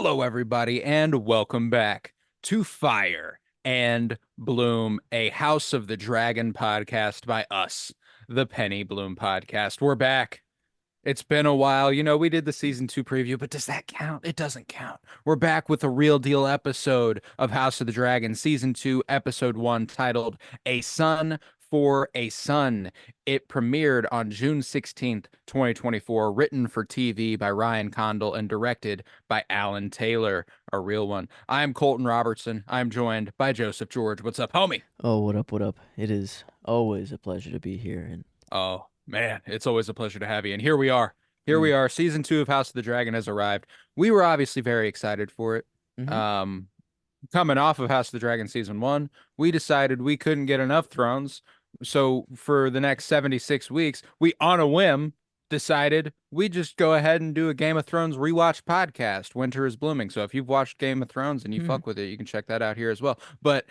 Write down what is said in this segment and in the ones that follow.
Hello, everybody, and welcome back to Fire and Bloom, a House of the Dragon podcast by us, the Penny Bloom podcast. We're back. It's been a while. We did the season two preview, but does that count? It doesn't count. We're back with a real deal episode of House of the Dragon, season two, episode one, titled A Son for a Son. It premiered on June 16th, 2024, written for TV by Ryan Condal and directed by Alan Taylor, a real one. I'm Colton Robertson. I'm joined by Joseph George. What's up, homie? Oh, what up, what up? It is always a pleasure to be here. And Oh, man, it's always a pleasure to have you. And here we are. Here mm, we are. Season two of House of the Dragon has arrived. We were obviously very excited for it. hmm Um, Coming off of House of the Dragon season one, we decided we couldn't get enough thrones. So for the next 76 weeks, we on a whim decided we just go ahead and do a Game of Thrones rewatch podcast. Winter is Blooming. So if you've watched Game of Thrones and you hmm fuck with it, you can check that out here as well. But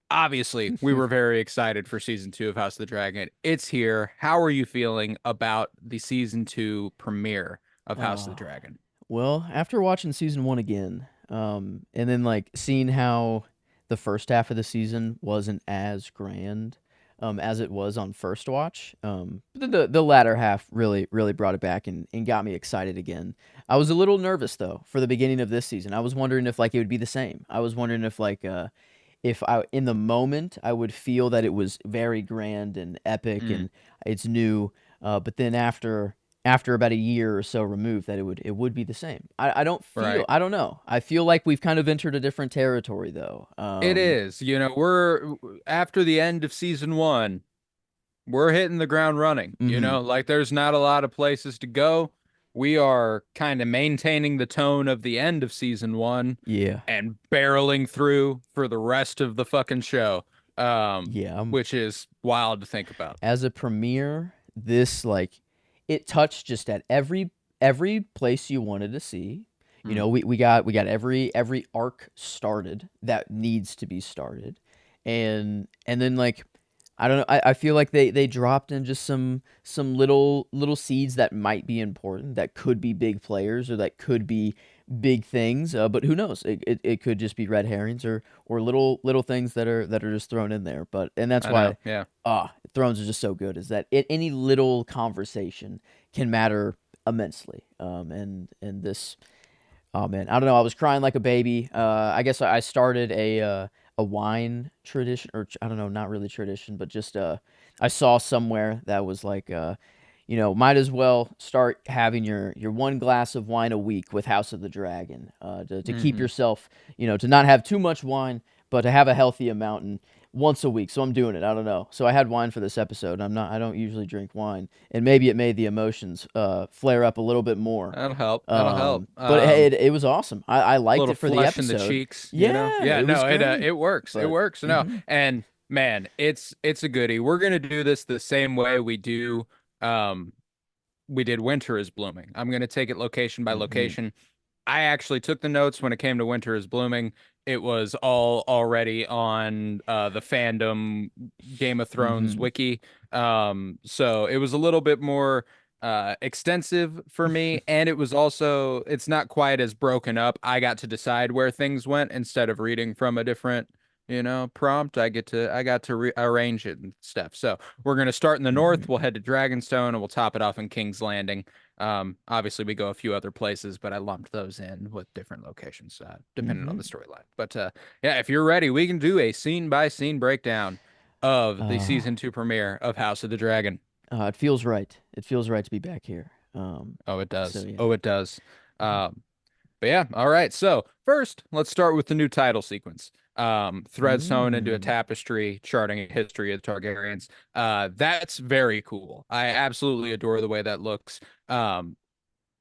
obviously, we were very excited for season two of House of the Dragon. It's here. How are you feeling about the season two premiere of House of the uh, Dragon? well, after watching season one again, and then like seeing how the first half of the season wasn't as grand, as it was on first watch, but the latter half really brought it back and got me excited again. I was a little nervous though for the beginning of this season. I was wondering if like it would be the same. I was wondering if I in the moment I would feel that it was very grand and epic Mm, and it's new, but then after about a year or so removed, that it would be the same. I don't feel right. I don't know. I feel like we've kind of entered a different territory though. It is. We're after the end of season one, we're hitting the ground running. Hmm. Like there's not a lot of places to go. We are kind of maintaining the tone of the end of season one Yeah, and barreling through for the rest of the fucking show. yeah. Which is wild to think about. As a premiere, this like it touched just at every place you wanted to see. You Mm. know, we got every arc started that needs to be started, and then like I don't know. I feel like they dropped in just some little seeds that might be important, that could be big players or that could be big things. But who knows? It could just be red herrings or little things that are just thrown in there. But and that's I know. why Yeah. Thrones is just so good. Is that any little conversation can matter immensely. And this, oh man, I don't know. I was crying like a baby. I guess I started a wine tradition, or I don't know, not really tradition, but just I saw somewhere that was like might as well start having your one glass of wine a week with House of the Dragon, to keep Hmm. yourself, to not have too much wine, but to have a healthy amount and once a week. So I'm doing it. I don't know. So I had wine for this episode. I don't usually drink wine, and maybe it made the emotions flare up a little bit more. That'll help. That'll help. But it was awesome. I A liked little it for the flush in the episode. cheeks. Yeah, Yeah, it was no, great. it works. It But works. No. hmm And man, it's a goodie. We're gonna do this the same way um we did Winter is Blooming. I'm gonna take it location by hmm location. I actually took the notes when it came to Winter is Blooming. It was all already on the fandom Game of Thrones hmm wiki. So it was a little bit more extensive for me, and it was also it's not quite as broken up. I got to decide where things went instead of reading from a different, prompt. I got to arrange it and stuff. So we're gonna start in the north. We'll hmm head to Dragonstone, and we'll top it off in King's Landing. Obviously we go a few other places, but I lumped those in with different locations, depending on hmm the storyline. But yeah, if you're ready, we can do a scene by scene breakdown of the Uh, season two premiere of House of the Dragon. it feels right. It feels right to be back here. Oh, it So does. yeah. Oh, it does. Um, but yeah, all right. So first, let's start with the new title sequence. Thread sewn into a Mm. tapestry charting a history of the Targaryens. That's very cool. I absolutely adore the way that looks. Um,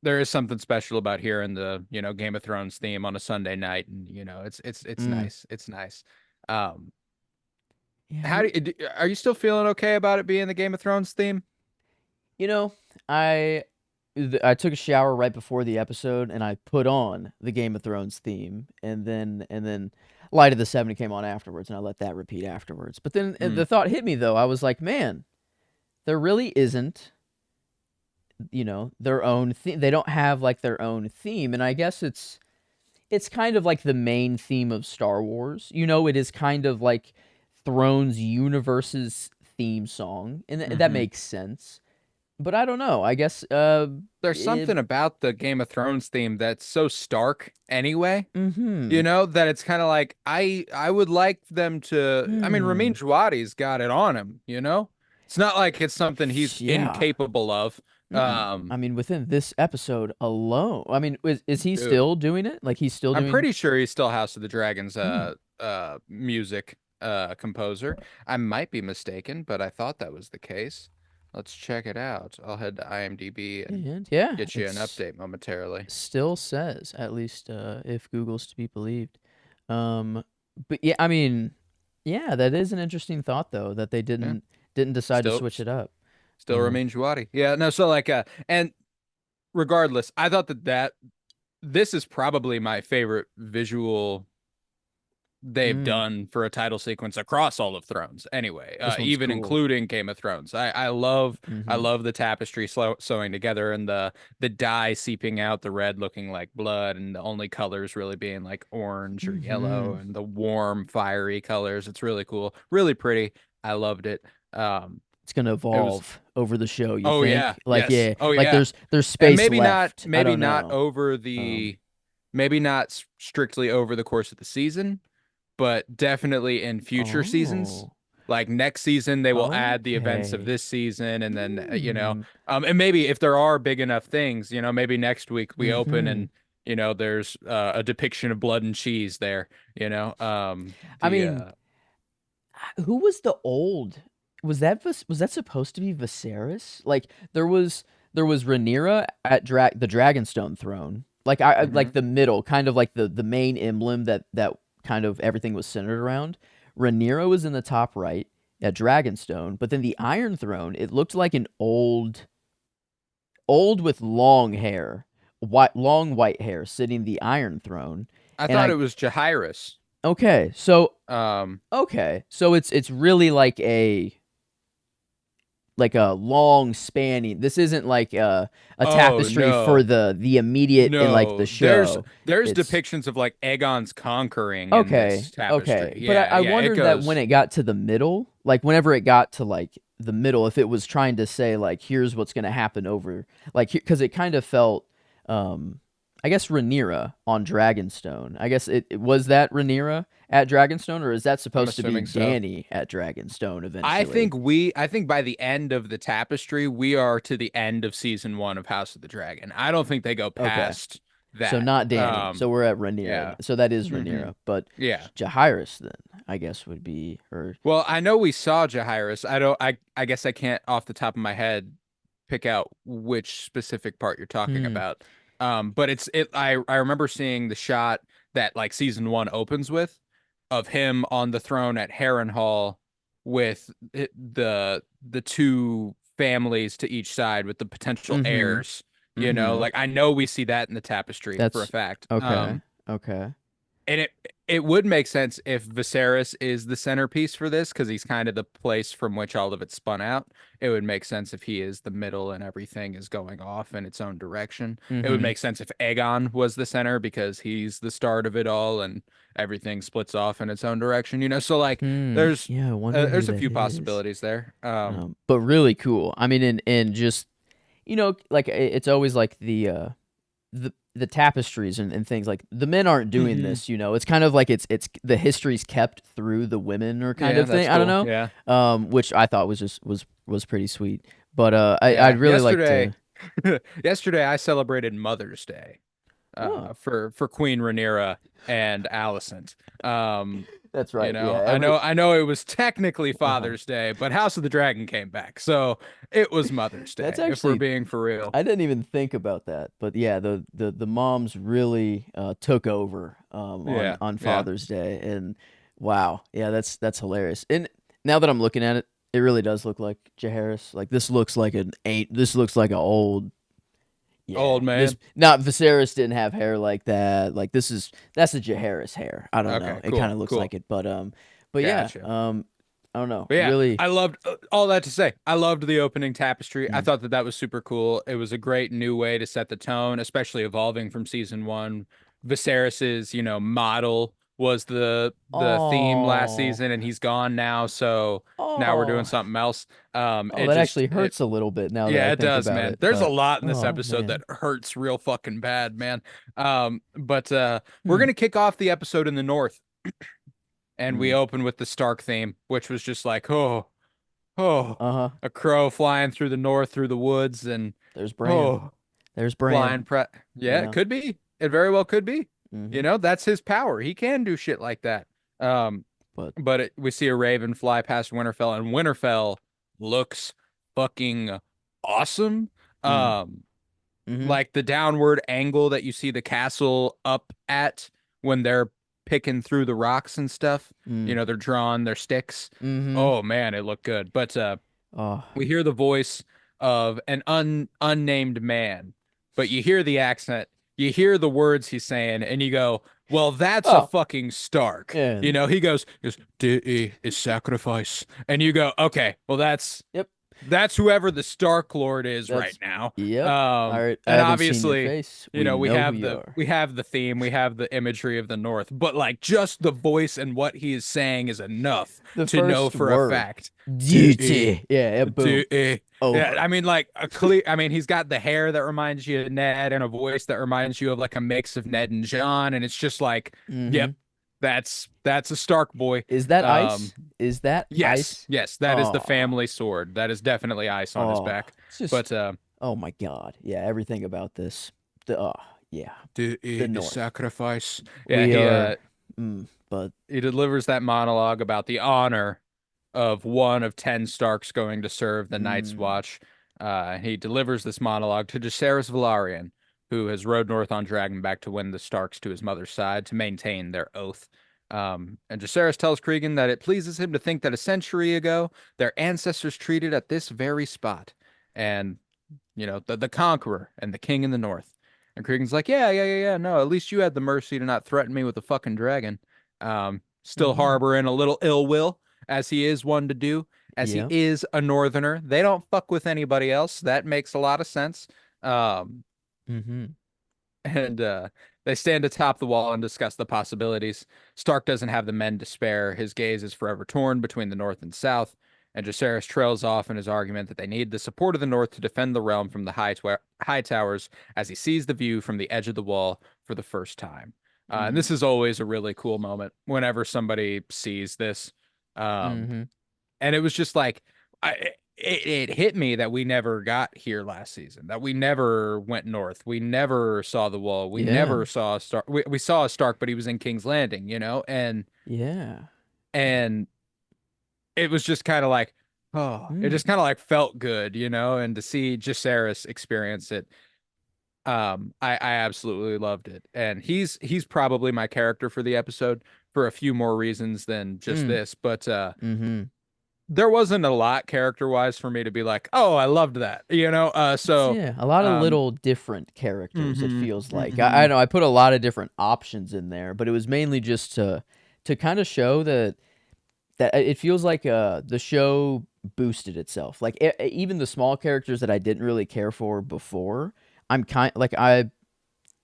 there is something special about hearing the Game of Thrones theme on a Sunday night, and it's Mm. nice. It's nice. Um, Yeah, how are you still feeling okay about it being the Game of Thrones theme? you know, I I took a shower right before the episode and I put on the Game of Thrones theme, and then Light of the 70 came on afterwards, and I let that repeat afterwards. But then Mm, the thought hit me though. I was like, man, there really isn't, their own theme. They don't have like their own theme, and I guess it's it's kind of like the main theme of Star Wars. It is kind of like Thrones universe's theme song, and that Hmm. makes sense. But I don't know. I guess There's it, something about the Game of Thrones theme that's so stark anyway. mhm. That it's kind of like I would like them to. I mean, Ramin Hmm. Djawadi's got it on him. It's not like it's something he's Yeah. incapable of. Mm-mm. I mean, within this episode alone, I mean, is he Dude, still doing it? Like he's still I'm doing? pretty sure he's still House of the Dragons Mm. music composer. I might be mistaken, but I thought that was the case. Let's check it out. I'll head to IMDb and And yeah, get you an it's update momentarily. still says, at least if Google's to be believed. Um, but yeah, I mean, yeah, that is an interesting thought though that they Yeah, didn't decide to still switch it up. still Ramin Djawadi. Yeah, no, so like and regardless, I thought that this is probably my favorite visual they've Mm, done for a title sequence across all of Thrones. Anyway, this one's even cool. including Game of Thrones. I Hmm. love the tapestry sewing together and the dye seeping out, the red looking like blood, and the only colors really being like orange or yellow, Hmm. and the warm fiery colors. It's really cool, really pretty. I loved it. It's gonna It was. evolve over the show, you Oh yeah, think? Like, yes. yeah, Oh like yeah. there's And space left. I maybe don't not know. over Um, the maybe not strictly over the course of the season, but definitely in future seasons. oh, Like next season, they will add the events of okay. this season, and then Hmm. and maybe if there are big enough things, maybe next week we open Hmm. and there's a depiction of blood and cheese there. I The mean, who was the old? Was that supposed to be Viserys? Like there was Rhaenyra at the Dragonstone throne. Like like mhm. the middle, kind of like the main emblem that kind of everything was centered around. Rhaenyra was in the top right at Dragonstone, but then the Iron Throne, it looked like an old with long hair, long white hair sitting the Iron Throne. I And thought it was Jaehaerys. okay, so Um, it's really like a long spanning. This isn't like a oh tapestry for no. the immediate in like the No, show. there's It's depictions of like Aegon's conquering in this okay. tapestry. But Yeah, I yeah, it wondered that when goes. it got to the middle, like whenever it got to like the middle, if it was trying to say like here's what's gonna happen over like because it kind of felt um I guess Rhaenyra on Dragonstone. I guess it was that Rhaenyra at Dragonstone, or is that I'm supposed to be assuming so. Dany at Dragonstone eventually? I think by the end of the tapestry, we are to the end of season 1 of House of the Dragon. I don't think they go Okay. past So that. not Danny. So we're at Rhaenyra. Yeah. So that is Hmm. Rhaenyra. But Yeah. Jaehaerys then, I guess, would be her. Well, I know we saw Jaehaerys. I guess I can't off the top of my head pick out which specific part you're talking Hmm. about. But I remember seeing the shot that like season 1 opens with of him on the throne at Harrenhal with the two families to each side with the potential Mm-hmm. heirs. Mm-hmm. Like I know we see that in the tapestry for a That's fact. okay. Okay. And it would make sense if Viserys is the centerpiece for this because he's kind of the place from which all of it spun out. It would make sense if he is the middle and everything is going off in its own direction. It would Mm-hmm. make sense if Aegon was the center because he's the start of it all and everything splits off in its own direction. So like Hmm. Yeah, I wonder who there's a that few is. possibilities there. But really cool. I mean, and just like it's always like the tapestries and things like the men aren't doing Mhm. this. It's kind of like it's the history's kept through the women or kind Yeah, of that's thing. I don't cool. know. Yeah. Which I thought was just was pretty sweet. But Yeah. I'd really like to. Yesterday I celebrated Mother's Day. Oh, For Queen Rhaenyra and Alicent. Um, that's right. Yeah, every I know it was technically uh-huh. Father's Day, but House of the Dragon came back, so it was Mother's That's Day, if we're actually being for real. I didn't even think about that. But yeah, the moms really took over Yeah, on yeah. Father's Day, and wow, yeah, that's hilarious. And now that I'm looking at it, it really does look like Jaehaerys. Like this looks like an old. Old Yeah, this man. not Viserys didn't have hair like that. Like that's a Jaehaerys hair. I don't know. Okay, It kind cool, of looks like cool. it, but yeah, Gotcha. I don't know. But yeah, Really. I loved all that to say. I loved the opening tapestry. I Mm, thought that was super cool. It was a great new way to set the tone, especially evolving from season 1 Viserys's, model was the theme last Oh, season, and he's gone now, so now we're doing oh, something else. oh, It that just actually it hurts a little bit now that Yeah, I it think does, about man. it. There's a But lot in this oh episode that man. hurts real fucking bad, man. But we're Hmm. gonna kick off the episode in the north, and we Mm. open with the Stark theme, which was just like, oh, Uh-huh. a crow flying through the north through the woods, and There's Bran. oh, There's flying Bran. Yeah, it Yeah. could be. It very well could be. Mm-hmm. That's his power. He can do shit like that. Um, But but we see a raven fly past Winterfell, and Winterfell looks fucking awesome. mm. Um, Mm-hmm. like the downward angle that you see the castle up at when they're picking through the rocks and stuff. Mm. They're drawing their sticks. Mm-hmm. Oh man, it looked good. But Oh. we hear the voice of an unnamed man, but you hear the accent, you hear the words he's saying, and you go, "Well, that's a Oh. fucking Stark." And He goes, "Deity is sacrifice," and you go, "Okay, well, yep. that's whoever the Stark Lord is right That's now." yep. All right. I And haven't seen your obviously, face. We we know who have you the are. we have the theme, we have the imagery of the North, but like just the voice and what he is saying is enough The to know first for a word. fact. Deity, Duty. Yeah, yeah, boom. deity. Yeah, Over. I mean, like a clear. I mean, he's got the hair that reminds you of Ned, and a voice that reminds you of like a mix of Ned and John, and it's just like, Mm-hmm. yep, that's a Stark boy. Is that Um, ice? Is that yes, ice? yes, that is the Oh. family sword. That is definitely ice on his Oh. back. It's just But oh my God. Yeah, everything about this. The yeah. The deity is North. sacrifice. Yeah, We he are but he delivers that monologue about the honor of one of 10 Starks going to serve the Night's mm, Watch. He delivers this monologue to Jacaerys Velaryon, who has rode north on Dragonback to win the Starks to his mother's side to maintain their oath. And Jacaerys tells Cregan that it pleases him to think that a century ago, their ancestors treated at this very spot. And, the Conqueror and the King in the North. And Cregan's like, yeah. No, at least you had the mercy to not threaten me with a fucking dragon. Still mm-hmm. harboring a little ill will, as he is one to do, as he Yeah. is a northerner. They don't fuck with anybody else. That makes a lot of sense. Um, Mm-hmm. and they stand atop the wall and discuss the possibilities. Stark doesn't have the men to spare. His gaze is forever torn between the North and South, and Jacaerys trails off in his argument that they need the support of the North to defend the realm from the high towers as he sees the view from the edge of the wall for the first time. And Mm. this is always a really cool moment whenever somebody sees this. Um, Mm-hmm. and it was just like, it hit me that we never got here last season, that we never went north. We never saw the wall. We Yeah. never saw a Stark. We saw a Stark, but he was in King's Landing, Yeah. and it was just kind of like, oh, it Mm. just kind of like felt good, and to see Jacaerys experience it, I absolutely loved it. And he's probably my character for the episode for a few more reasons than just Mm. this, but Mm-hmm. there wasn't a lot character wise for me to be like, oh, I loved that, so Yeah, a lot of um little different characters, it mhm, feels like. I mhm. know I put a lot of different options in there, but it was mainly just to kind of show that it feels like the show boosted itself. Like even the small characters that I didn't really care for before, I'm kind like I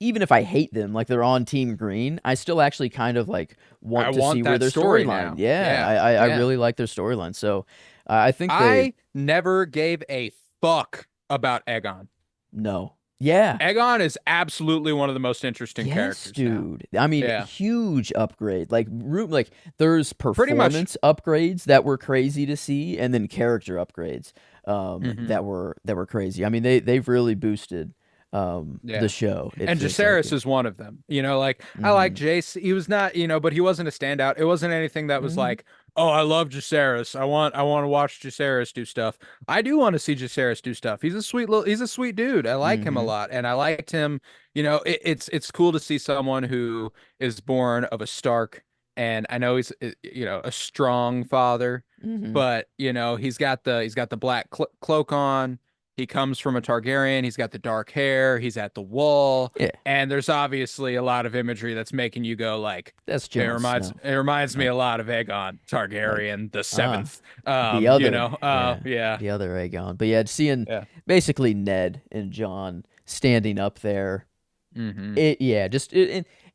even if I hate them, like they're on Team Green, I still actually kind of like I want to see want where that their story storyline. now. Yeah, Yeah, I yeah. really like their storyline. So I think they I never gave a fuck about Aegon. no. Yeah. Aegon is absolutely one of the most interesting Yes, characters now. dude. I mean, Yeah, huge upgrade. Like room like there's pretty much. performance upgrades that were crazy to see and then character upgrades Mhm. that were crazy. I mean, they've really boosted the Yeah. show. It And feels like Jacaerys it. is one of them. Like I like Mhm. Jace. He was not, but he wasn't a standout. It wasn't anything that was Mhm. like, oh, I love Jacaerys. I want to watch Jacaerys do stuff. I do want to see Jacaerys do stuff. He's a sweet dude. I like him a Mhm. lot, and I liked him. It's cool to see someone who is born of a Stark, and I know he's a strong father, Mhm. but he's got the black cloak on. He comes from a Targaryen. He's got the dark hair. He's at the wall. Yeah, And there's obviously a lot of imagery that's making you go like, that's it Jon reminds Snow. it reminds me Like a lot of Aegon like Targaryen the ah seventh. the other, Yeah. the other Aegon. But yeah, seeing Yeah. basically Ned and John standing up there. Hmm. It yeah, just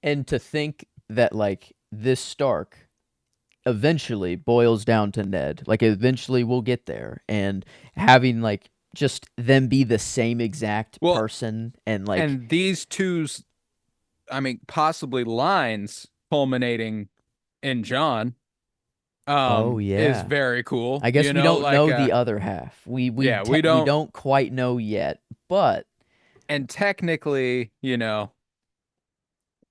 and to think that like this Stark eventually boils down to Ned. Like eventually we'll get there, and having like just them be the same exact Well, person and like and these two's, I mean, possibly lines culminating in John, oh is yeah. very cool. I guess we don't Like, know the other half. yeah, we We don't, don't quite know yet, but and technically,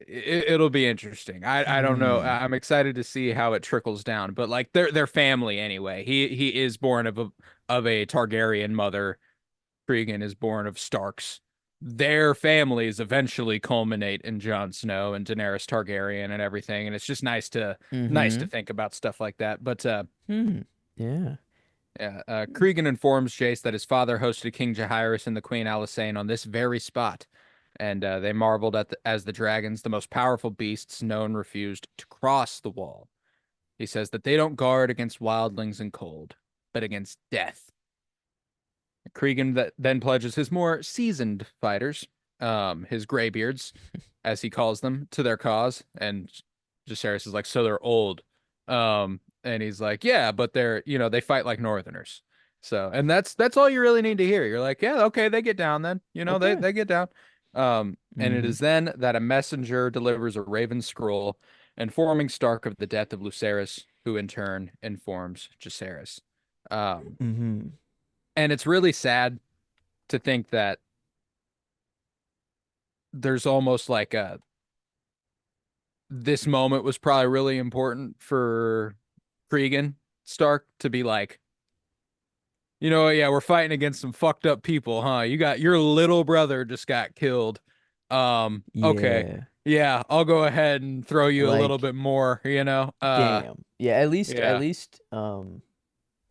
it'll be interesting. I don't know. hmm, I'm excited to see how it trickles down, but like their family anyway. He is born of a Targaryen mother. Cregan is born of Starks. Their families eventually culminate in Jon Snow and Daenerys Targaryen and everything, and it's just nice to mm-hmm, think about stuff like that. But hmm, yeah, yeah, Cregan informs Jace that his father hosted King Jaehaerys and the Queen Alysanne on this very spot, and they marveled as the dragons, the most powerful beasts known, refused to cross the wall. He says that they don't guard against wildlings and cold, but against death. Cregan then pledges his more seasoned fighters, his graybeards, as he calls them, to their cause. And Jacaerys is like, so they're old. And he's like, yeah, but they fight like Northerners. So, and that's all you really need to hear. You're like, yeah, okay, they get down then. okay, They get down. And it mm-hmm, is then that a messenger delivers a raven scroll informing Stark of the death of Lucerys, who in turn informs Jacaerys. Um, mm-hmm, and it's really sad to think that there's almost like a this moment was probably really important for Cregan Stark to be like, yeah, we're fighting against some fucked up people, huh? You got your little brother just got killed. Okay. yeah, Yeah, I'll go ahead and throw you a little like bit more, you know? damn, yeah. At Yeah. least,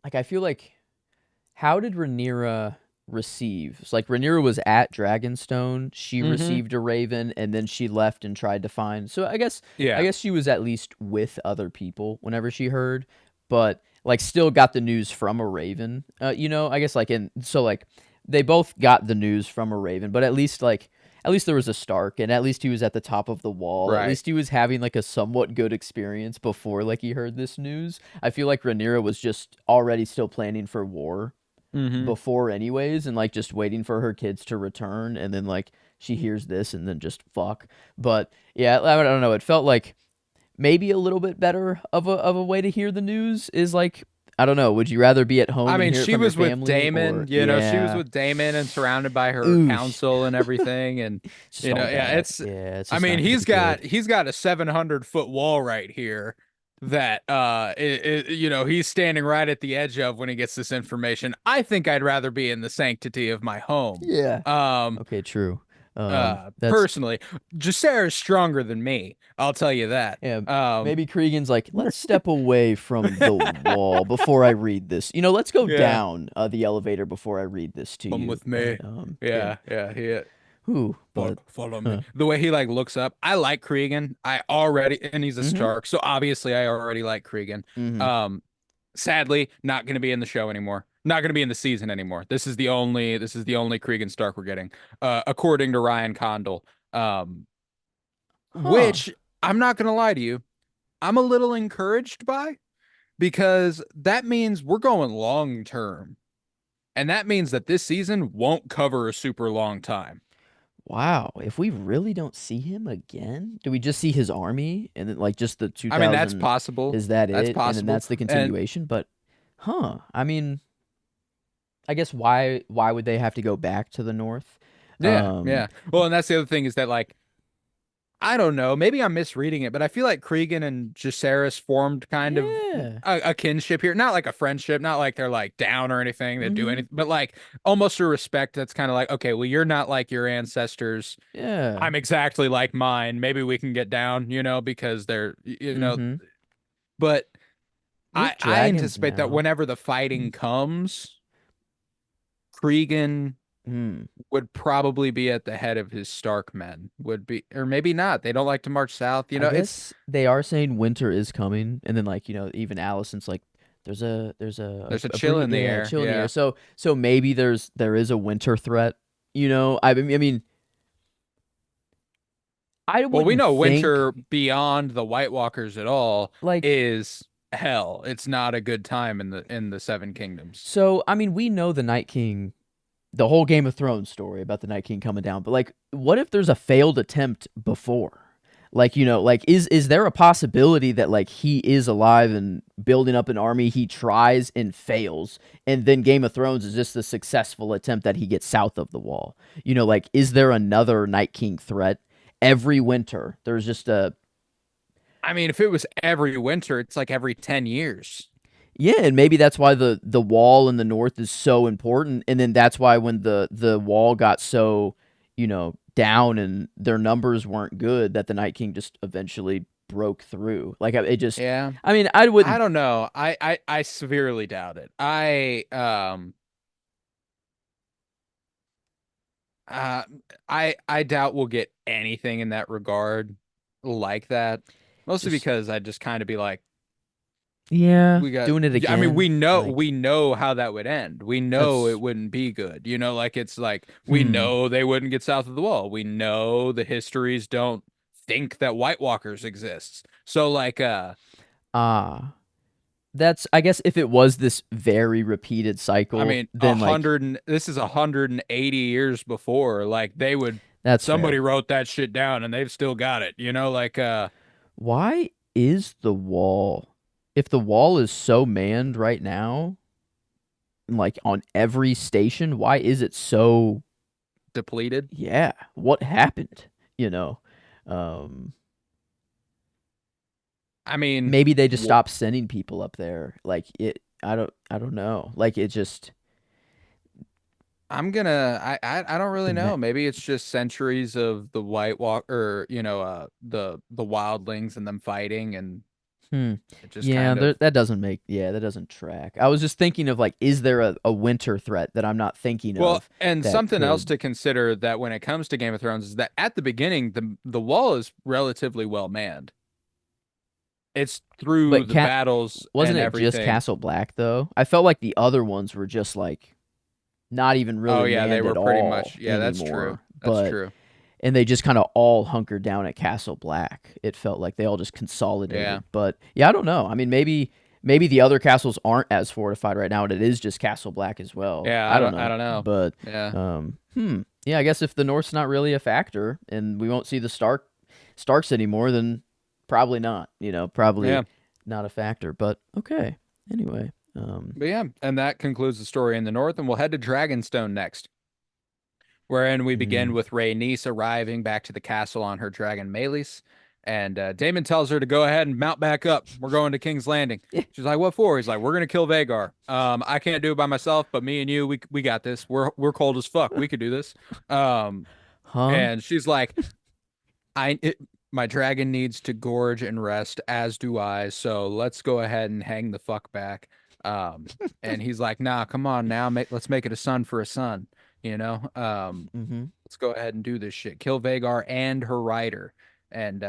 like I feel like how did Rhaenyra receive? It's like Rhaenyra was at Dragonstone. She Mm-hmm. received a raven, and then she left and tried to find. So I Yeah. guess she was at least with other people whenever she heard, but like still got the news from a raven. I guess like in so like they both got the news from a raven, but at least there was a Stark, and at least he was at the top of the wall. At Right. least he was having like a somewhat good experience before like he heard this news. I feel like Rhaenyra was just already still planning for war Mm-hmm. before anyways, and like just waiting for her kids to return, and then like she hears this and then just fuck. But yeah, I don't know, it felt like maybe a little bit better of a way to hear the news is like, I don't know, would you rather be at I home and mean, hear it she from your was with family, Damon, or she was yeah, with Damon and surrounded by her oosh, council and everything. And, it's just all yeah, bad, yeah, it's I just mean, not gonna he's be good. got a 700-foot wall right here that, he's standing right at the edge of when he gets this information. I think I'd rather be in the sanctity of my home. Yeah, Um, okay, true. That's Personally, Jacerys stronger than me. I'll tell you that. Yeah, maybe Cregan's like, let's step away from the wall before I read this. Let's go Yeah, down the elevator before I read this to come you. with But me. yeah, Yeah. who? But Follow me. huh. The way he like looks up, I like Cregan. And he's a Mm-hmm. Stark, so obviously I already like Cregan. Mm-hmm. Um, Sadly, not going to be in the show anymore. Not going to be in the season anymore. This is the only Cregan Stark we're getting, according to Ryan Condal. Um, Huh. which I'm not going to lie to you, I'm a little encouraged by because that means we're going long term, and that means that this season won't cover a super long time. Wow. If we really don't see him again, do we just see his army and then like just the I mean, that's 2000? possible. Is that That's it? And then possible. that's the And continuation? But huh. I mean, I guess why would they have to go back to the north? yeah, Um, yeah. Well, and that's the other thing is that like I don't know, maybe I'm misreading it, but I feel like Cregan and Jacaerys formed kind of yeah. a kinship here. Not like a friendship, not like they're like down or anything, they do Mm-hmm. anything, but like almost a respect that's kind of like, okay, well, you're not like your ancestors. Yeah. I'm exactly like mine. Maybe we can get down, because Mm-hmm. but With I dragons anticipate that now. whenever the fighting comes, Cregan Hmm. would probably be at the head of his Stark men, would be, or maybe not. They don't like to march south. I It's guess they are saying winter is coming, and then like even Allison's like, there's a chill in the yeah, air. chill in the air. Yeah. So maybe there is a winter threat. I mean I Well, we wouldn't know think winter beyond the White Walkers at all like is hell. It's not a good time in the Seven Kingdoms. so. I mean, we know the Night King, the whole Game of Thrones story about the Night King coming down, but like, what if there's a failed attempt before? Like, like is there a possibility that like he is alive and building up an army, he tries and fails, and then Game of Thrones is just a successful attempt that he gets south of the wall? Like, is there another Night King threat? Every winter, there's just a I mean, if it was every winter, it's like every 10 years. yeah, and maybe that's why the wall in the north is so important, and then that's why when the wall got so down and their numbers weren't good, that the Night King just eventually broke through. Like it just, Yeah. I mean, I I wouldn't. don't know. I severely doubt it. Uh I doubt we'll get anything in that regard like that. Mostly Just because I'd just kind of be like, yeah, we got doing it I mean, again. Like, we know how that would end. We know it that's wouldn't be good. Like it's like we hmm know they wouldn't get south of the wall. We know the histories don't think that White Walkers exists. So like ah. That's, I guess, if it was this very repeated I cycle, mean, then like this is 180 years before. Like that's somebody fair. wrote that shit down and they've still got it. Like Why is the wall, if the wall is so manned right now, like on every station, why is it so, depleted. yeah, what happened? You know? Um I mean, Maybe they just wh- stopped sending people up there. Like it I don't know. Like it just I'm gonna. I don't the really ma- know. Maybe it's just centuries of the White Walk or the wildlings and them fighting, and hmm. it just Yeah, kind of that doesn't make, yeah, that doesn't track. I was just thinking of like, is there a winter threat that I'm not thinking well. of And that something else could, to consider that when it comes to Game of Thrones is that at the beginning the wall is relatively well manned. It's through but the cat battles wasn't and it just everything. Castle Black though? I felt like the other ones were just like not even Oh really yeah, they manned were at pretty much. all Yeah, that's true. anymore. That's But true. and they just kind of all hunkered down at Castle Black. It felt like they all just Yeah. consolidated. But yeah, I don't know. I mean, maybe the other castles aren't as fortified right now, and it is just Castle Black as well. Yeah, I don't I know. don't know. But Yeah. yeah, I guess if the North's not really a factor and we won't see the Starks anymore, then probably not. Probably Yeah. not a factor. But okay. Anyway, But yeah, and that concludes the story in the north, and we'll head to Dragonstone next, wherein we begin mm, with Rhaenys arriving back to the castle on her dragon Meleys, and Daemon tells her to go ahead and mount back up. We're going to King's Landing. She's like, "What for?" He's like, "We're gonna kill Vhagar. I can't do it by myself, but me and you, we got this. We're cold as fuck. We could do this." Um, huh? and she's like, I it, my dragon needs to gorge and rest, as do I. So let's go ahead and hang the fuck back. Um, and he's like, nah, come on now, let's make it a son for a son. Mm-hmm. Let's go ahead and do this shit. Kill Vhagar and her rider. And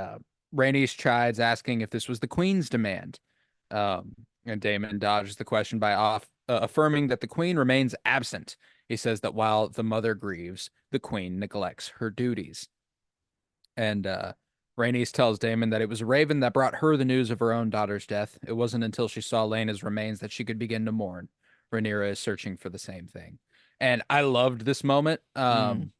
Rhaenys chides, asking if this was the queen's demand. And Daemon dodges the question by affirming that the queen remains absent. He says that while the mother grieves, the queen neglects her duties. And Rhaenys tells Daemon that it was Raven that brought her the news of her own daughter's death. It wasn't until she saw Laena's remains that she could begin to mourn. Rhaenyra is searching for the same thing. And I loved this moment. Mm,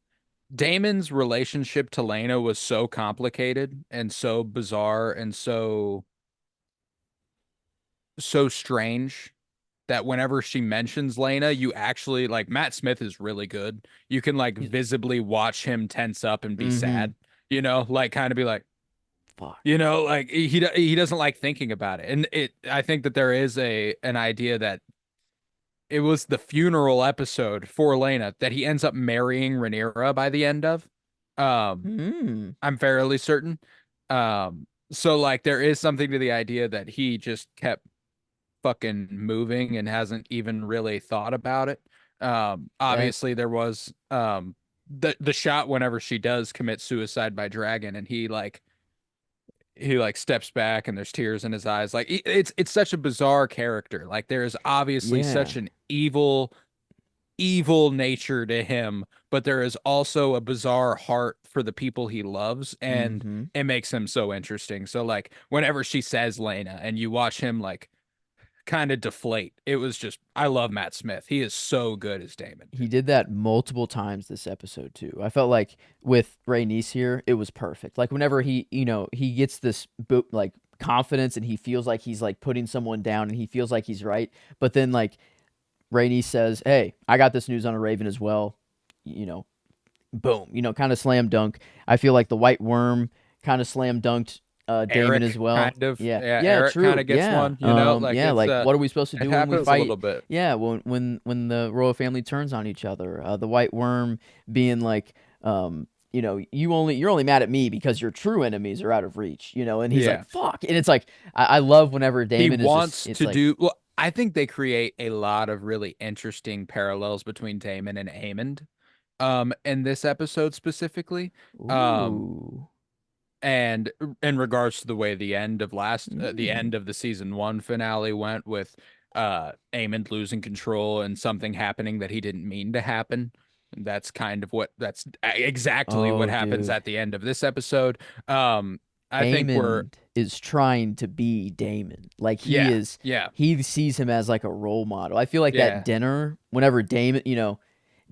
Daemon's relationship to Laena was so complicated and so bizarre and so strange that whenever she mentions Laena, you actually like Matt Smith is really good. You can like visibly watch him tense up and be mm-hmm. sad, like kind of be like, Fuck. like he doesn't like thinking about it. And I think that there is an idea that it was the funeral episode for Lena that he ends up marrying Rhaenyra by the end of. Um, Mm. I'm fairly certain. So like there is something to the idea that he just kept fucking moving and hasn't even really thought about it. That Obviously there was the shot whenever she does commit suicide by dragon and he steps back and there's tears in his eyes. It's such a bizarre character. Like there's obviously yeah. such an evil evil nature to him, but there is also a bizarre heart for the people he loves, and Mm-hmm. it makes him so interesting. So like whenever she says Lena and you watch him like kind of deflate, it was just I love Matt Smith. He is so good as Damon. He did that multiple times this episode too. I felt like with Rhaenys here, it was perfect. Like whenever he gets this like confidence and he feels like he's like putting someone down and he feels like he's right, but then like Rhaenys says, "Hey, I got this news on a Raven as well." You know, boom. Kind of slam dunk. I feel like the White Worm kind of slam dunked Damon as Eric well. kind of, Yeah, yeah, yeah, Eric kind true. of gets Yeah, one, you know, like yeah. it's Like, what are we supposed to it do when we happens a fight? little bit. Yeah, when the royal family turns on each other, the White Worm being like, you're only mad at me because your true enemies are out of reach. And he's Yeah. like, fuck, and it's like, I love whenever He Damon is just, wants it's to like, do well. I think they create a lot of really interesting parallels between Damon and Aemond, in this episode specifically. Um, ooh, and in regards to the way the mm, end of the season one finale went with Aemond losing control and something happening that he didn't mean to happen. That's kind of that's exactly what oh, happens dude. at the end of this episode. Um, I think we're Aemond is trying to be Damon. Like yeah, yeah, he sees him as like a role model. I feel like that yeah. dinner, whenever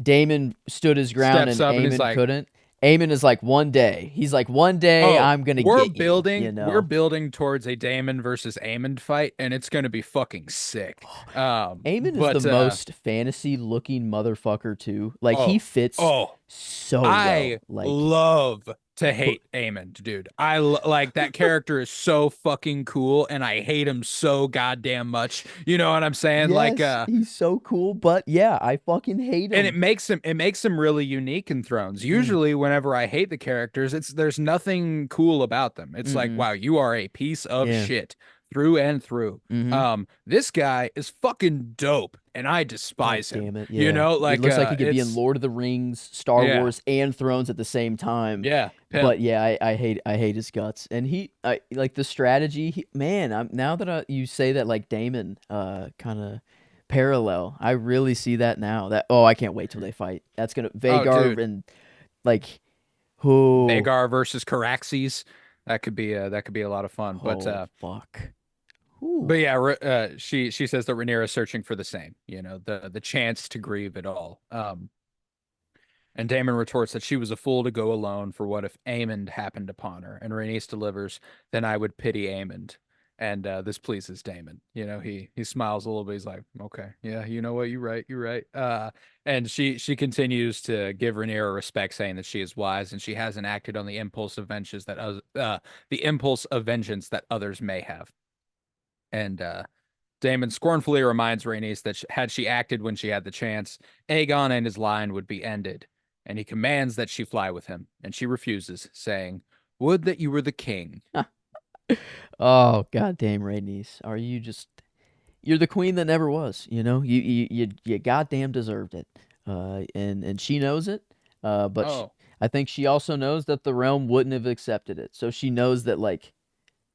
Damon stood his ground Steps and up and he's Aemon like, couldn't. Aemon is like, one day. He's like, one day oh, I'm gonna get you. we're building towards a Damon versus Aemond fight, and it's gonna be fucking sick. Aemon is the But most fantasy looking motherfucker too. Like he oh, fits oh, so well. I Like, love to but hate Aemond, dude. Like that character is so fucking cool, and I hate him so goddamn much. You know what I'm saying? Like, yes, he's so cool. But yeah, I fucking hate and him. it makes him really unique in Thrones. Mm, Usually, whenever I hate the characters, there's nothing cool about them. It's like, mm-mm. wow, you are a piece of Yeah. shit through and through. Mm-hmm. This guy is fucking dope, and I God despise him. damn it. You Yeah. know, It like looks like he could be in it's Lord of the Rings, Star yeah, Wars, and Thrones at the same time. yeah, pimp. But yeah, I hate his guts. And I like the strategy. Man, now that you say that, like Damon, kind of parallel. I really see that now. I can't wait till they fight. That's gonna Oh, Vagar dude, and like who Vagar versus Caraxes. That could be a lot of fun. oh fuck. Who But yeah, she says that Rhaenyra is searching for the same, the chance to grieve it all. And Daemon retorts that she was a fool to go alone, for what if Aemond happened upon her? And Rhaenys delivers, then I would pity Aemond. And this pleases Daemon. He smiles a little bit. He's like, okay, yeah, you know what? You're right. You're right. And she continues to give Rhaenyra respect, saying that she is wise and she hasn't acted on the impulse of vengeance that others may have. And Daemon scornfully reminds Rhaenys that had she acted when she had the chance, Aegon and his line would be ended, and he commands that she fly with him, and she refuses, saying, "Would that you were the king." Oh goddamn Rhaenys. You're the queen that never was, you goddamn deserved it. And she knows it. Oh, I think she also knows that the realm wouldn't have accepted it. So she knows that, like,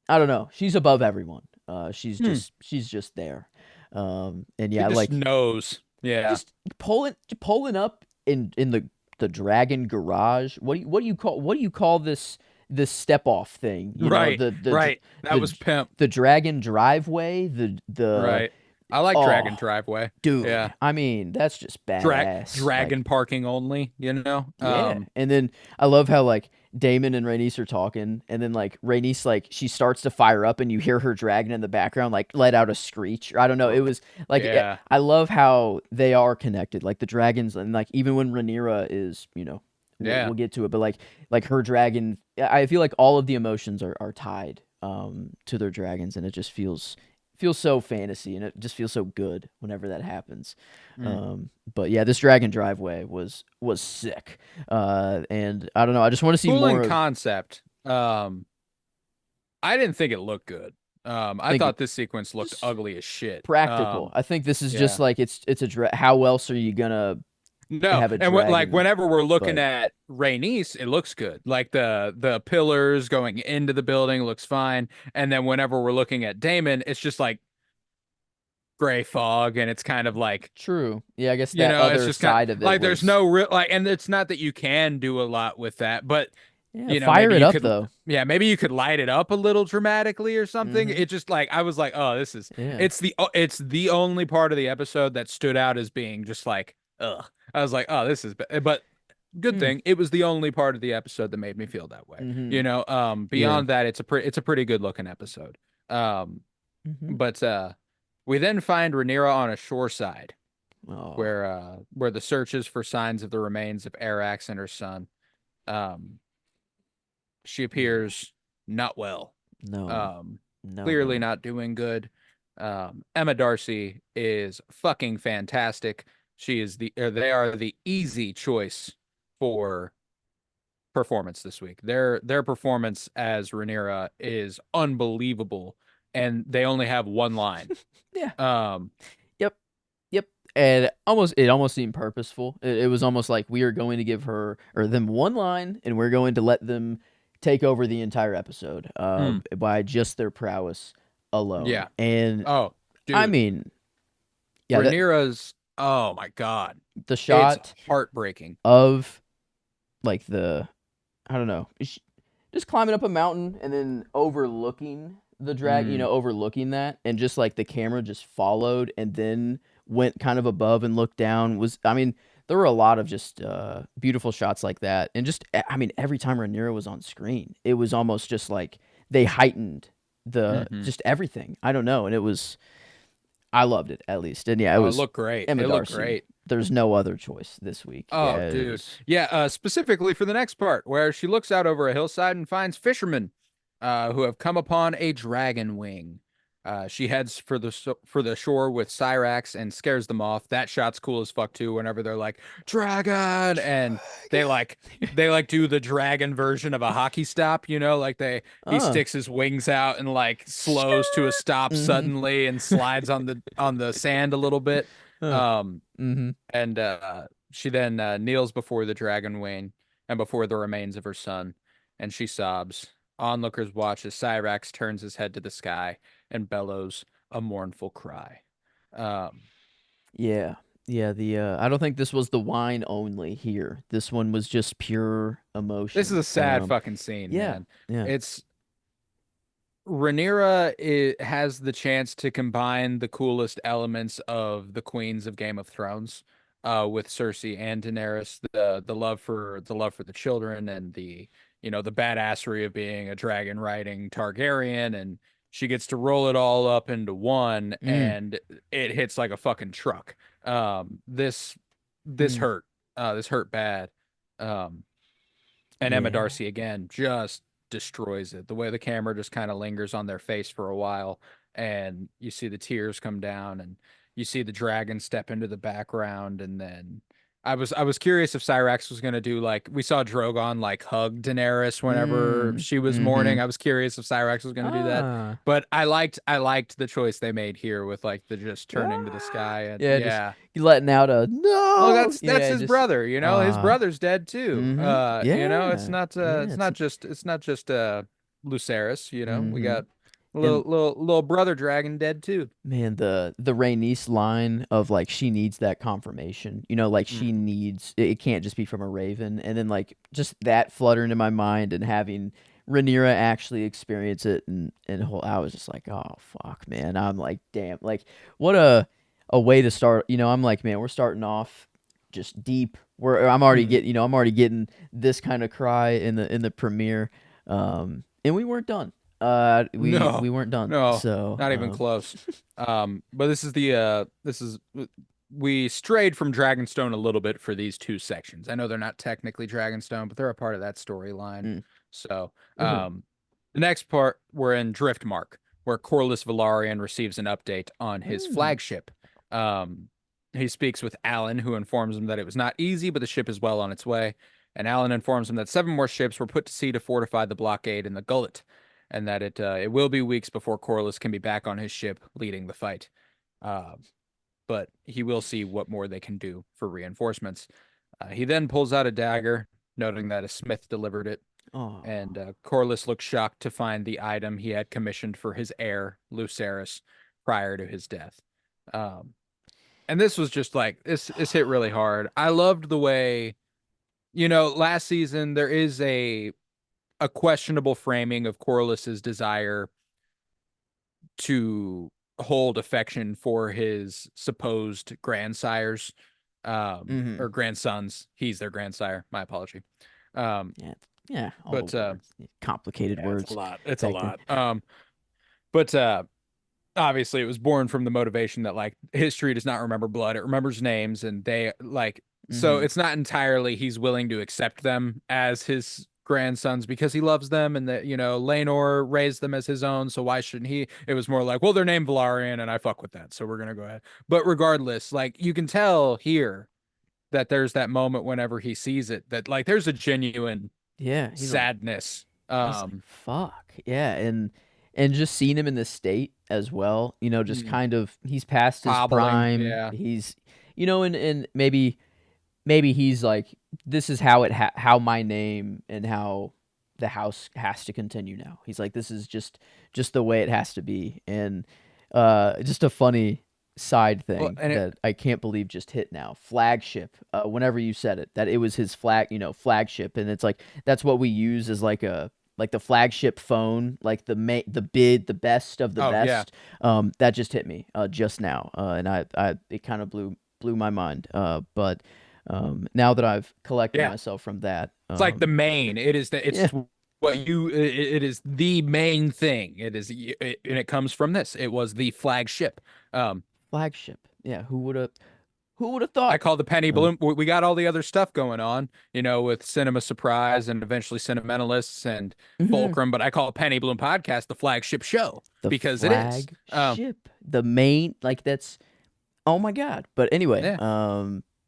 I don't know, she's above everyone. She's just there. And she yeah, just like knows. Yeah, just pulling up in the dragon garage. What do you call this step off thing? right, right. That The was pimp. the dragon driveway, the Right. I like Dragon oh Driveway. dude, Yeah, I mean, that's just badass. dragon Like, parking only. yeah. And then I love how like Damon and Rhaenys are talking, and then like Rhaenys, like, she starts to fire up, and you hear her dragon in the background like let out a screech. Or I don't know. It was like, Yeah, I love how they are connected. Like the dragons, and like even when Rhaenyra is, we'll yeah. get to it, but like her dragon, I feel like all of the emotions are tied to their dragons, and it just feels so fantasy, and it just feels so good whenever that happens. Mm. But yeah, this dragon driveway was sick. And I don't know, I just want to see Cool in more of concept. I didn't think it looked good. I like thought this sequence looked just ugly as shit. practical. I think this is just Yeah. like it's how else are you gonna No, have a and what like dragon? whenever we're looking But at Rhaenys, it looks good. Like the pillars going into the building looks fine, and then whenever we're looking at Daemon, it's just like gray fog, and it's kind of like, True. Yeah, I guess that it's other just kind of side of it like there's was, no real like, and it's not that you can do a lot with that, but yeah, fire maybe it you up could, though. maybe you could light it up a little dramatically or something. Mm-hmm. It just like I was like, oh, this is Yeah. it's the only part of the episode that stood out as being just like, ugh. I was like, oh, this is, but good Hmm. thing it was the only part of the episode that made me feel that way. Mm-hmm. Yeah. Beyond that, it's a pretty good looking episode. Um, Mm-hmm. but we then find Rhaenyra on a shoreside Oh, where the searches for signs of the remains of Arax and her son. Um, she yeah. appears not well. No. Um, No, Clearly no. not doing good. Emma Darcy is fucking fantastic. They are the easy choice for performance this week. Their performance as Rhaenyra is unbelievable, and they only have one line. Yeah. Um, Yep. Yep. And it almost seemed purposeful. It was almost like we are going to give her or them one line, and we're going to let them take over the entire episode mm, by just their prowess alone. yeah. And Oh, I dude, mean, yeah, that Rhaenyra's. Oh my God, the it's shot heartbreaking. of like the I don't know, just climbing up a mountain and then overlooking the drag, Mm, overlooking that, and just like the camera just followed and then went kind of above and looked down was, I mean, there were a lot of just beautiful shots like that, and just I mean, every time Rhaenyra was on screen, it was almost just like they heightened the hmm just everything. I don't know, and it was I loved it at least, and yeah, it Oh, it was looked great. Emma It looked Darcy. great. There's no other choice this week. Oh, Yeah, it dude. was. Yeah, specifically for the next part, where she looks out over a hillside and finds fishermen who have come upon a dragon wing. She heads for for the shore with Cyrax and scares them off. That shot's cool as fuck too. Whenever they're like dragon, and they like they like do the dragon version of a hockey stop. Like he Uh, sticks his wings out and like slows to a stop mm-hmm. suddenly and slides on the sand a little bit. Uh, Um, mm-hmm. and she then kneels before the dragon wing and before the remains of her son, and she sobs. Onlookers watch as Cyrax turns his head to the sky and bellows a mournful cry. Um, Yeah. Yeah, the I don't think this was the wine only here. This one was just pure this is emotion. a sad fucking scene, Yeah. man. Yeah. It's Rhaenyra has the chance to combine the coolest elements of the queens of Game of Thrones, with Cersei and Daenerys, the love for the children and the badassery of being a dragon riding Targaryen, and she gets to roll it all up into one, Mm. and it hits like a fucking truck. This Mm. hurt, this hurt bad. Um, and Emma Yeah. Darcy again just destroys it. The way the camera just kind of lingers on their face for a while, and you see the tears come down, and you see the dragon step into the background, and then I was curious if Cyrax was gonna do like we saw Drogon like hug Daenerys whenever Mm. she was Mm-hmm. mourning. I was curious if Cyrax was gonna do that, Ah. but I liked the choice they made here with like the just turning to the Ah. sky, and Yeah, just yeah. letting out a Well, no. that's Yeah, his just brother, His ah. brother's dead too. Mm-hmm. It's Yeah. not Yeah, it's it's not just Lucerys, We mm-hmm. got a And little brother dragon dead too. man, the Rhaenys line of like she needs that confirmation. Like she Mm. needs it can't just be from a raven. And then like just that fluttering in my mind and having Rhaenyra actually experience it and I was just like, oh fuck, man. I'm like, damn, like what a way to start. I'm like, man, we're starting off just deep. Mm. I'm already getting this kind of cry in the premiere. And we weren't done. We No, weren't done. no, So not even close. But we strayed from Dragonstone a little bit for these two sections. I know they're not technically Dragonstone, but they're a part of that storyline. mm. So, Mhm. the next part we're in Driftmark, where Corlys Velaryon receives an update on his Mm. flagship. He speaks with Alan, who informs him that it was not easy, but the ship is well on its way. And Alan informs him that 7 more ships were put to sea to fortify the blockade in the Gullet, and that it will be weeks before Corlys can be back on his ship leading the fight. Uh, but he will see what more they can do for reinforcements. He then pulls out a dagger, noting that a smith delivered it, Oh. and Corlys looks shocked to find the item he had commissioned for his heir, Lucerys, prior to his death. Um, and this was just like this hit really hard. I loved the way, last season there is a questionable framing of Corliss's desire to hold affection for his supposed grandsires, Mm-hmm. or grandsons. He's their grandsire. My apology. Um, Yeah, yeah, all but the words, complicated yeah, it's a words lot. It's a back then. lot. But obviously it was born from the motivation that like history does not remember blood, it remembers names, and they like, so Mm-hmm. it's not entirely he's willing to accept them as his grandsons because he loves them, and that Laenor raised them as his own, so why shouldn't he? It was more like, well, they're named Valarian and I fuck with that, so we're gonna go ahead. But regardless, like you can tell here that there's that moment whenever he sees it that like there's a genuine Yeah, sadness. he's like, fuck, yeah, and just seeing him in this state as well, just Mm, kind of he's past his hobbling, prime. yeah. He's, and maybe he's like, this is how how my name and how the house has to continue now. He's like, this is just the way it has to be. And just a funny side Well, thing and it, that I can't believe just hit now. Flagship. Whenever you said it, that it was his flagship, and it's like that's what we use as like the flagship phone, like the best of the oh yeah. best. That just hit me just now, and I it kind of blew my mind. But now that I've collected Yeah. myself from that, It's like the main. yeah, It's what it is the main thing. And it comes from this. It was the flagship. Um, flagship. Yeah, who would have I thought? call the Penny Um, Bloom. We got all the other stuff going on, with Cinema Surprise and eventually Sentimentalists and mhm. Fulcrum, but I call Penny Bloom Podcast the flagship show The because it is. flagship, the main, like that's, oh my god. But anyway,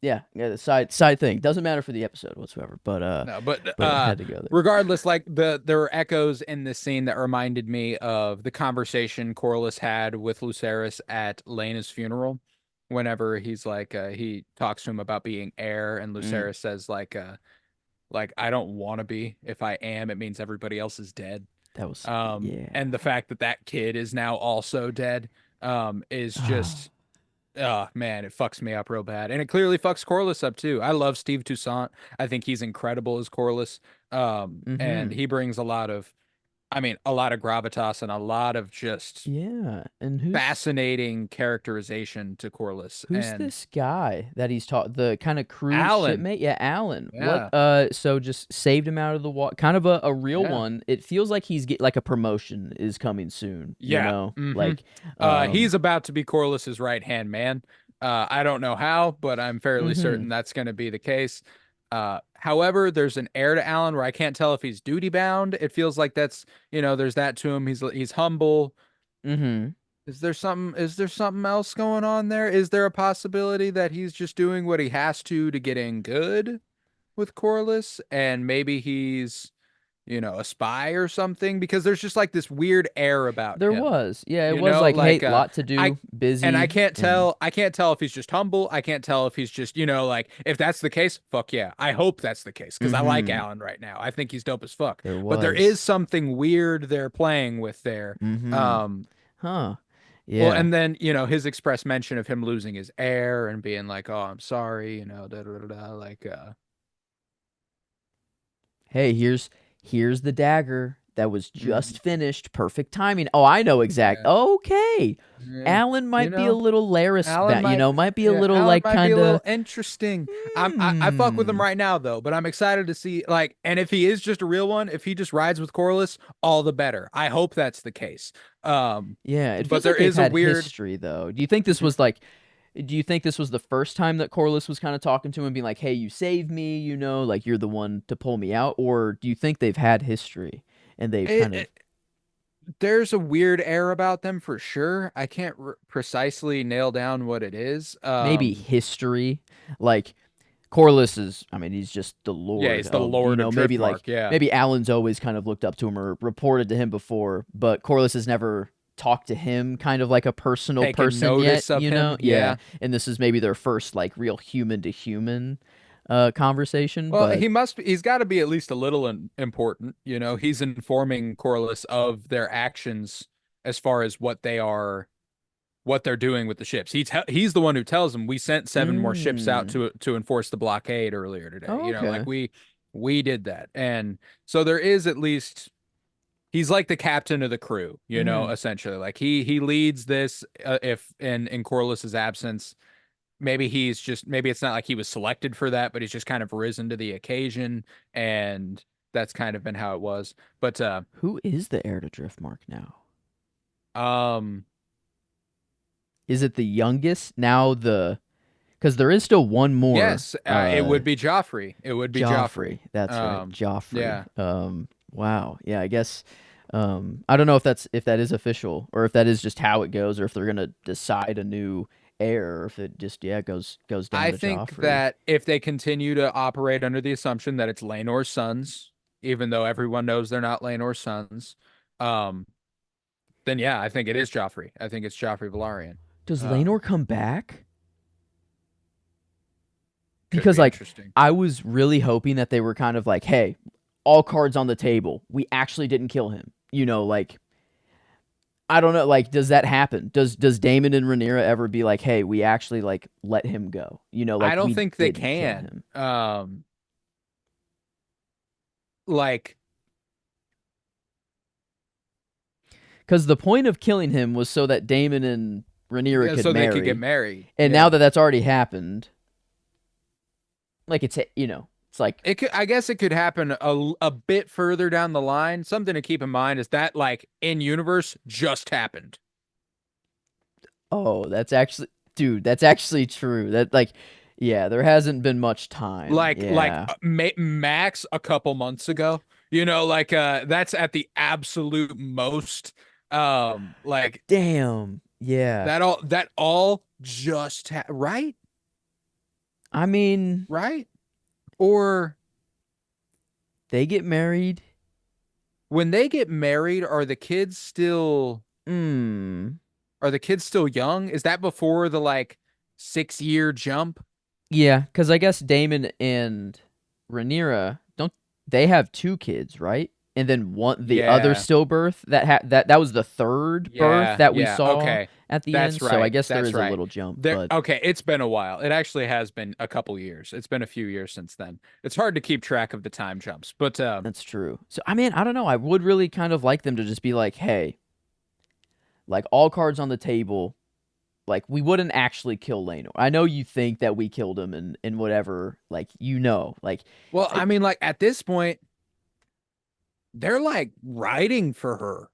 Yeah. yeah, the side thing doesn't matter for the episode whatsoever. No, but But it had to go there. regardless, like there were echoes in this scene that reminded me of the conversation Corlys had with Lucerys at Laena's funeral. Whenever he's like, he talks to him about being heir, and Mm, Lucerys says like I don't want to be. If I am, it means everybody else is dead. that was, And yeah. the fact that that kid is now also dead, is Ah, just, oh man, it fucks me up real bad, and it clearly fucks Corliss up too. I love Steve Toussaint. I think he's incredible as Corliss. And mm-hmm. he brings a lot of gravitas and a lot of just Yeah, and fascinating characterization to Corliss. who's And this guy that he's taught, the kind of crew Alan, shipmate? Yeah, Alan. What? yeah, So just saved him out of the water. Kind of a real yeah, one. It feels like he's like a promotion is coming soon. yeah. Like, He's about to be Corliss's right hand man. I don't know how, but I'm fairly mm-hmm, certain that's going to be the case. However, there's an heir to Alan where I can't tell if he's duty bound. It feels like that's, there's that to him. He's humble. mm-hmm. Is there something else going on there? Is there a possibility that he's just doing what he has to get in good with Corliss, and maybe he's, a spy or something? Because there's just like this weird air about There him. was, yeah, it was like, hey, Like lot to I do, and busy, and I can't tell if he's just humble. I can't tell if he's just, like if that's the case, fuck yeah. I hope that's the case because I like mm-hmm. Alan right now. I think he's dope as fuck. There But there is was, something weird they're playing with there. mm-hmm. Um Huh, well, yeah. and then, his express mention of him losing his heir and being like, "Oh, I'm sorry," da da da da, like Hey, here's the dagger that was mm, just finished. Perfect timing. Oh, I know exact. yeah, Okay. yeah. Alan You might be a know, little Laris, Alan might, might be a yeah, little Alan like might be a kind little of, interesting. I fuck with him hmm. right now though, but I'm excited to see like, and if he is just a real one, if he just rides with Corliss, all the better. I hope that's the case. Yeah, it But feels there like they've is a had weird, history though. Do you think this was the first time that Corliss was kind of talking to him, being like, "Hey, you saved me, like you're the one to pull me out," or do you think they've had history and they've it, kind of it, there's a weird air about them for sure. I can't precisely nail down what it is. maybe history, like Corliss is, I mean, he's just the Yeah, Lord he's the of, Lord of maybe like Driftmark. Yeah. maybe Alan's always kind of looked up to him or reported to him before, but Corliss has never talked to him kind of like a personal Taking person yet, notice of him. Yeah, Yeah. and this is maybe their first like real human to human conversation, Well, but he's got to be at least a little important. He's informing Corliss of their actions as far as what they're doing with the ships. He's the one who tells them we sent 7 more ships out Mm. to enforce the blockade earlier today. Oh, Like okay. we did that. And so there is at least he's like the captain of the crew, Mm. essentially. Like he leads this if in Corliss's absence, maybe it's not like he was selected for that, but he's just kind of risen to the occasion, and that's kind of been how it was. But Who is the heir to Driftmark now? um Is it the youngest? Now because there is still one more. yes, it would be Joffrey. It would be Joffrey. Joffrey. That's right. Joffrey. Yeah. Wow. Yeah, I guess I don't know if that is official or if that is just how it goes or if they're gonna decide a new heir or if it just goes down I to think Joffrey. that if they continue to operate under the assumption that it's Laenor's sons, even though everyone knows they're not Laenor's sons, um, then yeah, I think it is Joffrey. I think it's Joffrey Valarian. Does Um, Laenor come back? could Because be like interesting. I was really hoping that they were kind of like, hey, all cards on the table. We actually didn't kill him. Like I don't know, like does that happen? Does Damon and Rhaenyra ever be like, hey, we actually like let him go? I Like don't we think they didn't kill can. him. Like Because the point of killing him was so that Damon and Rhaenyra could so they could get marry. married. And now Yeah. that that's already happened, like it's like It could, I guess it could happen a bit further down the line. Something to keep in mind is that like in universe just happened. oh, that's actually, dude, that's actually true. That like, yeah, there hasn't been much time. Like Yeah. max a couple months ago. Like that's at the absolute most. Like Damn. Yeah. that all just right, I mean, right, or they get married. when they get married, Hmm. are the kids still young? Is that before the like 6 year jump? Yeah, because I guess Damon and Rhaenyra don't they have two kids, right? And then the other Yeah, stillbirth that was the third birth yeah, that we yeah. saw Okay, at the that's end. So I right. guess there That's is a right. little jump, There. but Okay, it's been a while. It actually has been a couple years. It's been a few years since then. It's hard to keep track of the time jumps, but that's true. So I mean, I don't know. I would really kind of like them to just be like, hey, like all cards on the table. Like we wouldn't actually kill Laenor. I know you think that we killed him and whatever. Like like well, I, I mean, like at this point, they're like writing for her.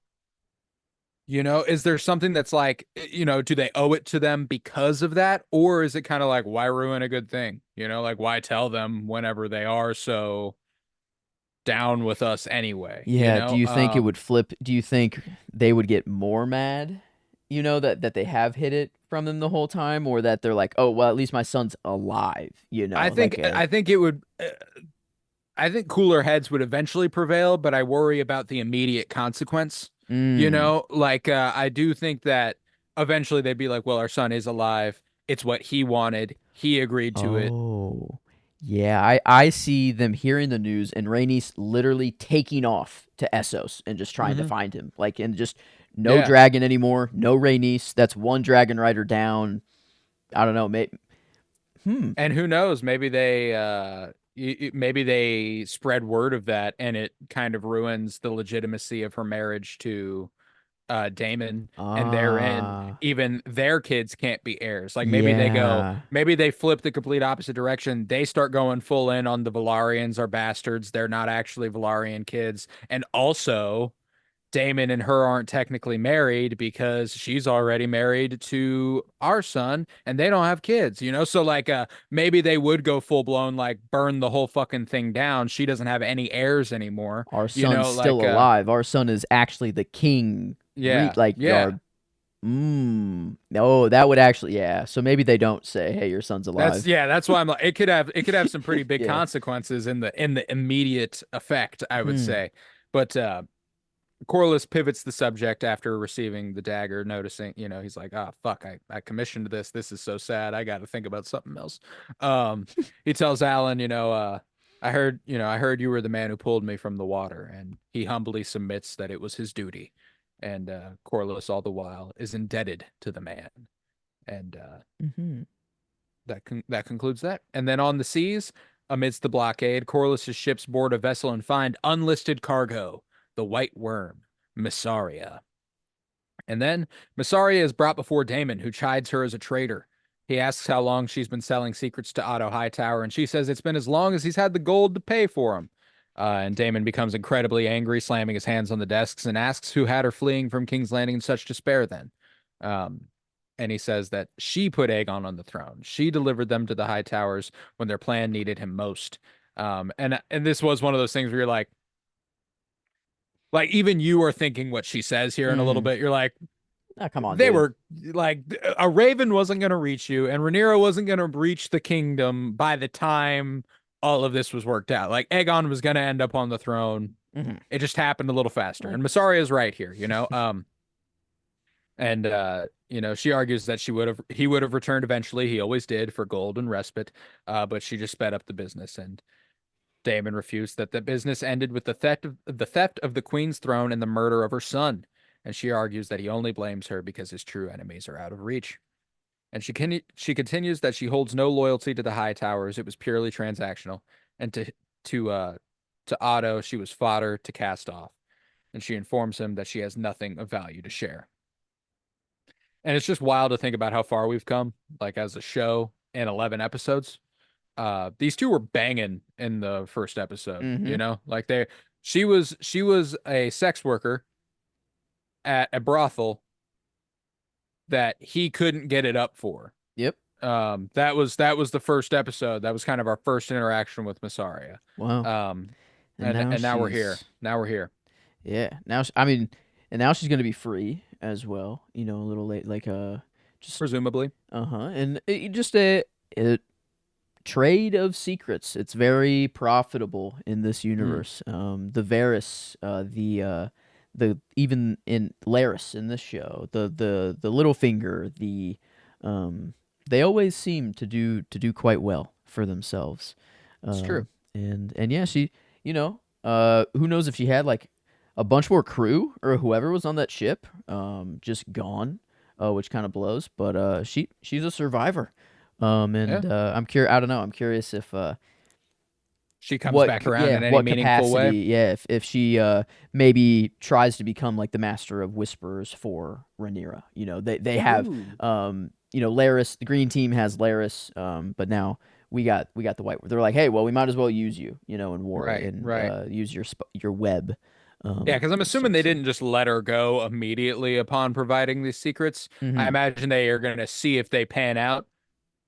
Is there something that's like, do they owe it to them because of that? Or is it kind of like, why ruin a good thing? Like, why tell them whenever they are so down with us anyway? Yeah, do you think it would flip? Do you think they would get more mad? That they have hid it from them the whole time, or that they're like, oh well, at least my son's alive. I Like think, a I think it would, I think cooler heads would eventually prevail, but I worry about the immediate consequence. mm, Like, I do think that eventually they'd be like, well, our son is alive. It's what he wanted. He agreed to it. oh yeah, I see them hearing the news and Rhaenys literally taking off to Essos and just trying to Hmm. find him, like and just no Yeah. dragon anymore, no Rhaenys. That's one dragon rider down. I don't know, maybe. Hmm. And who knows? Maybe they spread word of that, and it kind of ruins the legitimacy of her marriage to Damon, and therein Ah, even their kids can't be heirs. Like yeah. maybe they flip the complete opposite direction. They start going full in on the Valarians are bastards. They're not actually Valarian kids, and also Damon and her aren't technically married because she's already married to our son and they don't have kids. So like maybe they would go full blown like burn the whole fucking thing down. She doesn't have any heirs anymore. Our son's still Like alive. Our son is actually the king. yeah. Like Yeah. our no, that would actually yeah. So maybe they don't say, "Hey, your son's That's alive." yeah, that's why I'm like it could have some pretty big Yeah. consequences in the immediate effect, I would Hmm. say. But Corlys pivots the subject after receiving the dagger, noticing, he's like, oh, fuck, I commissioned this. This is so sad. I got to think about something else. He tells Alan, I heard you were the man who pulled me from the water, and he humbly submits that it was his duty. and Corlys all the while is indebted to the man. And Mm-hmm. that concludes that. And then on the seas, amidst the blockade, Corlys's ships board a vessel and find unlisted cargo, the White Worm, Missaria. And then Missaria is brought before Daemon, who chides her as a traitor. He asks how long she's been selling secrets to Otto Hightower, and she says it's been as long as he's had the gold to pay for them. And Daemon becomes incredibly angry, slamming his hands on the desks, and asks who had her fleeing from King's Landing in such despair then. Um, and he says that she put Aegon on the throne. She delivered them to the Hightowers when their plan needed him most. And this was one of those things where you're like even you are thinking what she says here in a little Mm-hmm. bit. You're like, Oh, come on, they dude. were like a raven wasn't going to reach you, and Rhaenyra wasn't going to reach the kingdom by the time all of this was worked out. Like Aegon was going to end up on the throne. Mm-hmm. It just happened a little faster. Well, And Massaria is right here, you know. And she argues that he would have returned eventually. He always did for gold and respite. But she just sped up the business, and Daemon refused that the business ended with the theft of the queen's throne and the murder of her son. And she argues that he only blames her because his true enemies are out of reach. And she continues that she holds no loyalty to the Hightowers. It was purely transactional. And to Otto, she was fodder to cast off. And she informs him that she has nothing of value to share. And it's just wild to think about how far we've come, like as a show in 11 episodes. These two were banging in the first episode, mm-hmm. like she was a sex worker at a brothel that he couldn't get it up for. Yep. That was the first episode. That was kind of our first interaction with Massaria. Wow. Um, And and now and now we're here. she's Now we're here. yeah. I mean, and now she's gonna be free as well. A little late, like just Presumably. and just a trade of secrets. It's very profitable in this Mm, universe. The Varys, the even in Laris in this show, the Littlefinger, um, they always seem to do quite well for themselves. it's true. And yeah, she, who knows if she had like a bunch more crew or whoever was on that ship, just gone, which kind of blows. But she's a survivor. Yeah. And I'm curious. I don't know. I'm curious if She comes back around in any what meaningful way. capacity, yeah, if she maybe tries to become like the master of whisperers for Rhaenyra. They have Ooh. Laris. The green team has Laris, but now we got the white. They're like, hey, well, we might as well use you, in war Right, and right. use your web. Yeah, because I'm To assuming start they seeing. didn't just let her go immediately upon providing these secrets. I Hmm. imagine they are going to see if they pan out,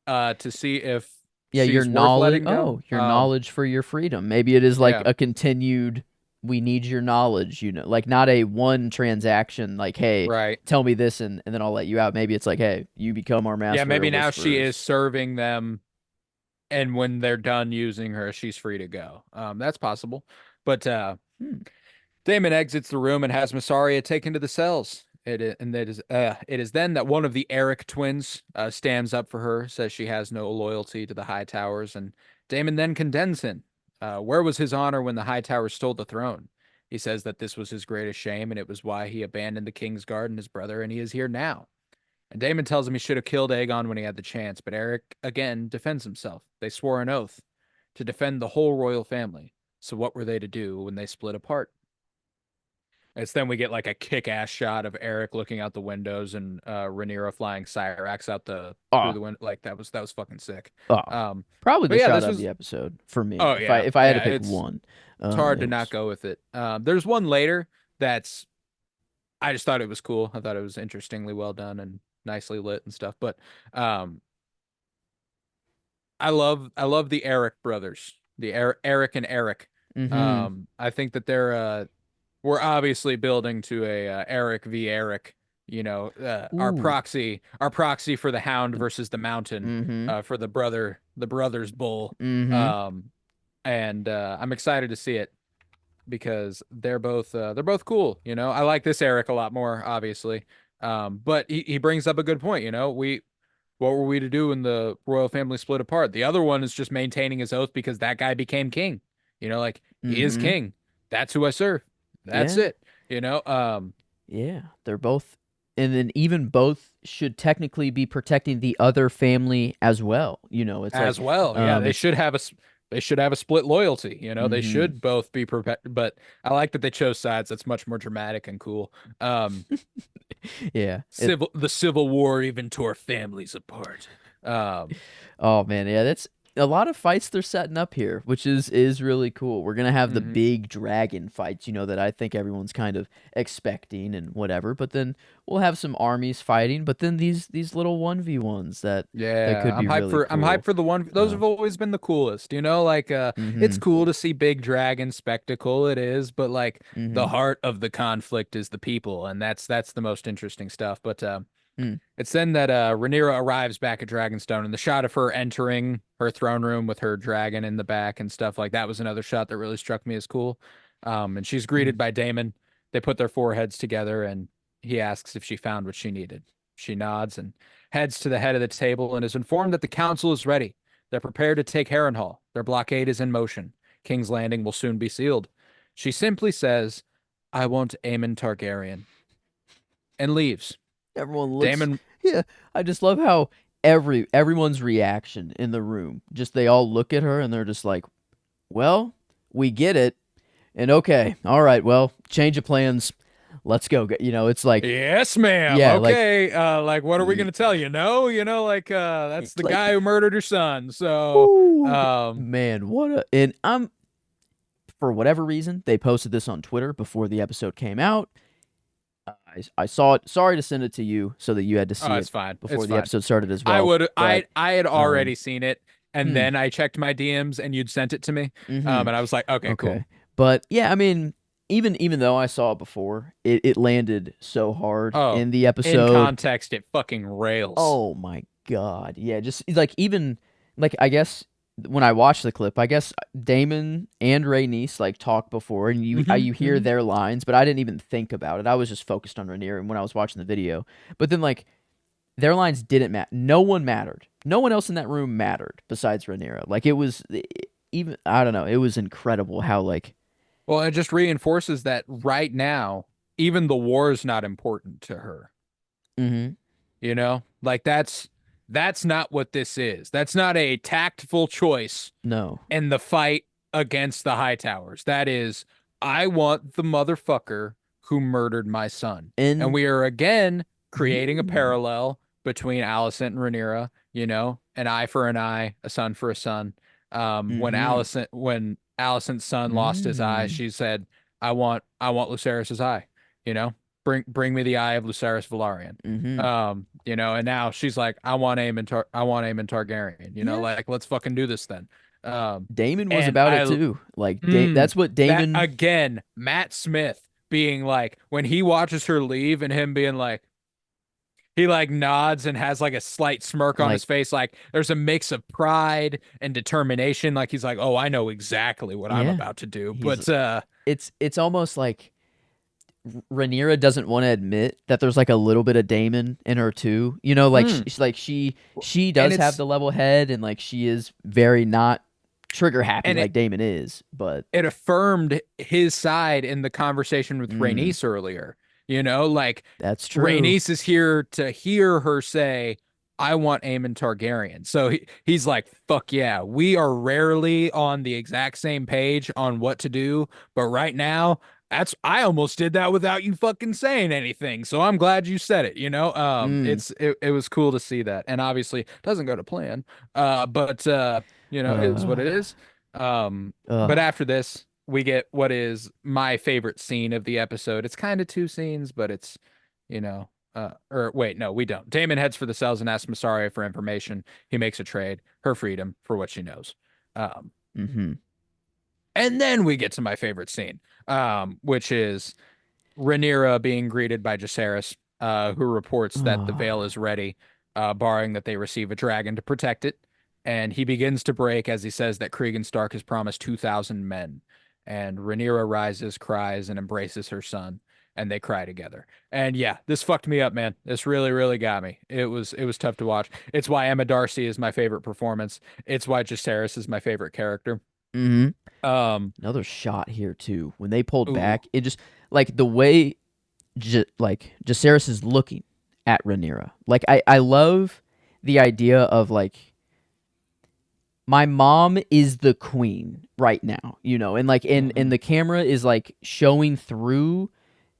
to see if Yeah, your she's worth knowledge. letting go. Oh, your knowledge for your freedom. Maybe it is like Yeah, a continued. We need your knowledge. Like not a one transaction. Like, hey, right. tell me this, and then I'll let you out. Maybe it's like, hey, you become our Yeah, master maybe of now she is whisperers. serving them, and when they're done using her, she's free to go. That's possible. But Hmm. Damon exits the room and has Massaria taken to the cells. It is then that one of the Eric twins stands up for her, says she has no loyalty to the High Towers, and Damon then condemns him. Where was his honor when the High Towers stole the throne? He says that this was his greatest shame, and it was why he abandoned the King's Guard and his brother, and he is here now. And Damon tells him he should have killed Aegon when he had the chance, but Eric again defends himself. They swore an oath to defend the whole royal family. So what were they to do when they split apart? It's then we get like a kick-ass shot of Eric looking out the windows and Rhaenyra flying Cyrax out the through Oh, the window. Like that was fucking sick. oh, Um, probably but the yeah, shot this of was. the episode for me. Oh If I yeah, if I had to yeah. pick It's one, it's hard to it not was. go with it. There's one later that's I just thought it was cool. I thought it was interestingly well done and nicely lit and stuff. But um, I love the Eric brothers, the Eric and Eric. Mm-hmm. I think that we're obviously building to a Eric v Eric. Ooh. Our proxy for the Hound versus the Mountain, Mm-hmm. for the brothers bull. Mm-hmm. Um, and I'm excited to see it because they're both cool. I like this Eric a lot more, obviously. But he brings up a good point. What were we to do when the royal family split apart? The other one is just maintaining his oath because that guy became king. Like he is Mm-hmm. king. That's who I serve. That's Yeah. it. You know. Yeah, they're both, and then even both should technically be protecting the other family as well. It's like, as well. Yeah, they it's, should have they should have a split loyalty. They hmm should both be but I like that they chose sides. That's much more dramatic and cool. Um, yeah. the Civil War even tore families apart. Um, Oh man, yeah, that's a lot of fights they're setting up here, which is really cool. We're gonna have the mhm. big dragon fights, that I think everyone's kind of expecting and whatever. But then we'll have some armies fighting. But then these little 1v1s that could Yeah, be really I'm hyped cool. for the one. Those Uh, have always been the coolest, like it's mm-hmm, cool to see big dragon spectacle, it is, but like the mm-hmm, heart of the conflict is the people, and that's the most interesting stuff. But mm, it's then that Rhaenyra arrives back at Dragonstone, and the shot of her entering her throne room with her dragon in the back and stuff like that was another shot that really struck me as cool. And she's mm. greeted by Daemon. They put their foreheads together, and he asks if she found what she needed. She nods and heads to the head of the table and is informed that the council is ready. They're prepared to take Harrenhal. Their blockade is in motion. King's Landing will soon be sealed. She simply says, "I want Aemon Targaryen," and leaves. Everyone looks. Daemon Yeah, I just love how everyone's reaction in the room. Just they all look at her and they're just like, "Well, we get it." And okay, all right, well, change of plans. Let's go. It's like, Yes, ma'am. yeah, like, Okay. Like, what are we gonna tell you? No, like, that's the like, guy who murdered your son. So, whoo, man, what a. And for whatever reason, they posted this on Twitter before the episode came out. I saw it. Sorry to send it to you so that you had to oh, see it's it fine. before It's the fine. episode started as I well. would, But, I had already seen it, and hmm, then I checked my DMs, and you'd sent it to me, mm-hmm. and I was like, okay, cool. Okay. But yeah, I mean, even though I saw it before, it landed so hard Oh, in the in episode. context, it fucking rails. Oh my God. Yeah, just like even like I guess when I watched the clip, I guess Damon and Rhaenys like talk before and you hear Hmm. their lines, but I didn't even think about it. I was just focused on Rhaenyra when I was watching the video. But then like their lines didn't matter. No one mattered. No one else in that room mattered besides Rhaenyra. Like it was even I don't know, it was incredible how like Well, it just reinforces that right now, even the war is not important to her. mhm. Like that's not what this is. That's not a tactful choice No. in the fight against the Hightowers. That is, I want the motherfucker who murdered my son. And And we are again creating a mm, parallel between Alicent and Rhaenyra, an eye for an eye, a son for a son. mhm. When Alicent's son lost his eye, Mm, she said, I want Lucerys's eye, you know? Bring me the eye of Lucerys Velaryon. mhm. And now she's like, I want Aemon Targaryen, Yeah. like let's fucking do this then. Um, Damon was and about it I too. Like mm, that's what that Damon again, Matt Smith being like when he watches her leave and him being like he like nods and has like a slight smirk on like his face, like there's a mix of pride and determination, like he's like, oh, I know exactly what I'm yeah. about to do. He's But it's almost like Rhaenyra doesn't want to admit that there's like a little bit of Damon in her too. Like mm, she and does have it's the level head and like she is very not trigger happy and like it Damon is, but it affirmed his side in the conversation with mm, Rhaenys earlier. Like that's true. Rhaenys is here to hear her say, I want Aemon Targaryen. So he's like, fuck yeah, we are rarely on the exact same page on what to do. But right now, I almost did that without you fucking saying anything. So I'm glad you said it. Mm. It was cool to see that. And obviously it doesn't go to plan. But it is what it Uh, is. But uh, after this, we get what is my favorite scene of the episode. It's kind of two scenes, but it's, or wait, no, we don't. Damon heads for the cells and asks Masaria for information. He makes a trade, her freedom for what she knows. Um, mm-hmm. and then we get to my favorite scene, which is Rhaenyra being greeted by Jacaerys, who reports that the veil is ready, barring that they receive a dragon to protect it. And he begins to break as he says that Cregan Stark has promised 2,000 men. And Rhaenyra rises, cries, and embraces her son, and they cry together. And yeah, this fucked me up, man. This really, really got me. It was tough to watch. It's why Emma Darcy is my favorite performance. It's why Jacaerys is my favorite character. Mm-hmm. Um, Another shot here too. When they pulled ooh, back, it just like the way like Jacaerys is looking at Rhaenyra. Like I love the idea of like my mom is the queen right now, and like in the camera is like showing through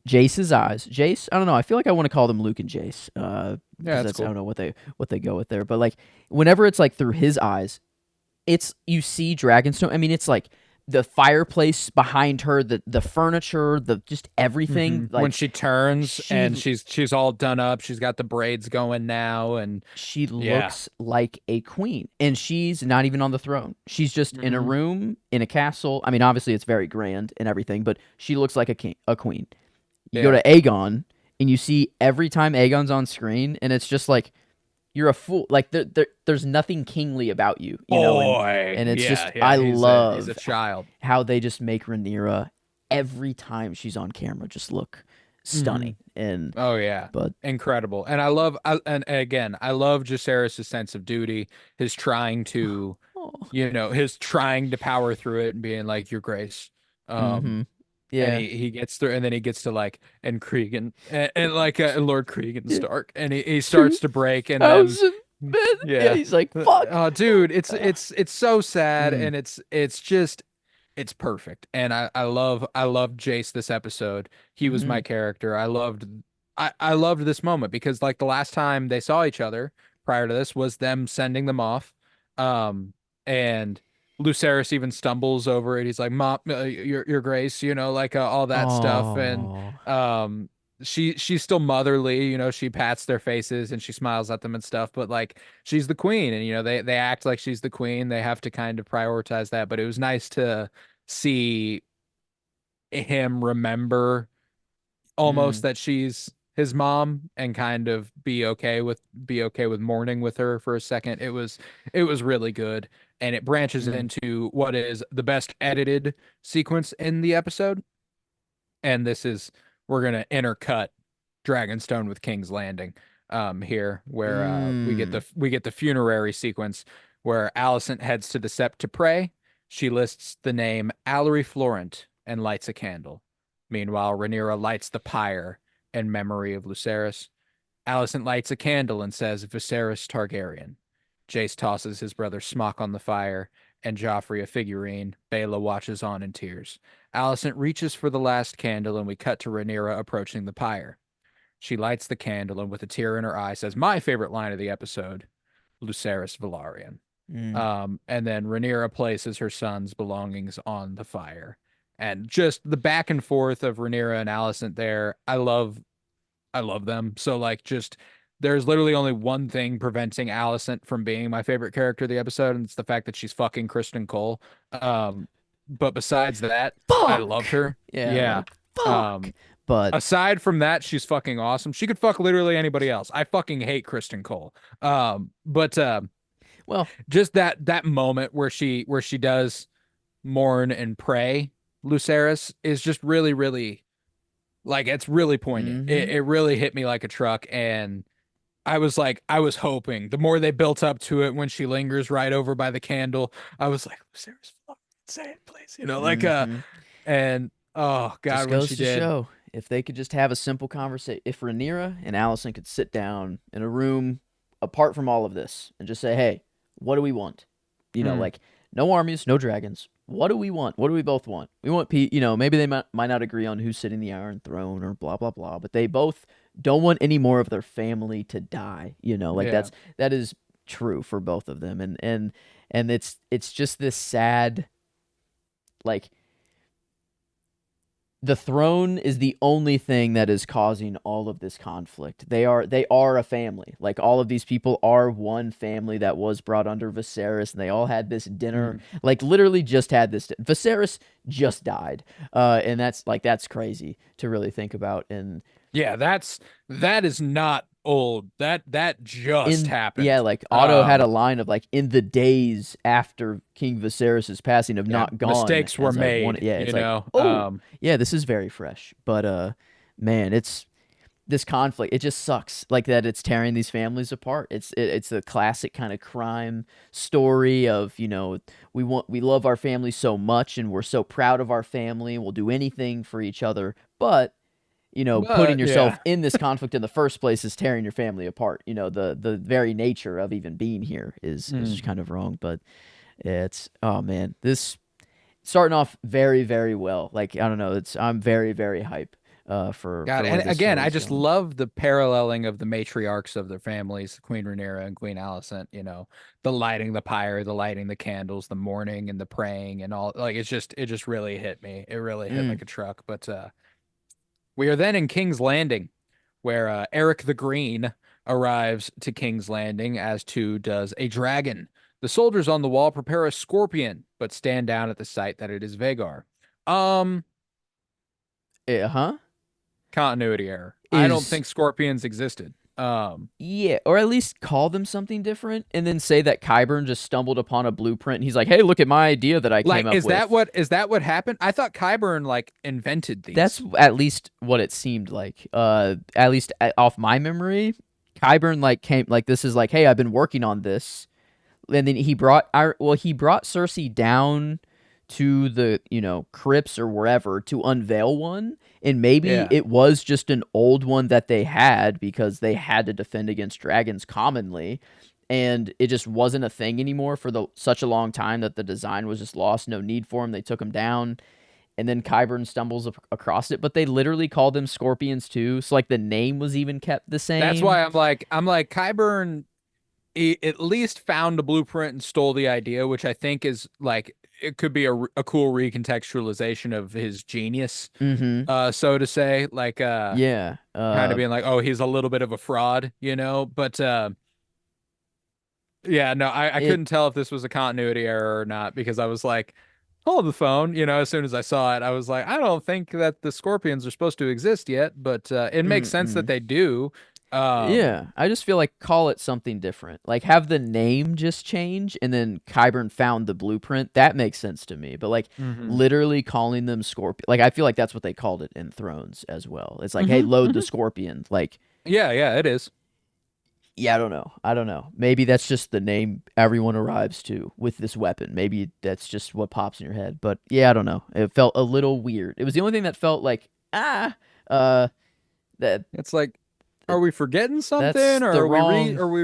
Jace's eyes. Jace, I don't know. I feel like I want to call them Luke and Jace, Yeah, because that's that's I cool. don't know what they go with there. But like whenever it's like through his eyes, it's you see Dragonstone. I mean, it's like the fireplace behind her, the furniture, the just everything. When Like she turns she and she's all done up, she's got the braids going now, and she yeah. looks like a queen, and she's not even on the throne. She's just in a Hmm. room in a castle. I mean, obviously it's very grand and everything, but she looks like a queen. You go Yeah. to Aegon, and you see every time Aegon's on screen, and it's just like you're a fool. Like there's nothing kingly about you, Boy. and it's just Yeah, I yeah. He's a love child. how they just make Rhaenyra every time she's on camera just look Hmm. stunning. And Oh yeah. but Incredible. And and again, I love Jacaerys' sense of duty, his trying to, oh, his trying to power through it and being like, Your Grace. Um, mm-hmm, and yeah, he gets through, and then he gets to like, and Cregan, and like Lord Cregan yeah, Stark, and he starts two to break, and then thousand men. Yeah, yeah. he's like fuck. Oh, dude, Uh, it's so sad, mm, and it's just it's perfect. And I love Jace this episode. He was mm-hmm, my character. I loved this moment because like the last time they saw each other prior to this was them sending them off. And Lucerys even stumbles over it. He's like, "Mom, your Grace," like all that stuff. And oh, um she's still motherly, she pats their faces and she smiles at them and stuff, but like she's the queen, and they act like she's the queen. They have to kind of prioritize that, but it was nice to see him remember almost mm, that she's his mom and kind of be okay with mourning with her for a second. It was really good, and it branches mm, into what is the best edited sequence in the episode. And this is we're gonna intercut Dragonstone with King's Landing here, where mm, we get the funerary sequence where Alicent heads to the sept to pray. She lists the name Allery Florent and lights a candle. Meanwhile, Rhaenyra lights the pyre in memory of Lucerys. Alicent lights a candle and says Viserys Targaryen. Jace tosses his brother Smock on the fire, and Joffrey a figurine. Baela watches on in tears. Alicent reaches for the last candle, and we cut to Rhaenyra approaching the pyre. She lights the candle and with a tear in her eye says, My favorite line of the episode, Lucerys Velaryon. mm, And then Rhaenyra places her son's belongings on the fire. And just the back and forth of Rhaenyra and Alicent there, I love them. So like just there's literally only one thing preventing Alicent from being my favorite character of the episode, and it's the fact that she's fucking Kristen Cole. Um, but besides that, I fuck. loved her. Yeah, Yeah. like fuck. Um, But aside from that, she's fucking awesome. She could fuck literally anybody else. I fucking hate Kristen Cole. But well, just that moment where she does mourn and pray, Lucerys is just really, really like it's really poignant. It, mm-hmm. it really hit me like a truck, and I was hoping the more they built up to it when she lingers right over by the candle, I was like, Lucerys, fuck, say it, please, Mm-hmm. and oh Just God, when goes she to did. show if they could just have a simple conversation, if Rhaenyra and Alicent could sit down in a room apart from all of this and just say, "Hey, what do we want?" Mm, Like no armies, no dragons. What do we want? What do we both want? We want peace. Maybe they might not agree on who's sitting the Iron Throne or blah blah blah, but they both don't want any more of their family to die. Like yeah. that is true for both of them, and it's just this sad like the throne is the only thing that is causing all of this conflict. They are a family. Like all of these people are one family that was brought under Viserys, and they all had this dinner. Mm. Like literally just had this. Viserys just died, and that's crazy to really think about. And Yeah, that is not old. That just in yeah, happened. like Otto had a Um, line of like in the days after King Viserys' passing of yeah, not gone mistakes were as I've wanted. made, Yeah, it's like oh yeah, this is very fresh. But man, it's this conflict. It just sucks like that. It's tearing these families apart. It's the classic kind of crime story of we love our family so much and we're so proud of our family. We'll do anything for each other, but putting Yeah. yourself in this conflict in the first place is tearing your family apart. The very nature of even being here is Mm. kind of wrong. But it's, oh man, this starting off very, very well. Like, I don't know, I'm very, very hype God, for where and this again, I story's just going. love the paralleling of the matriarchs of their families, Queen Rhaenyra and Queen Alicent, the lighting the pyre, the lighting the candles, the mourning and the praying and all. Like it just really hit me. It really hit Mm. like a truck. But we are then in King's Landing, where Eric the Green arrives to King's Landing, as too does a dragon. The soldiers on the wall prepare a scorpion, but stand down at the sight that it is Vhagar. Um, Huh? Continuity error. I don't Is think scorpions existed. Yeah, or at least call them something different, and then say that Kyburn just stumbled upon a blueprint. And he's like, "Hey, look at my idea that I came Like, up with." is that what happened? I thought Qyburn like invented That's these. at least what it seemed like. At least off my memory, Kyburn like came like this is like, "Hey, I've been working on this," and then he brought Cersei down to the crypts or wherever to unveil one, and maybe Yeah. it was just an old one that they had because they had to defend against dragons commonly, and it just wasn't a thing anymore for such a long time that the design was just lost, no need for him, they took him down. And then Kyburn stumbles across it, but they literally called them scorpions too, so like the name was even kept the That's same. why I'm like Qyburn he at least found a blueprint and stole the idea, which I think is like it could be a cool recontextualization of his genius, Mm-hmm. so to say, like Yeah. kind of being like, oh, he's a little bit of a fraud, But yeah, no, I It couldn't tell if this was a continuity error or not because I was like, hold the phone, as soon as I saw it, I was like, I don't think that the scorpions are supposed to exist yet, but it makes sense that Mm-mm. they do. Um, Yeah, I just feel like call it something different. Like have the name just change and then Kyburn found the blueprint. That makes sense to me. But like hmm literally calling them scorpion. Like I feel like that's what they called it in Thrones as well. It's like, "Hey, hmm load the hmm scorpion." Like, Yeah, yeah, it is. yeah, I don't know. I don't know. Maybe that's just the name everyone arrives to with this weapon. Maybe that's just what pops in your head. But yeah, I don't know. It felt a little weird. It was the only thing that felt like, uh that It's like, are we forgetting that's something, or the wrong. are we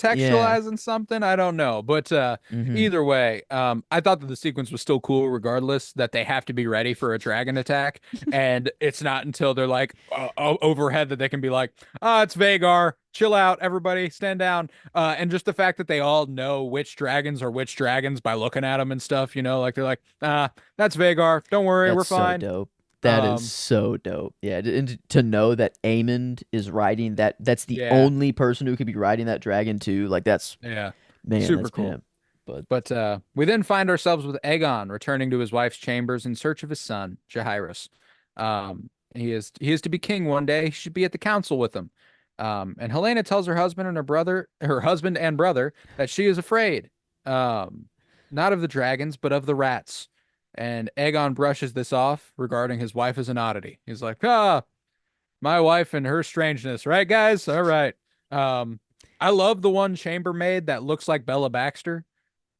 Yeah. recontextualizing something? I don't know, but Mhm. either way, I thought that the sequence was still cool, regardless that they have to be ready for a dragon attack, and it's not until they're like overhead that they can be like, ah, it's Vhagar, chill out, everybody, stand down, and just the fact that they all know which dragons are which dragons by looking at them and stuff, like they're like, ah, that's Vhagar, don't worry, we're That's so fine. dope. That is Um, so dope. Yeah, and to know that Aemond is riding that's the yeah, only person who could be riding that dragon too. Like that's yeah, man, super that's cool. pimp. But But we then find ourselves with Aegon returning to his wife's chambers in search of his son, Jaehaerys. He is to be king one day. He should be at the council with him. And Helena tells her husband and brother, that she is afraid, um, not of the dragons, but of the rats. And Aegon brushes this off regarding his wife as an oddity. He's like, ah, my wife and her strangeness, right, guys? All right. Um, I love the one chambermaid that looks like Bella Baxter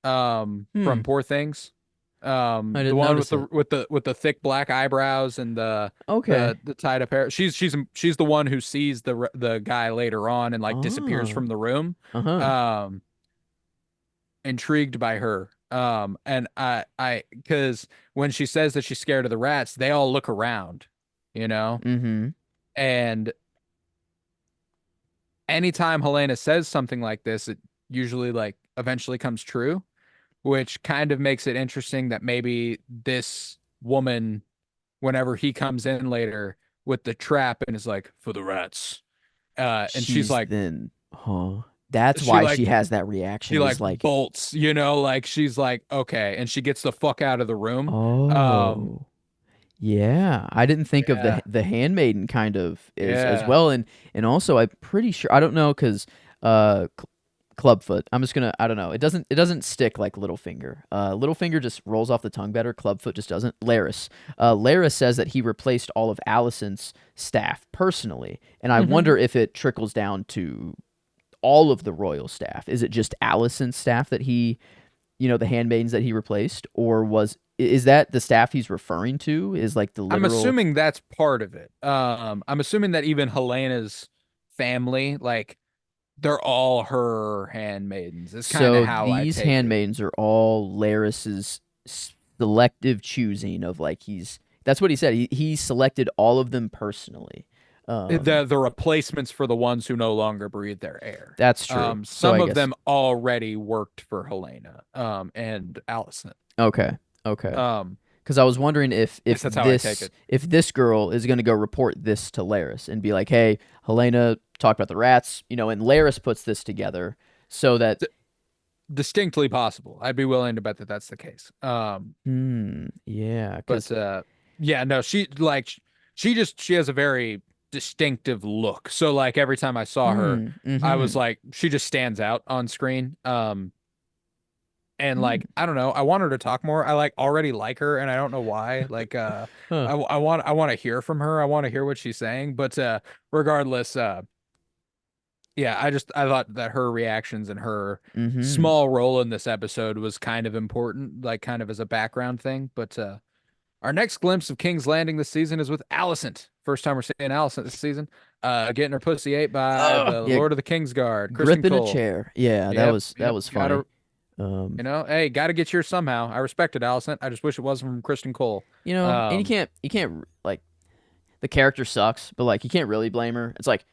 hmm, from Poor Things. I The didn't one notice it. with the thick black eyebrows and Okay. the tied up hair. She's the one who sees the guy later on and like disappears Oh. from the room. Uh-huh. Um, Intrigued by her. And I because when she says that she's scared of the rats, they all look around, you know? Mm-hmm. And anytime Helena says something like this, it usually like eventually comes true, which kind of makes it interesting that maybe this woman, whenever he comes in later with the trap and is like, for the rats, and She's then, huh. That's she why like she has that reaction she like is like, bolts, like she's like, okay, and she gets the fuck out of the room. Um, "Oh. Yeah, I didn't think of yeah, the handmaiden kind of as yeah, well, and also I'm pretty sure I don't know because Clubfoot. I'm just gonna I don't know. It doesn't stick like Littlefinger. Littlefinger just rolls off the tongue better. Clubfoot just doesn't. Laris. Laris says that he replaced all of Alicent's staff personally, and I hmm wonder if it trickles down to all of the royal staff. Is it just Alicent's staff that he, the handmaidens that he replaced, or was is that the staff he's referring to? Is like the I'm literal? assuming that's part of it. I'm assuming that even Helena's family, like they're all her handmaidens. Is kind of So how I these take it. handmaidens are all Laris's selective choosing of like he's. That's what he said. He selected all of them personally. The replacements for the ones who no longer breathe their air. That's true. So Some I of guess them already worked for Helena, and Allison. okay, okay. Um, Because I was wondering if at least that's how I take it. this girl is going to go report this to Laris and be like, "Hey, Helena talked about the rats," and Laris puts this together so that D Distinctly possible. I'd be willing to bet that that's the case. yeah, But because yeah, no, she has a very distinctive look. So like every time I saw her, I was mm-hmm, like, she just stands out on screen. And mm, like I don't know, I want her to talk more. I like already like her, and I don't know why. Like huh, I want to hear from her. I want to hear what she's saying. But regardless, yeah, I thought that her reactions and her mm-hmm, small role in this episode was kind of important, like kind of as a background thing. But our next glimpse of King's Landing this season is with Alicent. First time we're seeing Alicent this season. Getting her pussy ate by the yeah, Lord of the Kingsguard, Kristen grip in a Cole. chair. Yeah, Yep, that yep. was funny. Gotta, Um, hey, gotta get yours somehow. I respected Alicent. I just wish it wasn't from Kristen Cole. and Um, you can't like the character sucks, but like you can't really blame her. It's like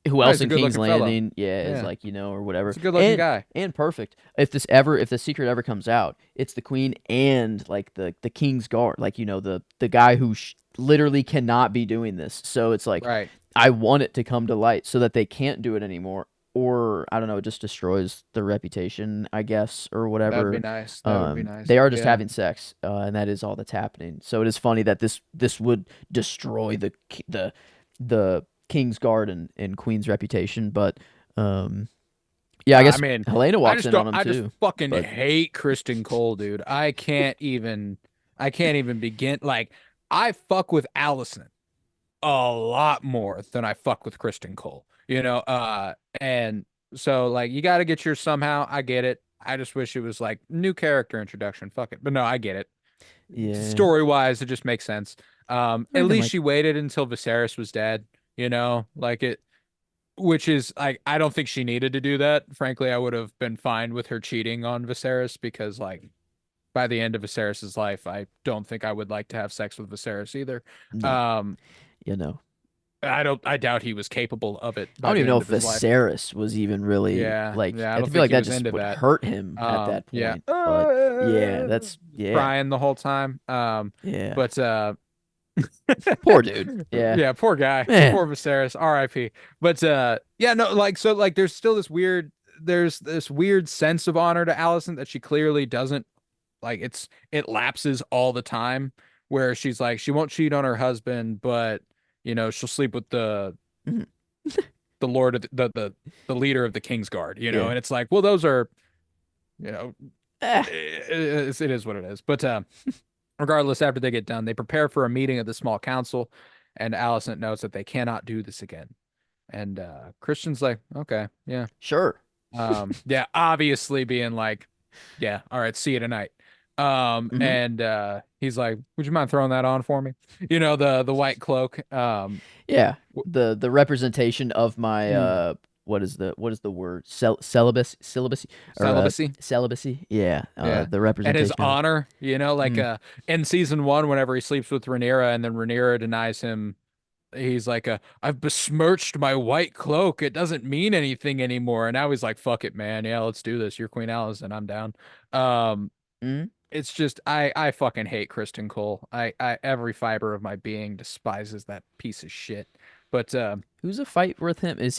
who oh, else he's a in good King's looking fellow. Landing, yeah, is Yeah, like, or whatever. he's a good looking guy. And perfect. If the secret ever comes out, it's the queen and like the king's guard, like the guy who literally cannot be doing this. So it's like Right. I want it to come to light so that they can't do it anymore, or I don't know, it just destroys the reputation, I guess, or That would be whatever. nice. That would be They nice. are just Yeah. having sex, and that is all that's happening. So it is funny that this would destroy the King's Guard and Queen's reputation, but yeah, I I guess mean, Helena I walks just in on don't. him I just too. fucking But hate Kristen Cole, dude. I can't even. I can't even begin. Like, I fuck with Allison a lot more than I fuck with Kristen Cole. And so like you got to get yours somehow. I get it. I just wish it was like new character introduction. Fuck it. But no, I get it. yeah, Story wise, it just makes sense. or At even least like she waited until Viserys was dead. Like it, which is like I don't think she needed to do that. Frankly, I would have been fine with her cheating on Viserys because like by the end of Viserys's life, I don't think I would like to have sex with Viserys either. no, Um, you know. I doubt he was capable of it I by don't the even know end if of his life. Viserys was even really Yeah, like. yeah, I I don't feel think like he that was just into would that. hurt him at that Yeah, point. But yeah, that's yeah, crying the whole time. yeah. But Poor dude. Yeah, yeah, poor guy, man. poor Viserys, R.I.P. But yeah, no, like so, like there's this weird sense of honor to Alicent that she clearly doesn't like. It lapses all the time where she's like she won't cheat on her husband, but she'll sleep with Mhm. the lord of the leader of the King's Guard, Yeah. and it's like, well, those are, you know, Eh. it is what it is. But regardless, after they get done, they prepare for a meeting of the small council, and Alicent notes that they cannot do this again. And Christian's like, okay, yeah, Sure. yeah, obviously being like, yeah, all right, see you tonight. Hmm. And he's like, would you mind throwing that on for me? The white cloak. Yeah. W- The representation of my mm, what is the word? Celibacy or celibacy. celibacy? Yeah. Yeah. The And his representation of it. honor, like Mm. in season one, whenever he sleeps with Rhaenyra and then Rhaenyra denies him, he's like, I've besmirched my white cloak. It doesn't mean anything anymore. And now he's like, fuck it, man. Yeah, let's do this. You're Queen Alicent. I'm down. Um, Mm. it's just I fucking hate Kristen Cole. I every fiber of my being despises that piece of shit. But Who's a fight with him? Is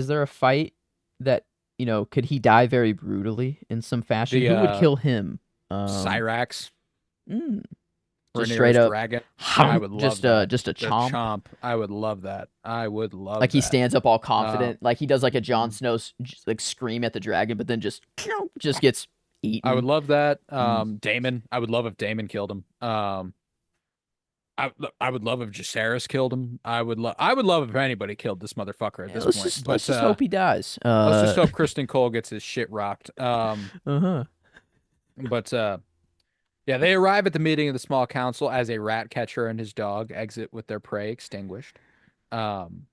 there a fight that, could he die very brutally in some fashion? the Who would kill him? Um Cyrax, mm, just straight Rhaenyra's up dragon, I would love that. just a The chomp. chomp, I would love that. I would Like love he that. stands up all Um, confident, like he does like a Jon Snow like scream at the dragon, but then just gets I would eaten. love that. Mm. Damon. I would love if Damon killed him. I would love if Jacaerys killed him. I would love if anybody killed this motherfucker at Yeah, this point. let's But just hope he dies. let's just hope Kristen Cole gets his shit rocked. Uh-huh. But Yeah, they arrive at the meeting of the small council as a rat catcher and his dog exit with their prey extinguished. Um,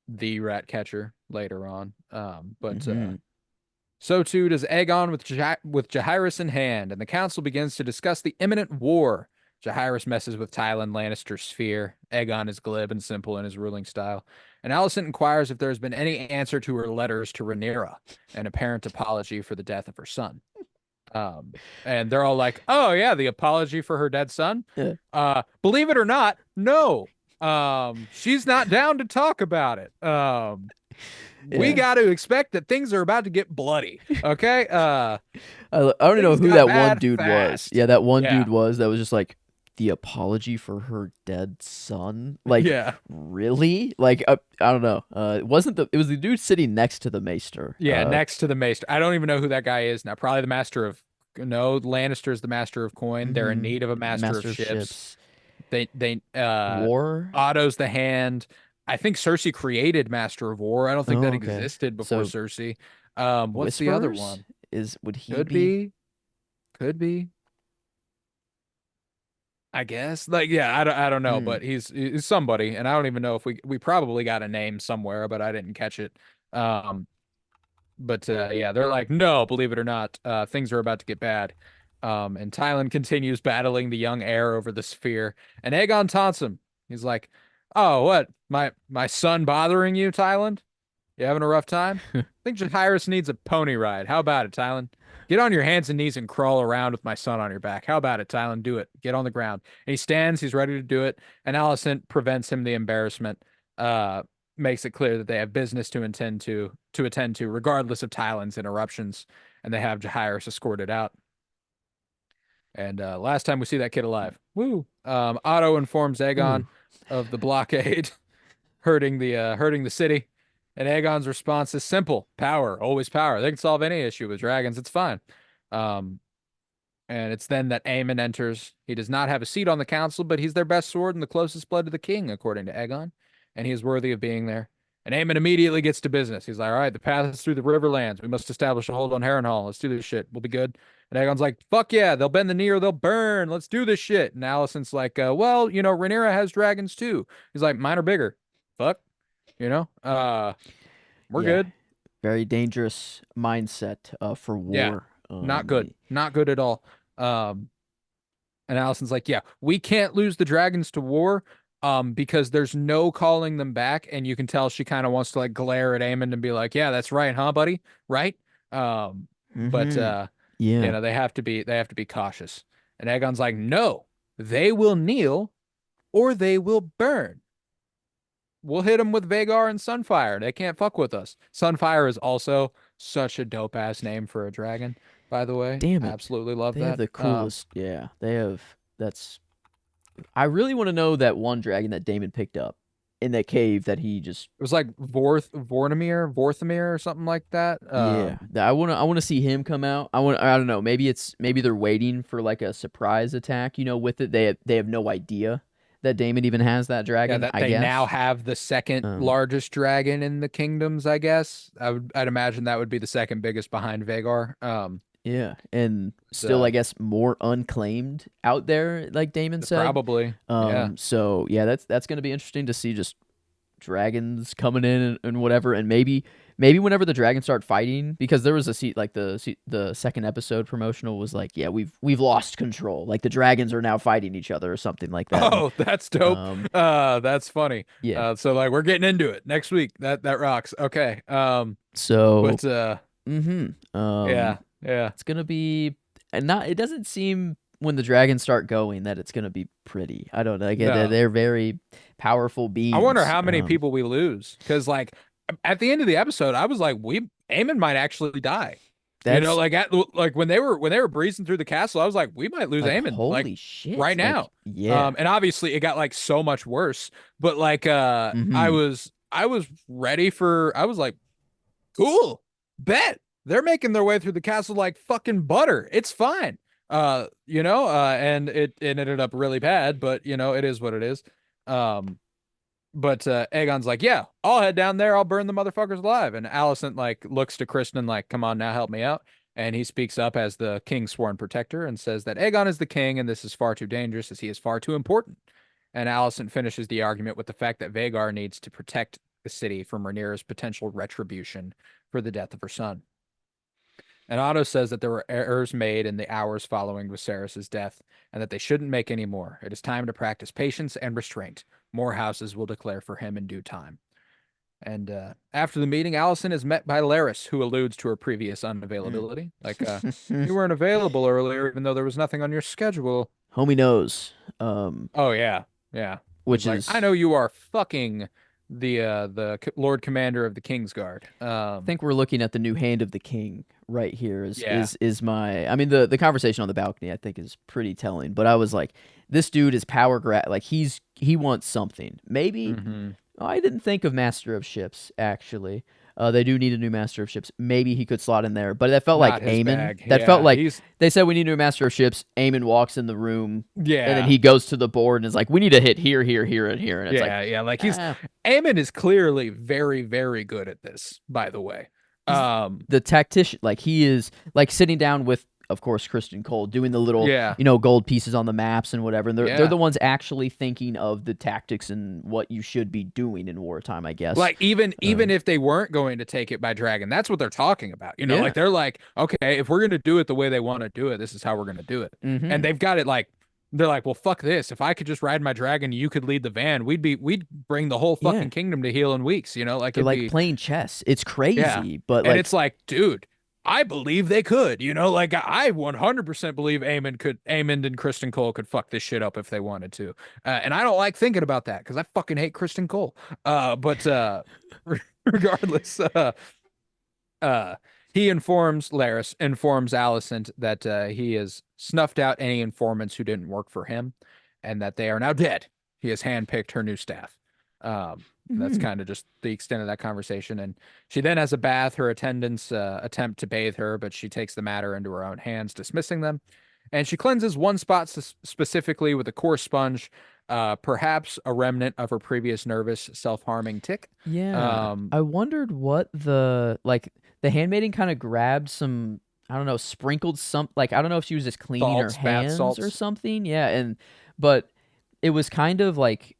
the rat catcher later on. But Hmm. so too does Aegon with Jaehaerys in hand, and the council begins to discuss the imminent war. Jaehaerys messes with Tywin Lannister's sphere. Aegon is glib and simple in his ruling style. And Alicent inquires if there has been any answer to her letters to Rhaenyra, an apparent apology for the death of her son. And they're all like, "Oh yeah, the apology for her dead son." Yeah. Believe it or not, no. She's not down to talk about it. We Yeah. got to expect that things are about to get bloody. Okay. I don't even know Things who got that one bad dude was. fast. Yeah, that one Yeah. dude was just like the apology for her dead son. Like, Yeah. really? Like, I don't know. It was the dude sitting next to the Maester. Yeah. Next to the Maester. I don't even know who that guy is now. Probably the Master of. No, Lannister's the Master of Coin. They're in need of a Master of Master of Ships. Ships. They War. Otto's the Hand. I think Cersei created Master of War. I don't think that Oh, okay. existed before So Cersei. What's the other Whispers one? would he Could be? be, could be. I guess. Like, yeah, I don't know, Hmm. but he's somebody, and I don't even know if we probably got a name somewhere, but I didn't catch it. Um, but yeah, they're like, no, believe it or not, things are about to get bad. And Tylan continues battling the young heir over the sphere, and Aegon taunts him. He's like, "Oh, what? My son bothering you, Tylan? You having a rough time? I think Jaehaerys needs a pony ride. How about it, Tylan? Get on your hands and knees and crawl around with my son on your back. How about it, Tylan? Do it. Get on the ground." And he stands, he's ready to do it, and Alicent prevents him the embarrassment, uh, makes it clear that they have business to attend to, regardless of Tylan's interruptions, and they have Jaehaerys escorted out. And last time we see that kid alive. Woo. Otto informs Aegon Ooh. of the blockade hurting the city. And Aegon's response is simple: power, always power. They can solve any issue with dragons. It's fine. Um, and it's then that Aemon enters. He does not have a seat on the council, but he's their best sword and the closest blood to the king, according to Aegon, and he is worthy of being there. And Aemon immediately gets to business. He's like, "All right, the path is through the Riverlands. We must establish a hold on Harrenhal. Let's do this shit. We'll be good." And Aegon's like, "Fuck yeah, they'll bend the knee or they'll burn. Let's do this shit." And Alicent's like, "Well, Rhaenyra has dragons too." He's like, "Mine are bigger. Fuck, you know. We're Yeah. good." Very dangerous mindset for Yeah, war. not good. Not good at all. Um, And Allison's like, "Yeah, we can't lose the dragons to war, because there's no calling them back." And you can tell she kind of wants to like glare at Aemon and be like, "Yeah, that's right, huh, buddy? Right?" But Mm-hmm. Yeah. they have to be cautious. And Aegon's like, "No, they will kneel or they will burn. We'll hit them with Vagar and Sunfire. They can't fuck with us." Sunfire is also such a dope ass name for a dragon, by the way. Damn I it. absolutely love They have that. the coolest. Yeah. They have. That's. I really want to know that one dragon that Damon picked up in that cave that he just. It was like Vorthamir or something like that. Yeah. I want to see him come out. I don't know. Maybe they're waiting for like a surprise attack. With it. They have no idea that Damon even has that Yeah, dragon. that I they now guess. have the second Um. largest dragon in the kingdoms, I guess. I'd imagine that would be the second biggest behind Vagar. Yeah, and still, I So guess more unclaimed out there, like Damon said. probably, yeah. So yeah, that's gonna be interesting to see just dragons coming in and whatever, and maybe whenever the dragons start fighting, because there was a seat like the second episode promotional was like, yeah, we've lost control, like the dragons are now fighting each other or something like that. And Oh, that's dope. um, That's funny. yeah, So like we're getting into it next week. That rocks. Okay. so But um, yeah, yeah. it's gonna be, and not. It doesn't seem when the dragons start going that it's gonna be pretty. I don't know. Like, No. they're very powerful I wonder beings. how many people we lose because like at the end of the episode, I was like, we Aemon might actually die. That's Like when they were breezing through the castle, I was like, we might lose like Aemon like holy shit. right Like, now. yeah. And obviously it got like so much worse. But like I Mm-hmm. was I was ready for I was like, cool, bet. They're making their way through the castle like fucking butter. It's fine. And it ended up really bad, but it is what it is. Um, but Aegon's like, yeah, I'll head down there. I'll burn the motherfuckers alive. And Alicent like looks to Kristen like, come on now, help me out. And he speaks up as the king's sworn protector and says that Aegon is the king and this is far too dangerous as he is far too important. And Alicent finishes the argument with the fact that Vhagar needs to protect the city from Rhaenyra's potential retribution for the death of her son. And Otto says that there were errors made in the hours following Viserys' death and that they shouldn't make any more. It is time to practice patience and restraint. More houses will declare for him in due time. And after the meeting, Alicent is met by Larys, who alludes to her previous unavailability. Like, you weren't available earlier, even though there was nothing on your schedule. Homie knows. Oh, yeah. Yeah. Which Like, is, I know you are fucking the Lord Commander of the Kingsguard. I think we're looking at the new Hand of the King right here. Yeah. Is my? I mean, the conversation on the balcony I think is pretty telling. But I was like, this dude is power grab. Like he wants something. Maybe Mhm. I didn't think of Master of Ships actually. They do need a new Master of Ships. Maybe he could slot in there, but that felt Not like his Aemon. bag. That Yeah, felt like he's they said we need a new Master of Ships. Aemon walks in the room, and then yeah. he goes to the board and is like, "We need to hit here, here, here, and here." And it's Yeah, yeah. Like he's ah, Aemon is clearly very, very good at this, by the way. he's the tactician. Like he is like sitting down with, of course, Kristen Cole doing the little, Yeah. gold pieces on the maps and whatever. And they're Yeah. the ones actually thinking of the tactics and what you should be doing in wartime, I guess. Like even if they weren't going to take it by dragon, that's what they're talking about. You know, Yeah. like they're like, okay, if we're gonna do it the way they want to do it, this is how we're gonna do it. Mhm. And they've got it like they're like, well, fuck this. If I could just ride my dragon, you could lead the van. We'd bring the whole fucking Yeah. kingdom to heel in weeks. You know, like They're it'd like be playing chess. It's crazy, yeah. but And like it's like, dude, I believe they could. You know, like I 100% believe Aemond and Kristen Cole could fuck this shit up if they wanted to. And I don't like thinking about that because I fucking hate Kristen Cole. But regardless, Larys informs Alicent that he has snuffed out any informants who didn't work for him, and that they are now dead. He has handpicked her new staff. That's kind of just the extent of that conversation. And she then has a bath. Her attendants attempt to bathe her, but she takes the matter into her own hands, dismissing them. And she cleanses one spot specifically with a coarse sponge, perhaps a remnant of her previous nervous, self-harming tick. yeah. I wondered what the handmaiden kind of grabbed some, I don't know, sprinkled some, like I don't know if she was just cleaning her Salts, bath hands salts. or something. Yeah, but it was kind of like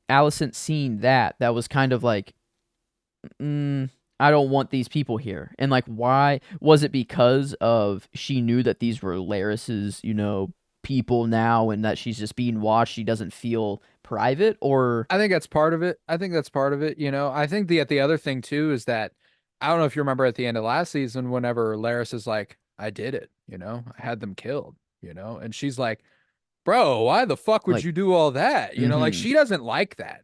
Alicent seeing that was kind of like, I don't want these people here. And like, why was it? Because of she knew that these were Larys's, people now, and that she's just being watched. She doesn't feel private, or I think that's part of it. I think that's part of it. You know, I think the other thing too is that I don't know if you remember at the end of last season, whenever Larys is like, I did it, I had them killed, and she's like, bro, why the fuck would like, you do all that? Like mhm. she doesn't like that.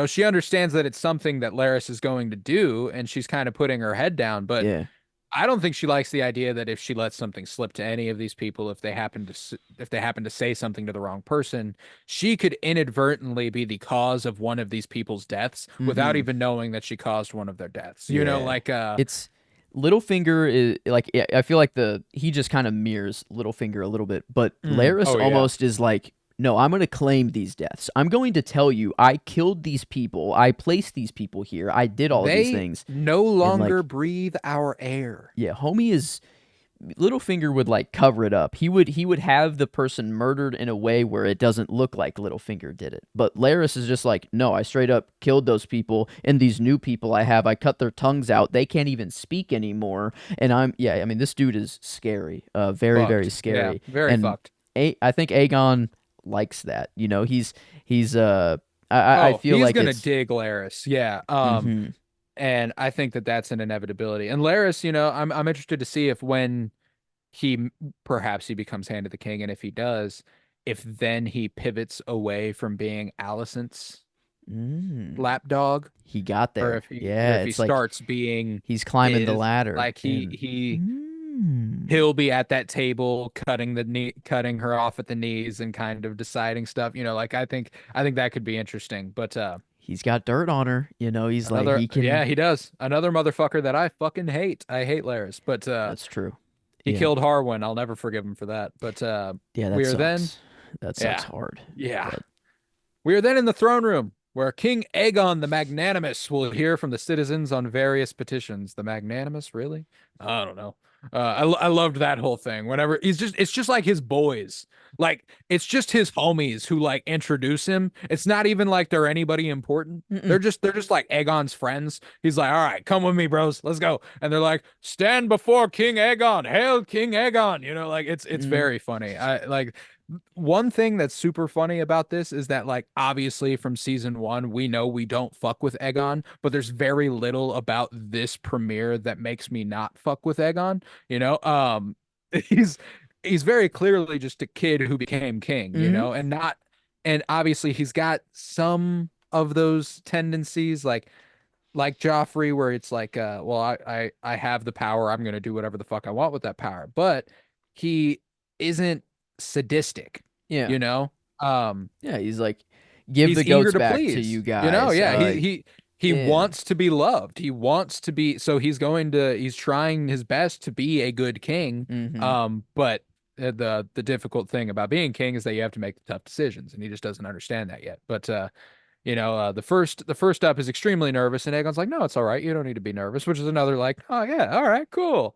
She understands that it's something that Larys is going to do, and she's kind of putting her head down, but Yeah, I don't think she likes the idea that if she lets something slip to any of these people, if they happen to say something to the wrong person, she could inadvertently be the cause of one of these people's deaths without mhm. even knowing that she caused one of their deaths. Yeah. It's Littlefinger is like, I feel like he just kind of mirrors Littlefinger a little bit, but Larys Oh yeah. almost is like, no, I'm going to claim these deaths. I'm going to tell you I killed these people. I placed these people here. I did all of these They things. no And longer like, breathe our air. yeah, homie is Littlefinger would like cover it up. He would have the person murdered in a way where it doesn't look like Littlefinger did it. But Larys is just like, no, I straight up killed those people, and these new people I cut their tongues out. They can't even speak anymore. And I mean, this dude is scary. Very, very Fucked. scary. Yeah, very And fucked. I think Aegon likes that. I feel he's like gonna it's dig Larys. Yeah. mhm. And I think that that's an inevitability. And Larys, I'm interested to see if when perhaps he becomes Hand of the King, and if he does, if then he pivots away from being Alicent's Mm. lapdog, He got or there. if he Yeah, if he it's like starts being he's climbing the his, ladder. like And mm. he'll be at that table cutting her off at the knees and kind of deciding stuff. Like I think that could be interesting. But He's got dirt on her. He's like another he can. yeah, he does. Another motherfucker that I fucking hate. I hate Larys, but That's true. he Yeah, killed Harwin. I'll never forgive him for that. But yeah, that we are then sucks. That sucks yeah. hard. Yeah. But We are then in the throne room where King Aegon the Magnanimous will hear from the citizens on various petitions. The Magnanimous, really? I don't know. I loved that whole thing. Whenever it's just like his boys. Like it's just his homies who like introduce him. It's not even like they're anybody important. Mm-mm. They're just like Aegon's friends. He's like, all right, come with me, bros. Let's go. And they're like, stand before King Aegon. Hail King Aegon. You know, like it's Mm. very funny. I like one thing that's super funny about this is that like obviously from season one we know we don't fuck with Aegon, but there's very little about this premiere that makes me not fuck with Aegon. You know, he's he's very clearly just a kid who became king, you Mm-hmm. know, and not, and obviously he's got some of those tendencies like Joffrey, where it's like, well, I have the power, I'm gonna do whatever the fuck I want with that power, but he isn't sadistic, Yeah. you know. Yeah. He's like, give He's the eager goats to back to please, you you know. guys. Yeah, he Yeah. wants to be loved. He wants to be, so he's trying his best to be a good king. Mm-hmm. But the difficult thing about being king is that you have to make the tough decisions, and he just doesn't understand that yet. But you know, the first up is extremely nervous, and Aegon's like, "No, it's all right. You don't need to be nervous." Which is another like, "Oh yeah, all right, cool."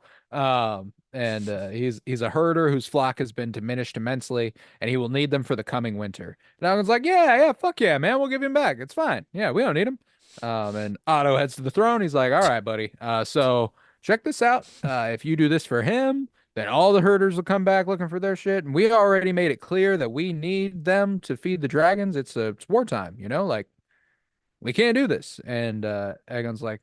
And he's a herder whose flock has been diminished immensely, and he will need them for the coming winter. And Aegon's like, "Yeah, yeah, fuck yeah, man, we'll give him back. It's fine. Yeah, we don't need him." And Otto heads to the throne. He's like, "All right, buddy. So check this out. If you do this for him." Then all the herders will come back looking for their shit. And we already made it clear that we need them to feed the dragons. It's wartime, you know, like we can't do this. And Aegon's like,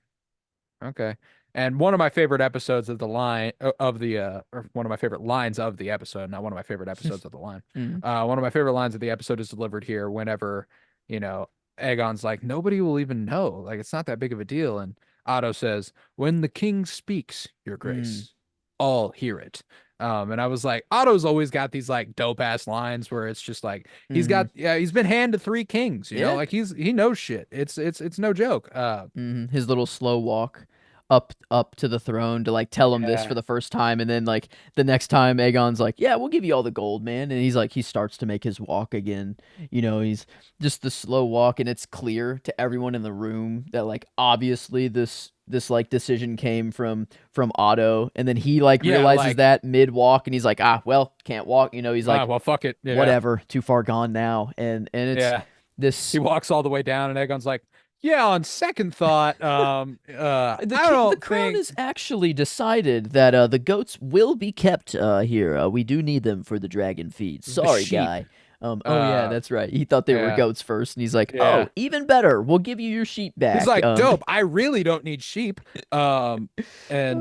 okay. And one of my favorite episodes of the line of the or one of my favorite lines of the episode, not one of my favorite episodes of the line. Mm-hmm. One of my favorite lines of the episode is delivered here whenever, you know, Aegon's like, nobody will even know. Like it's not that big of a deal. And Otto says, when the king speaks, your Mm. grace, all hear it. And I was like, Otto's always got these like dope ass lines where it's just like Mm-hmm. he's been hand to three kings, you know, Yeah. like he knows shit. It's no joke. Mm-hmm. His little slow walk up to the throne to like tell him this for Yeah. the first time, and then like the next time Aegon's like, "Yeah, we'll give you all the gold, man," and he's like, he starts to make his walk again. You know, he's just the slow walk, and it's clear to everyone in the room that like obviously this like decision came from Otto, and then he like Yeah, realizes like, that mid walk, and he's like, "Ah, well, can't walk," you know. He's like, well, fuck it. Yeah. "Whatever, too far gone now," and it's Yeah. He this. walks all the way down and Aegon's like, yeah, on second thought, I The don't crown think is actually decided that the goats will be kept here. We do need them for the dragon feed. the Sorry, sheep. guy. Oh yeah, Uh, that's right. He thought they were yeah. goats first, and he's like, "Oh, Yeah. even better. We'll give you your sheep He's back." like, dope. I really don't need sheep. And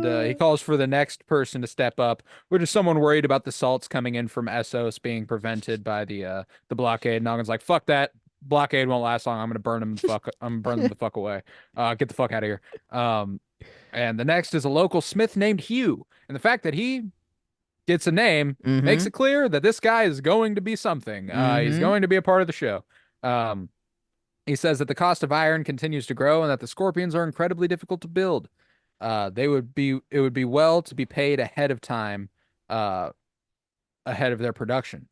he Uh, calls for the next person to step up, which is someone worried about the salts coming in from Essos being prevented by the blockade. Noggins like, fuck that. Blockade won't last long. I'm gonna burn them the fuck. I'm gonna burn them the fuck away. Get the fuck out of here. Um, and the next is a local smith named Hugh. And the fact that he gets a name makes mm-hmm. it clear that this guy is going to be something. He's Mm-hmm. going to be a part of the show. Um, he says that the cost of iron continues to grow and that the scorpions are incredibly difficult to build. It would be well to be paid ahead of time, uh, ahead of their production.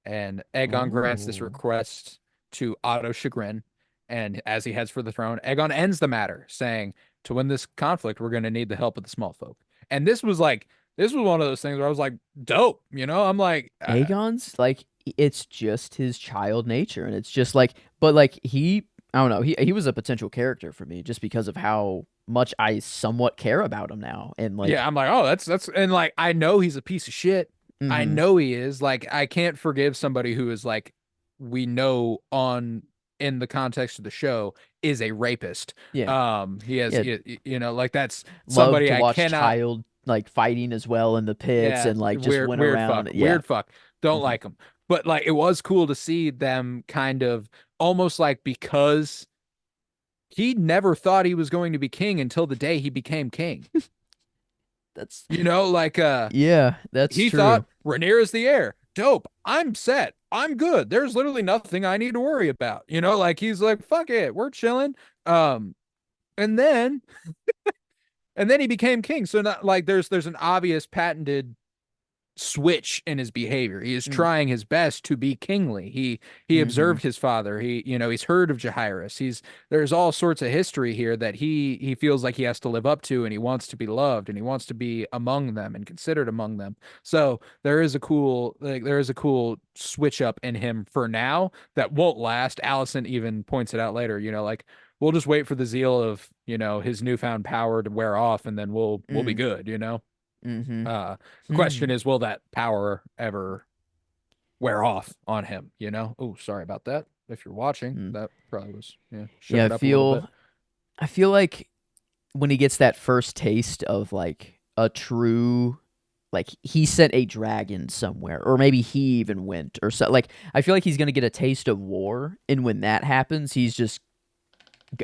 And Aegon grants this Oh. request to Otto chagrin. And as he heads for the throne, Aegon ends the matter, saying, to win this conflict, we're going to need the help of the small folk. And this was one of those things where I was like, dope, you know? I'm like, Aegon's like it's just his child nature, and it's just like, but like I don't know, he was a potential character for me just because of how much I somewhat care about him now, and like, yeah, I'm like, oh, and like, I know he's a piece of shit. I mm-hmm. know he is. Like, I can't forgive somebody who is like, we know on in the context of the show is a rapist. Yeah, He has, yeah, you know, like that's love somebody to I watch cannot. child like fighting as well in the pits Yeah, and like just went around. Yeah. weird fuck. Don't Hmm. like him. But like, it was cool to see them kind of almost like because he never thought he was going to be king until the day he became king. That's You know, like yeah, that's he true. thought Rhaenyra is the heir. Dope. I'm set. I'm good. There's literally nothing I need to worry about. You know, like he's like, fuck it, we're chilling. Um, and then and then he became king. So not like there's an obvious patented switch in his behavior. He is Mm. trying his best to be kingly. He Mm-hmm. observed his father. He's heard of Jairus. There's all sorts of history here that he feels like he has to live up to, and he wants to be loved, and he wants to be among them and considered among them. So there is a cool switch up in him for now that won't last. Allison even points it out later, like we'll just wait for the zeal of, his newfound power to wear off, and then we'll be Mm. good. Mm-hmm. The question is, will that power ever wear off on him? Oh, sorry about that. If you're watching, Mm. that probably was, shook Yeah, it up a little bit. I feel like when he gets that first taste of like a true, like he sent a dragon somewhere, or maybe he even went, or so. Like I feel like he's gonna get a taste of war, and when that happens, he's just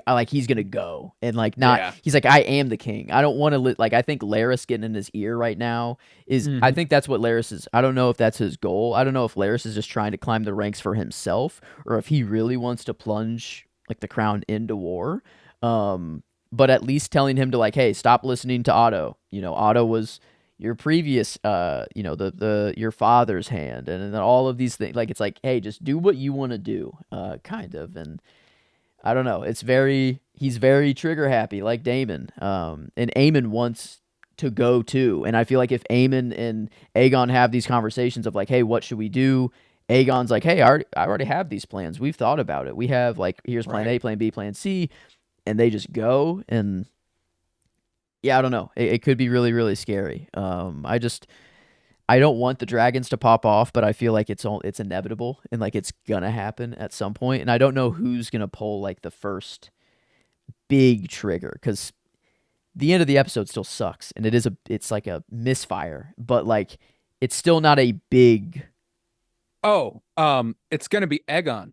like he's gonna go and like not. Yeah. He's like, I am the king. I don't want to like. I think Laris getting in his ear right now is. I Hmm. think that's what Laris is. I don't know if that's his goal. I don't know if Laris is just trying to climb the ranks for himself, or if he really wants to plunge like the crown into war. But at least telling him to like, hey, stop listening to Otto. Otto was your previous the your father's hand, and then all of these things. Like it's like, hey, just do what you want to do, kind of. And I don't know. He's very trigger happy, like Daemon. And Aemon wants to go too. And I feel like if Aemon and Aegon have these conversations of like, hey, what should we do? Aegon's like, hey, I already have these plans. We've thought about it. We have like, here's plan Right. A, plan B, plan C, and they just go. And yeah, I don't know. It could be really, really scary. I don't want the dragons to pop off, but I feel like it's inevitable and like it's gonna happen at some point. And I don't know who's gonna pull like the first big trigger because the end of the episode still sucks and it's like a misfire, but like it's still not a big. Oh, it's gonna be Aegon.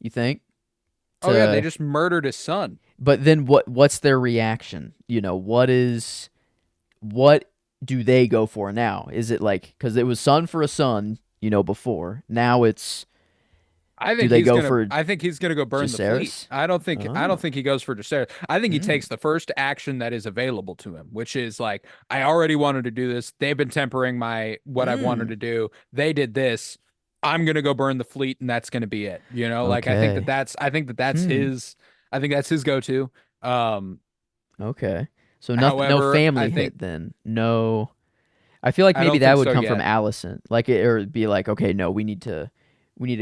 You think? Oh yeah, they To just murdered his son. But then what's their reaction? What do they go for now? Is it like because it was son for a son, before. Now it's do they go for I think he's gonna go burn the fleet. Jaceres? I don't Oh. think he goes for Jaceres. I think he Mm. takes the first action that is available to him, which is like, I already wanted to do this. They've been tempering what I wanted Mm. to do. They did this. I'm gonna go burn the fleet, and that's gonna be it. Like Okay. Hmm. I think that's his go-to. Um, Okay. So nothing, no however, family hit then. No. I feel like I maybe don't that think would so come from yet. Allison. Like or it'd be like, okay, no, we need to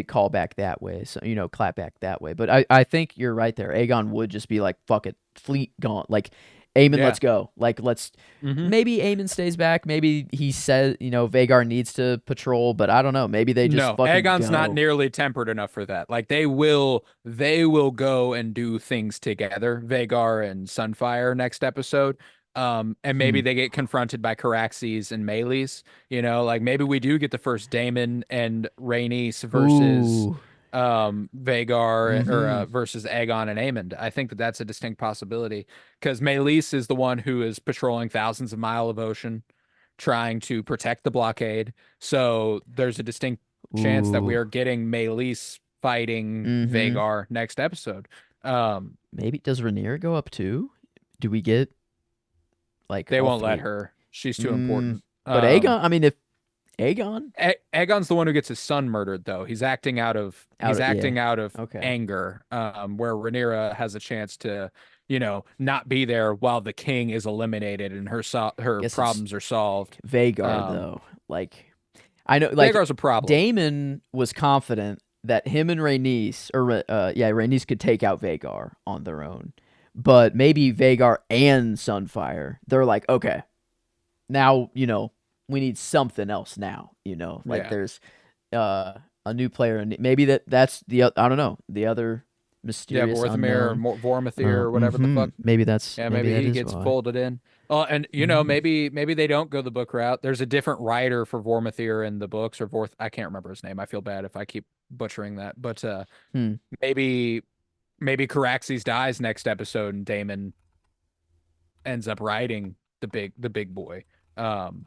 call back that way. So, clap back that way. But I think you're right there. Aegon would just be like, fuck it, fleet gone. Like, Aemon, Yeah. let's go. Like, let's. Hmm. Maybe Aemon stays back. Maybe he says, Vhagar needs to patrol. But I don't know. Maybe they just No, fucking Aegon's not go. nearly tempered enough for that. Like they will go and do things together, Vhagar and Sunfire next episode. And maybe Hmm. they get confronted by Caraxes and Meleys. Like maybe we do get the first Daemon and Rhaenys versus Ooh. Vhagar or Mm-hmm. versus Aegon and Aemond. I think that that's a distinct possibility because Meleys is the one who is patrolling thousands of miles of ocean, trying to protect the blockade. So there's a distinct chance that we Ooh. are getting Meleys fighting Mm-hmm. Vhagar next episode. Um, Maybe does Rhaenyra go up too? Do we get like they all won't let three? her. She's too Mm. important. But Aegon. I mean, if Aegon Aegon's the one who gets his son murdered, though. out He's of yeah. acting out of Okay. anger, where Rhaenyra has a chance to, not be there while the king is eliminated and her Guess it's problems are solved. Vhagar Um, though. Like I know, like Vhagar's a problem. Daemon was confident that him and Rhaenys, or yeah, Rhaenys could take out Vhagar on their own. But maybe Vhagar and Sunfire, they're like, okay, now we need something else now. Like Yeah. there's uh, a new player, and maybe that's I don't know, the other Yeah, mysterious Vorthamir or unknown. Vormithir or whatever the fuck. Yeah, Maybe maybe that he is gets why. folded in. Oh, and Mm. maybe they don't go the book route. There's a different writer for Vormithir in the books or Vorth. I can't remember his name. I feel bad if I keep butchering that. But Hmm. maybe Caraxes dies next episode and Damon ends up riding the big boy. Um,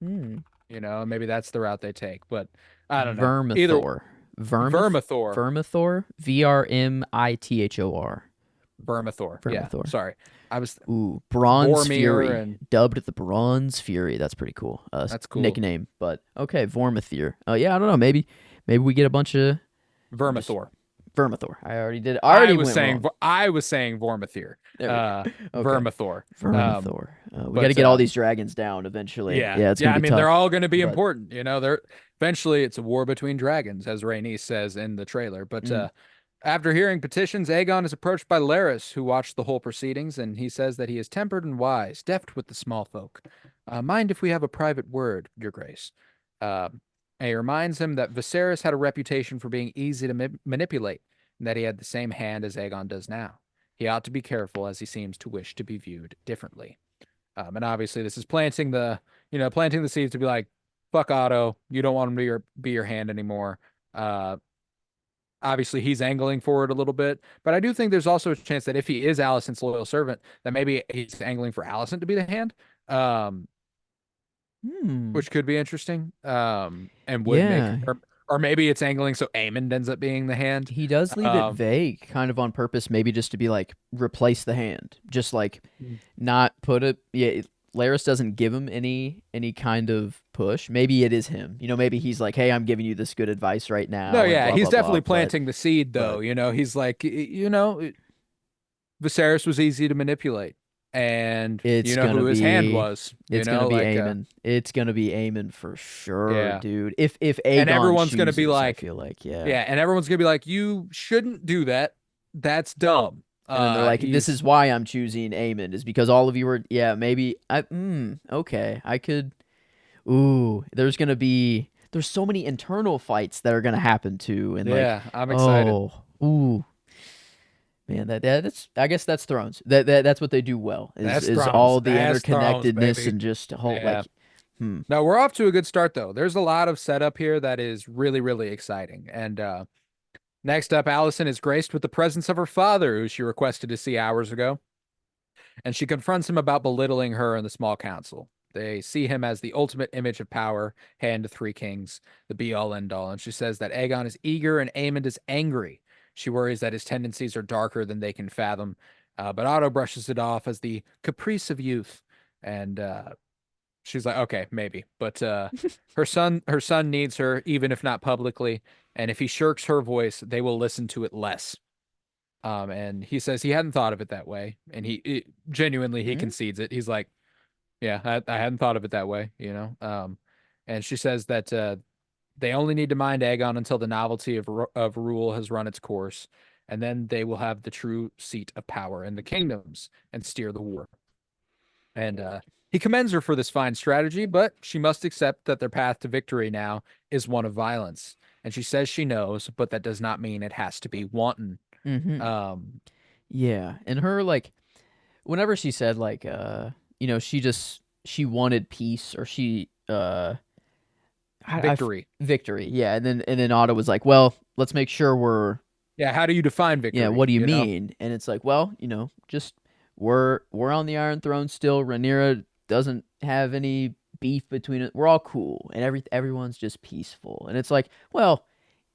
Hmm. maybe that's the route they take. But I don't know. Either Vermithor. Vermithor. Vermithor. VRMITHOR. Vermithor. Yeah, Vermithor. sorry. I was Ooh, Bronze Boromir Fury, and dubbed the Bronze Fury. That's pretty cool. that's cool. Nickname, but okay, Vormithir. Yeah, I don't know. Maybe we get a bunch of just Vermithor. Vermithor. I already did. I already went wrong. I was saying Vormithir. There we go. Okay, Vermithor. Vermithor. We got to But get all these dragons down eventually. yeah, Yeah, it's yeah. gonna I be mean, they're tough. all going to be But important. You know, they're eventually it's a war between dragons, as Rhaenys says in the trailer. But mm, after hearing petitions, Aegon is approached by Larys, who watched the whole proceedings, and he says that he is tempered and wise, deft with the small folk. Mind if we have a private word, Your Grace? And he reminds him that Viserys had a reputation for being easy to manipulate, and that he had the same hand as Aegon does now. He ought to be careful, as he seems to wish to be viewed differently. And obviously, this is planting the seeds to be like, fuck Otto, you don't want him to be your hand anymore. Obviously, he's angling for it a little bit, but I do think there's also a chance that if he is Alicent's loyal servant, that maybe he's angling for Alicent to be the hand, which could be interesting. And would yeah, make, or maybe it's angling so Aemond ends up being the hand. he does leave it vague, kind of on purpose, maybe just to be like replace the hand, just like not put it. Yeah, Larys doesn't give him any kind of push. Maybe it is him. Maybe he's like, "Hey, I'm giving you this good advice right now." No, and yeah, blah, he's blah, blah, definitely planting the seed, though. He's like, Viserys was easy to manipulate, and it's who gonna his hand be was. it's gonna be Aemon. It's gonna be Aemon for sure, Yeah. dude. If And Aegon everyone's gonna be chooses, I like, feel like yeah, and everyone's gonna be like, you shouldn't do that. That's dumb. And then they're like, "This He's is why I'm choosing Aemon, is because all of you were, yeah, maybe okay, I could." Ooh, there's so many internal fights that are gonna happen too, and like, yeah, I'm excited. ooh, man, that's I guess that's Thrones. That's what they do well That's is Thrones. all the That's Thrones, interconnectedness baby. and just whole Yeah. like, No, we're off to a good start though. There's a lot of setup here that is really, really exciting. And next up, Alicent is graced with the presence of her father, who she requested to see hours ago, and she confronts him about belittling her and the small council. They see him as the ultimate image of power, hand to three kings, the be-all, end-all, and she says that Aegon is eager and Aemond is angry. She worries that his tendencies are darker than they can fathom, but Otto brushes it off as the caprice of youth, and she's like, okay, maybe, but her son needs her, even if not publicly, and if he shirks her voice, they will listen to it less. And he says he hadn't thought of it that way, and genuinely he concedes it. He's like, yeah, I hadn't thought of it that way. And she says that they only need to mind Aegon until the novelty of rule has run its course, and then they will have the true seat of power in the kingdoms and steer the war. And he commends her for this fine strategy, but she must accept that their path to victory now is one of violence. And she says she knows, but that does not mean it has to be wanton. Yeah, and her like, whenever she said like, she wanted peace, or she Victory. victory, yeah, and then Otto was like, well, let's make sure we're Yeah, how do you define victory? yeah, what do you mean? And it's like, well, just we're on the Iron Throne still. Rhaenyra doesn't have any beef between it. We're all cool, and everyone's just peaceful. And it's like, well,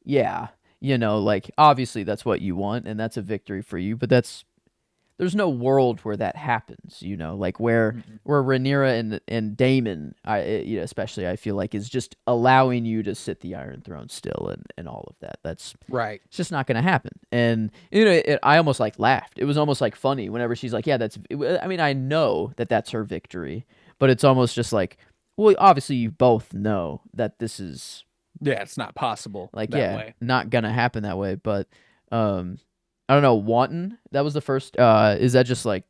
yeah, like obviously that's what you want, and that's a victory for you. But there's no world where that happens, like where Rhaenyra and Daemon, especially I feel like, is just allowing you to sit the Iron Throne still and all of that. That's right. It's just not going to happen. And I almost like laughed. It was almost like funny whenever she's like, "Yeah, I mean, I know that that's her victory, but it's almost just like, well, obviously you both know that this is Yeah, it's not possible like, that way. not gonna happen that way." But I don't know, wanton. That was the first. Is that just like?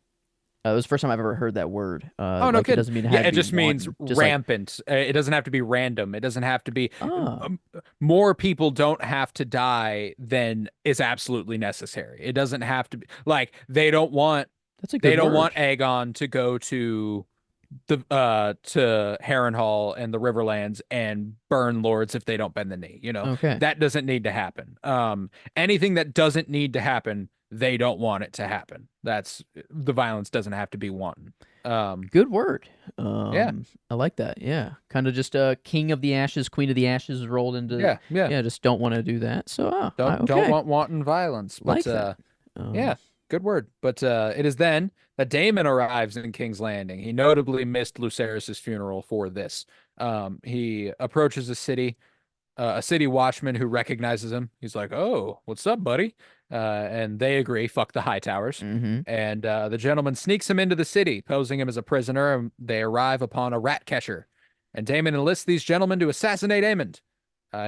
It was the first time I've ever heard that word. Oh, no like, kidding. It doesn't mean Yeah, it just means just like, rampant. It doesn't have to be random. It doesn't have to be. oh, More people don't have to die than is absolutely necessary. It doesn't have to be like they don't want that's a good word. Aegon to go to to Harrenhal and the Riverlands and burn lords if they don't bend the knee. Okay. That doesn't need to happen. Anything that doesn't need to happen, they don't want it to happen. That's the violence doesn't have to be wanton. Good word. Yeah, I like that. Yeah, kind of just King of the Ashes, Queen of the Ashes rolled into. yeah. Just don't want to do that. So Don't want wanton violence. But like that. yeah. good word. But it is then that Daemon arrives in King's Landing. He notably missed Lucerys's funeral for this. He approaches the city, a city watchman who recognizes him. He's like, "Oh, what's up, buddy?" And they agree. Fuck the Hightowers. Mm-hmm. And the gentleman sneaks him into the city, posing him as a prisoner. And they arrive upon a rat catcher, and Daemon enlists these gentlemen to assassinate Aemond.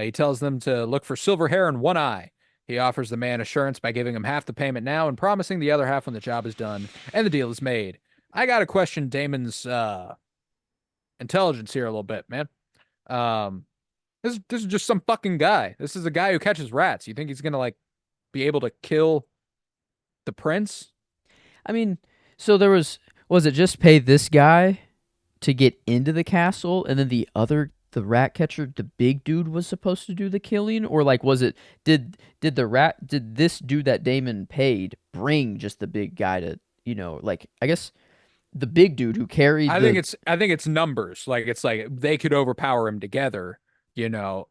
He tells them to look for silver hair and one eye. He offers the man assurance by giving him half the payment now and promising the other half when the job is done and the deal is made. I gotta question Daemon's intelligence here a little bit, man. Um, this is just some fucking guy. This is a guy who catches rats. You think he's gonna like be able to kill the prince? I mean, so there was it just pay this guy to get into the castle, and then the rat catcher, the big dude, was supposed to do the killing, or like was it did this dude that Damon paid bring just the big guy to like I guess the big dude who carried I think it's numbers. Like it's like they could overpower him together. You know.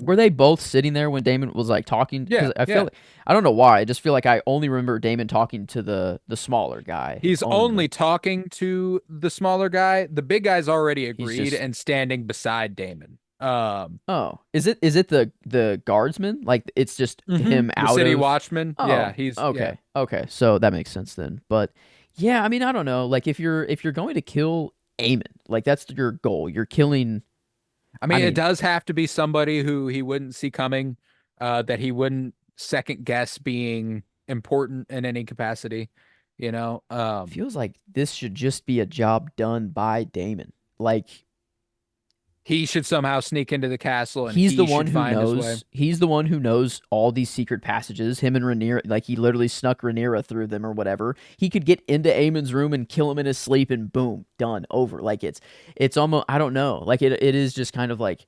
were they both sitting there when Damon was like talking? Yeah, Because I feel yeah. like, I don't know why. I just feel like I only remember Damon talking to the smaller guy He's only only. talking to the smaller guy. The big guy's already He's agreed just and standing beside Damon. oh, is it the guardsman? Like it's just him The out city of watchman. Yeah, oh, he's yeah. okay. Okay. So that makes sense then. But yeah, I mean, I don't know. Like if you're going to kill Aemon, like that's your goal. You're killing I I mean, it mean, does have to be somebody who he wouldn't see coming, that he wouldn't second guess being important in any capacity, you know. feels like this should just be a job done by Damon. Like He should somehow sneak into the castle and he's the he one should who find his way. knows he's the one who knows all these secret passages. Him and Rhaenyra, like he literally snuck Rhaenyra through them or whatever. He could get into Aemon's room and kill him in his sleep and boom, done, over. Like it's almost I don't know. Like it is just kind of like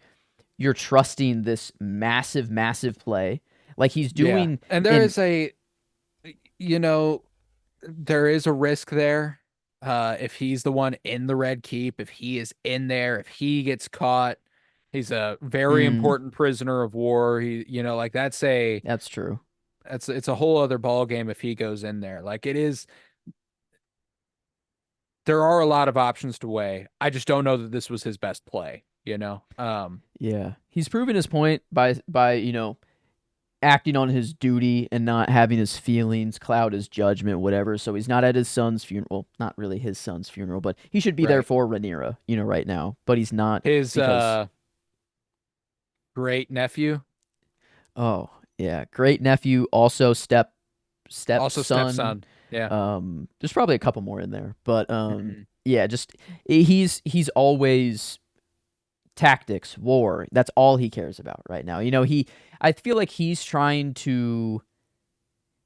you're trusting this massive, massive play. Like he's Yeah. doing And there in is you know, there is a risk there. If he's the one in the Red Keep, if he is in there, if he gets caught, he's a very mm, important prisoner of war. Like that's true. it's a whole other ball game if he goes in there. Like it is, there are a lot of options to weigh. I just don't know that this was his best play, you know? Yeah. He's proven his point by, acting on his duty and not having his feelings cloud his judgment, whatever. So he's not at his son's funeral. Well, not really his son's funeral, but he should be there Right. for Rhaenyra, right now. But he's not His because, great nephew, oh yeah, great nephew, also also stepson. stepson. Yeah. There's probably a couple more in there, but Mhm. yeah, just he's always tactics, war. That's all he cares about right now. I feel like he's trying to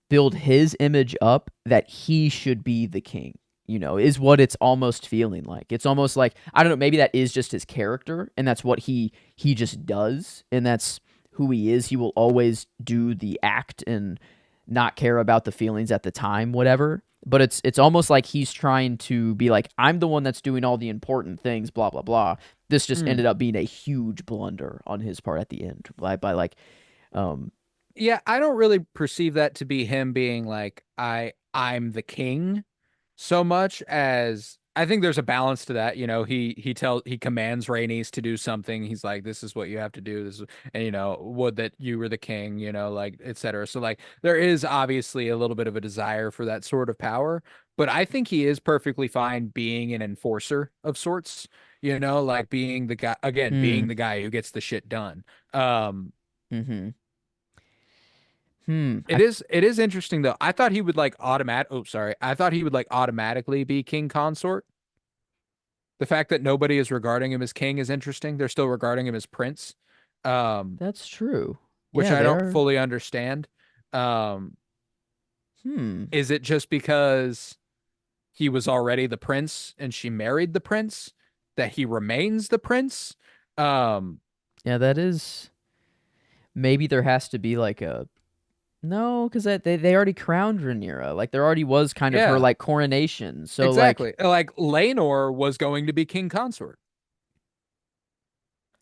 build his image up that he should be the king. Is what it's almost feeling like. It's almost like I don't know, maybe that is just his character and that's what he just does and that's who he is. He will always do the act and not care about the feelings at the time, whatever. But it's almost like he's trying to be like I'm the one that's doing all the important things, blah blah blah. This just Mm. ended up being a huge blunder on his part at the end by like um Yeah, I don't really perceive that to be him being like I'm the king so much as I think there's a balance to that. He commands Rhaenys to do something. He's like, this is what you have to do. And would that you were the king, like etc. So like there is obviously a little bit of a desire for that sort of power, but I think he is perfectly fine being an enforcer of sorts, like being the guy again, being mm, the guy who gets the shit done. Um, mhm. Hmm. it is interesting though. I thought he would like automatic. Oh, sorry. I thought he would like automatically be king consort. The fact that nobody is regarding him as king is interesting. They're still regarding him as prince, um, That's true. which Yeah, I they don't are. fully understand. Um, Hmm. is it just because he was already the prince and she married the prince that he remains the prince? Um, Yeah, that is. Maybe there has to be like a no, because they already crowned Rhaenyra. Like there already was kind of her yeah, like coronation. So like exactly. Like Laenor was going to be king consort.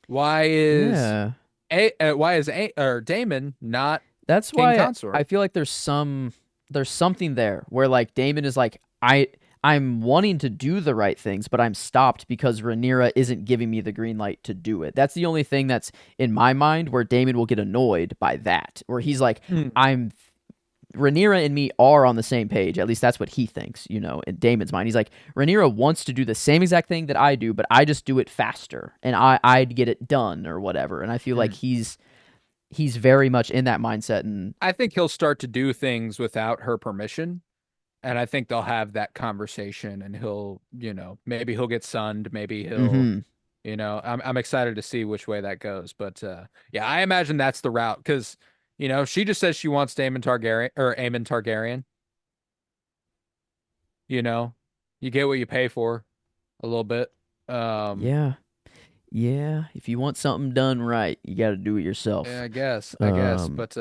Why is yeah, why is or Damon not that's king why consort? I feel like there's some. there's something there where like Daemon is like I'm wanting to do the right things, but I'm stopped because Rhaenyra isn't giving me the green light to do it. That's the only thing that's in my mind where Daemon will get annoyed by that, where he's like, Mm. I'm Rhaenyra and me are on the same page. At least that's what he thinks, you know, in Daemon's mind. He's like, Rhaenyra wants to do the same exact thing that I do, but I just do it faster and I'd get it done or whatever. And I feel like Mm. he's very much in that mindset and I think he'll start to do things without her permission. And I think they'll have that conversation and he'll, maybe he'll get sunned, maybe he'll, mm-hmm. I'm excited to see which way that goes. But yeah, I imagine that's the route because, she just says she wants Daemon Targaryen or Aemon Targaryen. You know, you get what you pay for a little bit. Um, Yeah. Yeah. If you want something done right, you gotta do it yeah, yourself. I guess. Um But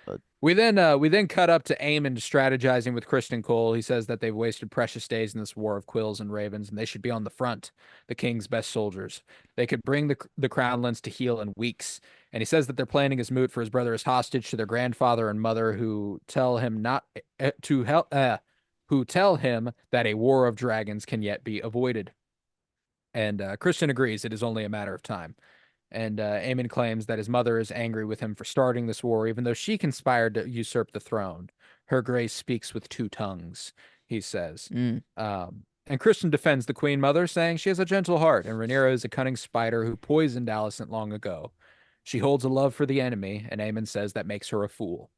but we then cut up to Aemon strategizing with Kristen Cole. He says that they've wasted precious days in this war of quills and ravens, and they should be on the front, the king's best soldiers. They could bring the crownlands to heel in weeks. And he says that they're planning his moot for his brother as hostage to their grandfather and mother, who tell him not to help, who tell him that a war of dragons can yet be avoided. And Christian agrees it is only a matter of time. And Aemon claims that his mother is angry with him for starting this war, even though she conspired to usurp the throne. Her grace speaks with two tongues, he says. mm, And Christian defends the Queen Mother, saying she has a gentle heart, and Rhaenyra is a cunning spider who poisoned Alicent long ago. She holds a love for the enemy, and Aemon says that makes her a fool.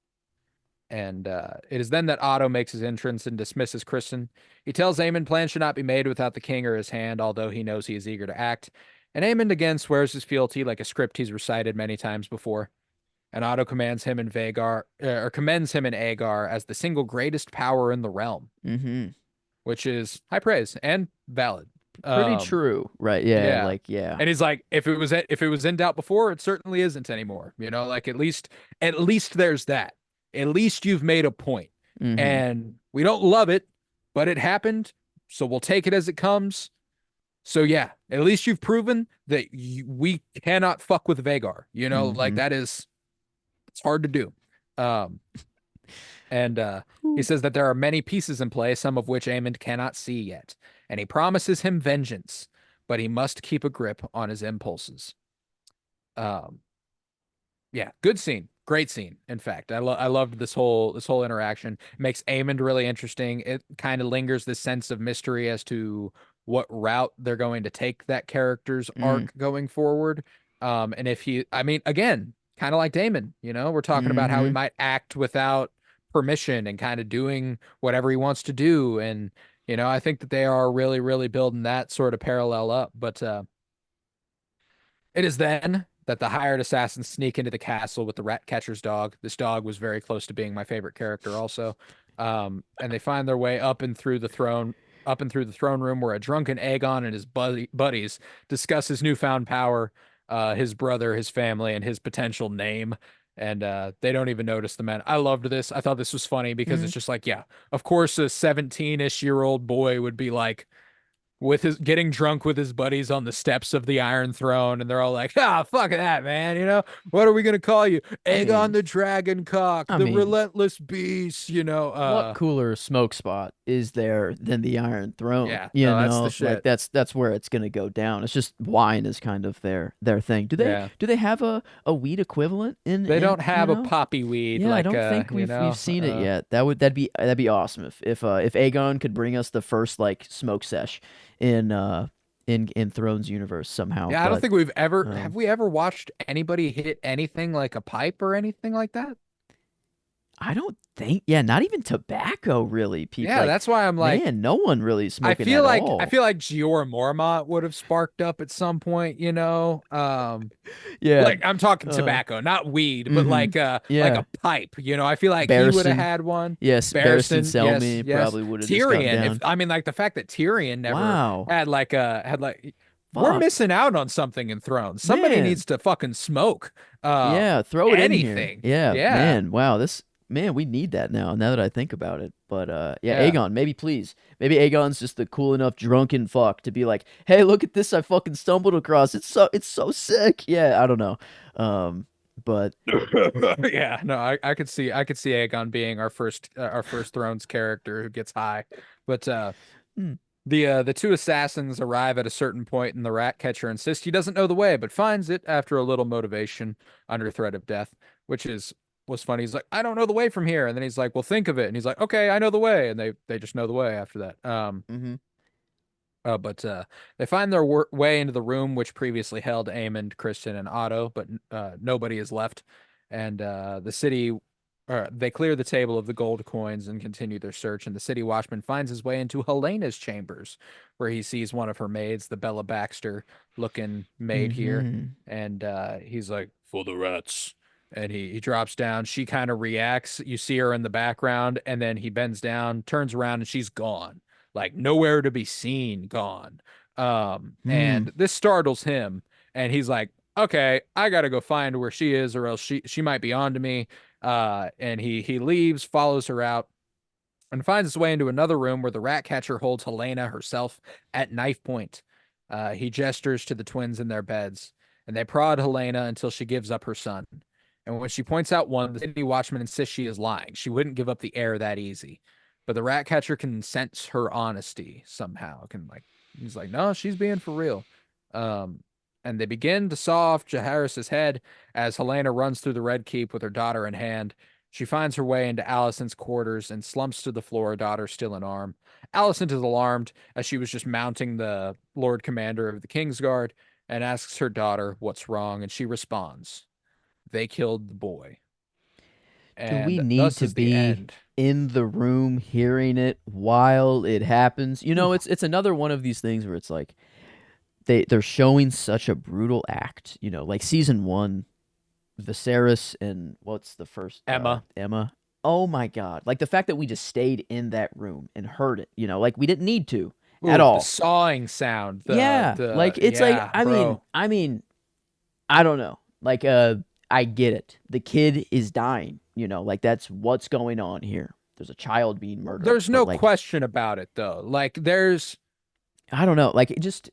And it is then that Otto makes his entrance and dismisses Kristen. He tells Aemon plans should not be made without the king or his hand, although he knows he is eager to act. And Aemon again swears his fealty like a script he's recited many times before. And Otto commands him and Vagar, or commends him and Aegar as the single greatest power in the realm, mm-hmm. which is high praise and valid. Pretty Um, true. Right. Yeah, yeah. like yeah. And he's like, if it was in doubt before, it certainly isn't anymore. Like at least there's that. At least you've made a point. Mm-hmm. And we don't love it, but it happened, so we'll take it as it comes. So yeah, at least you've proven that we cannot fuck with Vagar. Like Mm-hmm. that is it's hard to do. Um and he Ooh. says that there are many pieces in play, some of which Aemond cannot see yet, and he promises him vengeance, but he must keep a grip on his impulses. Um, yeah, good scene, great scene. In fact, I loved this whole interaction. It makes Aemond really interesting. It kind of lingers this sense of mystery as to what route they're going to take that character's Mm. arc going forward. And if I mean, again, kind of like Damon, we're talking about how he Mm-hmm. might act without permission and kind of doing whatever he wants to do. And, I think that they are really, really building that sort of parallel up. But it is then that the hired assassins sneak into the castle with the rat catcher's dog. This dog was very close to being my favorite character also. And they find their way up and through the throne room where a drunken Aegon and his buddies discuss his newfound power, his brother, his family, and his potential name. And they don't even notice the men. I loved this. I thought this was funny because Mm-hmm. it's just like, yeah, of course, a 17-ish-year-old boy would be like, with his getting drunk with his buddies on the steps of the Iron Throne, and they're all like, "Ah, fuck that, man! What are we gonna call you? I Aegon mean the Dragon Cock, I the mean, Relentless Beast." what cooler smoke spot is there than the Iron Throne? Yeah, You no, that's the know, like shit. that's where it's gonna go down. It's just wine is kind of their thing. Do they Yeah, do they have a weed equivalent they in don't you have a know? poppy weed Yeah, I like don't think we've seen it yet. That'd be awesome if Aegon could bring us the first like smoke sesh in in Thrones universe somehow. yeah. I don't But think we've ever have um we ever watched anybody hit anything like a pipe or anything like that. I don't think yeah, not even tobacco really. People Yeah, like that's why I'm like, man, no one really is I smoking feel at like I all. feel like Giora Mormont would have sparked up at some point. Yeah. Like I'm talking Uh tobacco, not weed, but mm-hmm. like Yeah. a pipe. I feel like he would have Barristan. had one. Yes, Barristan Barristan, yes, Selmy yes. probably would have just got Tyrion, if down. I mean like the fact that Tyrion never Wow. had like we're Fuck. missing out on something in Thrones. Somebody Man. needs to fucking smoke Yeah, throw it in here. anything. Yeah, Yeah. man. Wow, this man, we need that now that I think about it. But yeah, Yeah. Aegon, maybe please. Maybe Aegon's just the cool enough drunken fuck to be like, "Hey, look at this I fucking stumbled across. It's so sick." Yeah, I don't know. Um but Yeah, no, I could see Aegon being our first Thrones character who gets high. But hmm, the two assassins arrive at a certain point, and the rat catcher insists he doesn't know the way, but finds it after a little motivation under threat of death, which was funny. He's like, I don't know the way from here, and then he's like, well, think of it, and he's like, okay, I know the way, and they just know the way after that. hmm. But they find their way into the room which previously held Aemond, Kristen, and Otto, but nobody is left. And the city, they clear the table of the gold coins and continue their search. And the city watchman finds his way into Helena's chambers, where he sees one of her maids, the Bella Baxter looking maid here. Hmm. And he's like, for the rats. And he drops down. She kind of reacts. You see her in the background, and then he bends down, turns around, and she's gone, like nowhere to be seen, gone. Hmm. And this startles him, and he's like, okay, I gotta go find where she is, or else she might be on to me. And he leaves, follows her out, and finds his way into another room where the rat catcher holds Helena herself at knife point. He gestures to the twins in their beds, and they prod Helena until she gives up her son. And when she points out one, the city watchman insists she is lying. She wouldn't give up the heir that easy. But the rat catcher can sense her honesty somehow. He's like, no, she's being for real. Um, and they begin to saw off Jaehaerys's head as Helena runs through the Red Keep with her daughter in hand. She finds her way into Alicent's quarters and slumps to the floor, daughter still in arm. Alicent is alarmed as she was just mounting the Lord Commander of the Kingsguard and asks her daughter what's wrong, and she responds, they killed the boy. Do we And need thus to is the be end. in the room hearing it while it happens? You Ooh. know, it's another one of these things where it's like they're showing such a brutal act. You know, like season one, Viserys and what's the first Emma. Emma. Oh my God! Like the fact that we just stayed in that room and heard it. You know, like we didn't need to at Ooh, the all. sawing sound. The Yeah, the like it's like yeah, bro. I don't know. Like I get it. The kid is dying, you know, like that's what's going on here. There's a child being murdered, There's but no like question about it though. Like there's I don't know. Like it just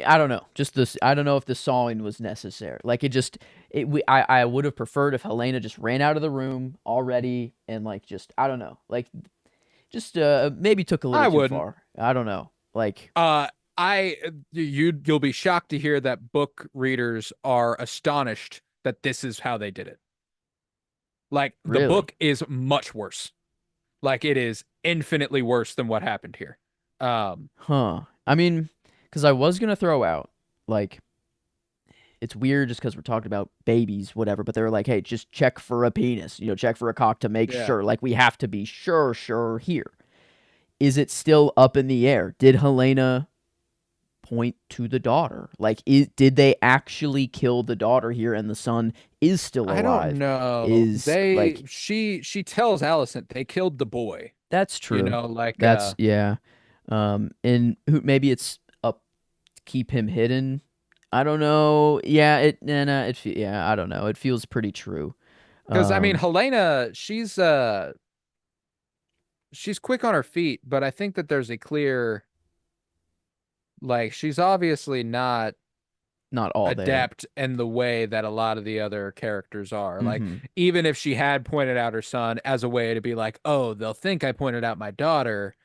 I don't know. Just this I don't know if the sawing was necessary. Like it just it we I would have preferred if Helena just ran out of the room already and like just I don't know. Like just maybe took a little I too wouldn't. far. I don't know. Like Uh I you'll be shocked to hear that book readers are astonished that this is how they did it. Like the really. book is much worse. Like it is infinitely worse than what happened here. Um Huh. I mean, cuz I was going to throw out like it's weird just because we're talking about babies, whatever, but they're like, hey, just check for a penis, you know, check for a cock to make yeah. sure. Like, we have to be sure here. Is it still up in the air? Did Helena point to the daughter? Like, did they actually kill the daughter here and the son is still I don't alive? know. Is They like, she tells Alicent they killed the boy. that's You true. know, like That's, yeah. And who maybe it's up to keep him hidden. I don't know. Yeah, yeah, I don't know. It feels pretty true. because I mean Um, Helena, she's quick on her feet, but I think that there's a clear, like, she's obviously not Not all there. adept in the way that a lot of the other characters are. Like, Hmm. even if she had pointed out her son as a way to be like, oh, they'll think I pointed out my daughter.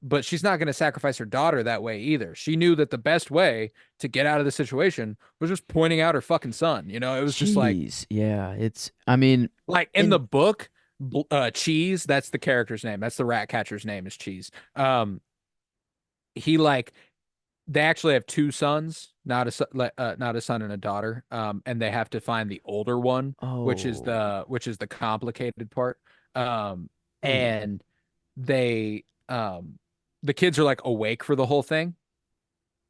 But she's not going to sacrifice her daughter that way either. She knew that the best way to get out of the situation was just pointing out her fucking son. You know, it was just Jeez, yeah, I mean, like in the in book, Cheese, that's the character's name. That's the rat catcher's name is Cheese. He like they actually have two sons, not a son and a daughter. And they have to find the older one, oh, which is the complicated part. Um, ooh, and they the kids are like awake for the whole thing,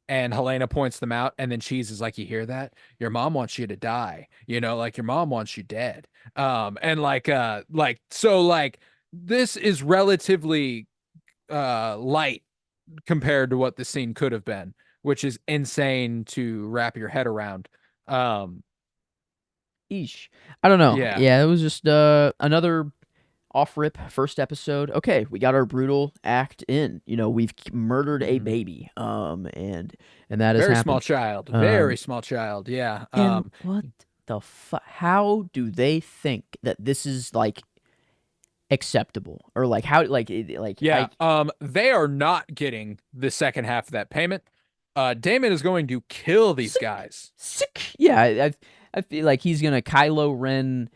and Helena points them out, and then Cheese is like, "You hear that? Your mom wants you to die. You know, like your mom wants you dead." And like this is relatively light compared to what the scene could have been, which is insane to wrap your head around. Um, eesh. I don't know. yeah. Yeah, it was just another off rip first episode. Okay, we got our brutal act in. You know, we've murdered a Mhm. baby. And that has Very small happened. child, very Um, small child. Yeah. and what the fuck? How do they think that this is like acceptable or like how like Yeah, I they are not getting the second half of that payment. Damon is going to kill these sick guys. sick yeah I feel like he's gonna Kylo Ren,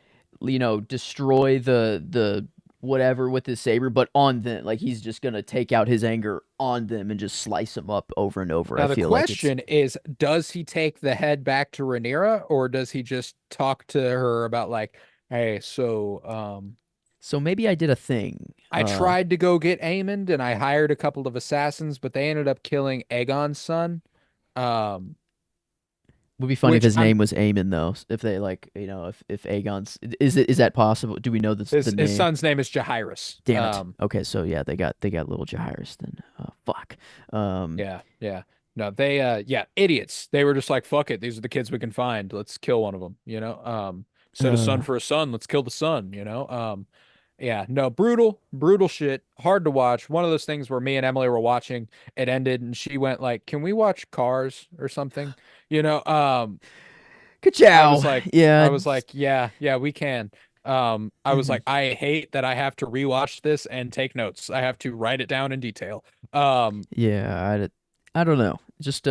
destroy the whatever with his saber, but on them, like he's just gonna take out his anger on them and just slice them up over and over. I Now the feel like it's question is, does he take the head back to Rhaenyra, or does he just talk to her about like, hey, so so maybe I did a thing. I tried to go get Aemond and I hired a couple of assassins, but they ended up killing Aegon's son. Um, Would be funny if which his I'm name was Aemon though. If they like, if Aegon's is that possible? Do we know the his name? son's name is Jaehaerys. Damn it. Okay, so yeah, they got little Jairus then. Fuck. Um, Yeah, yeah. No, they yeah, idiots. They were just like, fuck it, these are the kids we can find. Let's kill one of them, you know? Instead of son uh, for a son, let's kill the son, you know? Yeah, no, brutal, brutal shit. Hard to watch. One of those things where me and Emily were watching, it ended and she went like, "Can we watch Cars or something?" You know, I was Ka-chow. like Yeah. I was like, "Yeah, yeah, we can." I was Mhm. like, "I hate that I have to rewatch this and take notes. I have to write it down in detail." Um, Yeah, I don't know. Just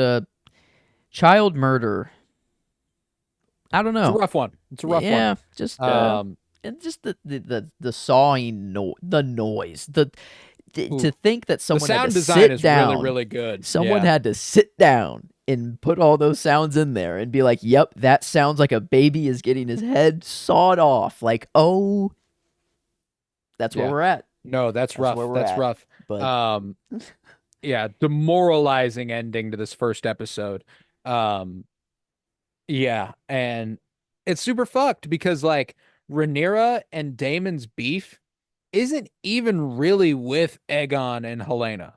child murder. I don't it's a know. rough one. It's a rough one. Yeah, just Um, and just the sawing the noise. To ooh, think that the someone had to sound design sit is really, down. really good. Someone Yeah. had to sit down and put all those sounds in there and be like, "Yep, that sounds like a baby is getting his head sawed off." Like, "Oh, that's where Yeah. we're at. No, that's That's where rough. we're That's at." rough. But Um, yeah, demoralizing ending to this first episode. Um, yeah, and it's super fucked because like Rhaenyra and Damon's beef isn't even really with Aegon and Helena.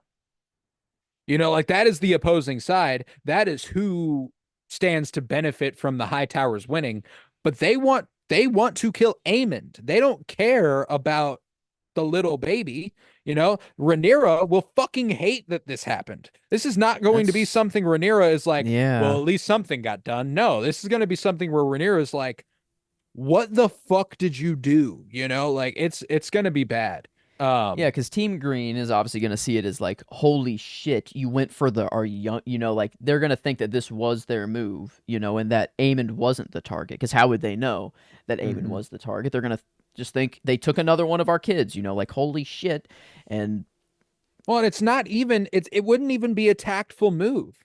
You know, like that is the opposing side. That is who stands to benefit from the High Towers winning. But they want to kill Aemond. They don't care about the little baby. You know, Rhaenyra will fucking hate that this happened. This is not going to be that's something Rhaenyra is like, well, yeah. at least something got done. No, this is going to be something where Rhaenyra is like, what the fuck did you do? You know, like it's going to be bad. Yeah, Um, because Team Green is obviously going to see it as like, holy shit, you went for our young, like they're going to think that this was their move, and that Aemond wasn't the target. Because how would they know that Aemond mhm. was the target? They're going to just think they took another one of our kids, like, holy shit. And Well, and it's not even it wouldn't even be a tactful move.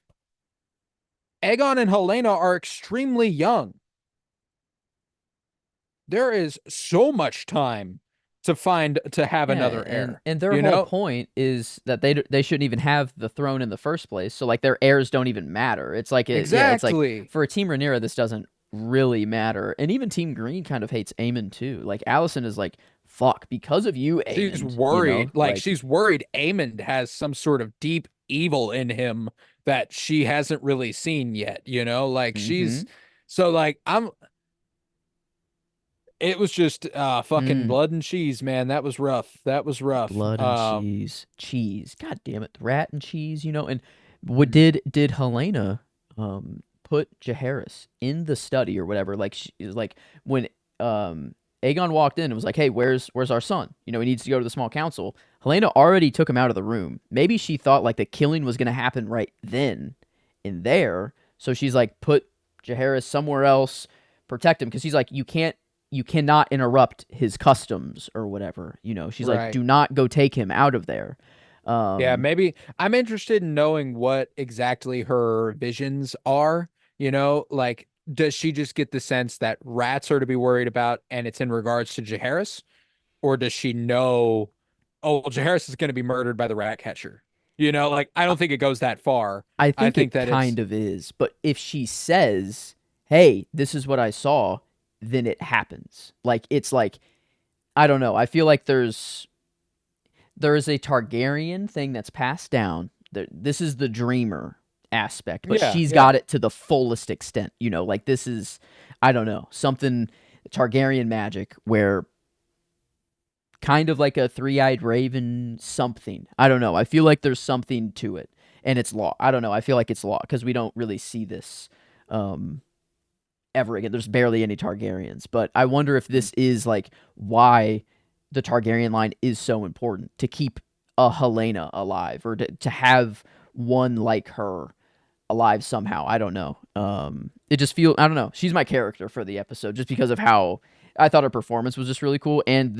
Aegon and Helena are extremely young. There is so much time to have yeah, another and heir. and their You whole know? point is that they shouldn't even have the throne in the first place. So like their heirs don't even matter. It's like it's like Exactly. for a Team Rhaenyra, this doesn't really matter. And even Team Green kind of hates Aemon too. Like Allison is like, fuck, because of you, She's Aemond. worried, like Like she's worried Aemond has some sort of deep evil in him that she hasn't really seen yet, you know? Like mm-hmm. she's so like I'm it was just fucking Mm, blood and cheese, man. That was rough. That was rough. blood and cheese. God damn it, rat and cheese. And what Mhm. did Helena put Jaehaerys in the study or whatever? Like she like when Aegon walked in and was like, "Hey, where's our son? He needs to go to the small council." Helena already took him out of the room. Maybe she thought like the killing was gonna happen right then and there, so she's like, put Jaehaerys somewhere else, protect him because she's like, you cannot interrupt his customs or whatever. She's like, Right. do not go take him out of there. Yeah, Um, maybe I'm interested in knowing what exactly her visions are. You know, like, does she just get the sense that rats are to be worried about and it's in regards to Jaehaerys? Or does she know, oh, well, Jaehaerys is going to be murdered by the rat catcher? You know, like, I don't think it goes that far. I I think think it that it's, kind of is, but if she says, "Hey, this is what I saw," then it happens. Like it's like I don't know. I feel like there is a Targaryen thing that's passed down. This is the dreamer aspect, but yeah, she's yeah. got it to the fullest extent. Like this is, I don't know, something Targaryen magic where kind of like a three-eyed raven something. I don't know. I feel like there's something to it, and it's law. I don't know. I feel like it's law because we don't really see this. Um, ever again. There's barely any Targaryens, but I wonder if Mm. this is like why the Targaryen line is so important to keep a Helena alive or to have one like her alive somehow. I don't know. It just feel I don't know. She's my character for the episode just because of how I thought her performance was just really cool, and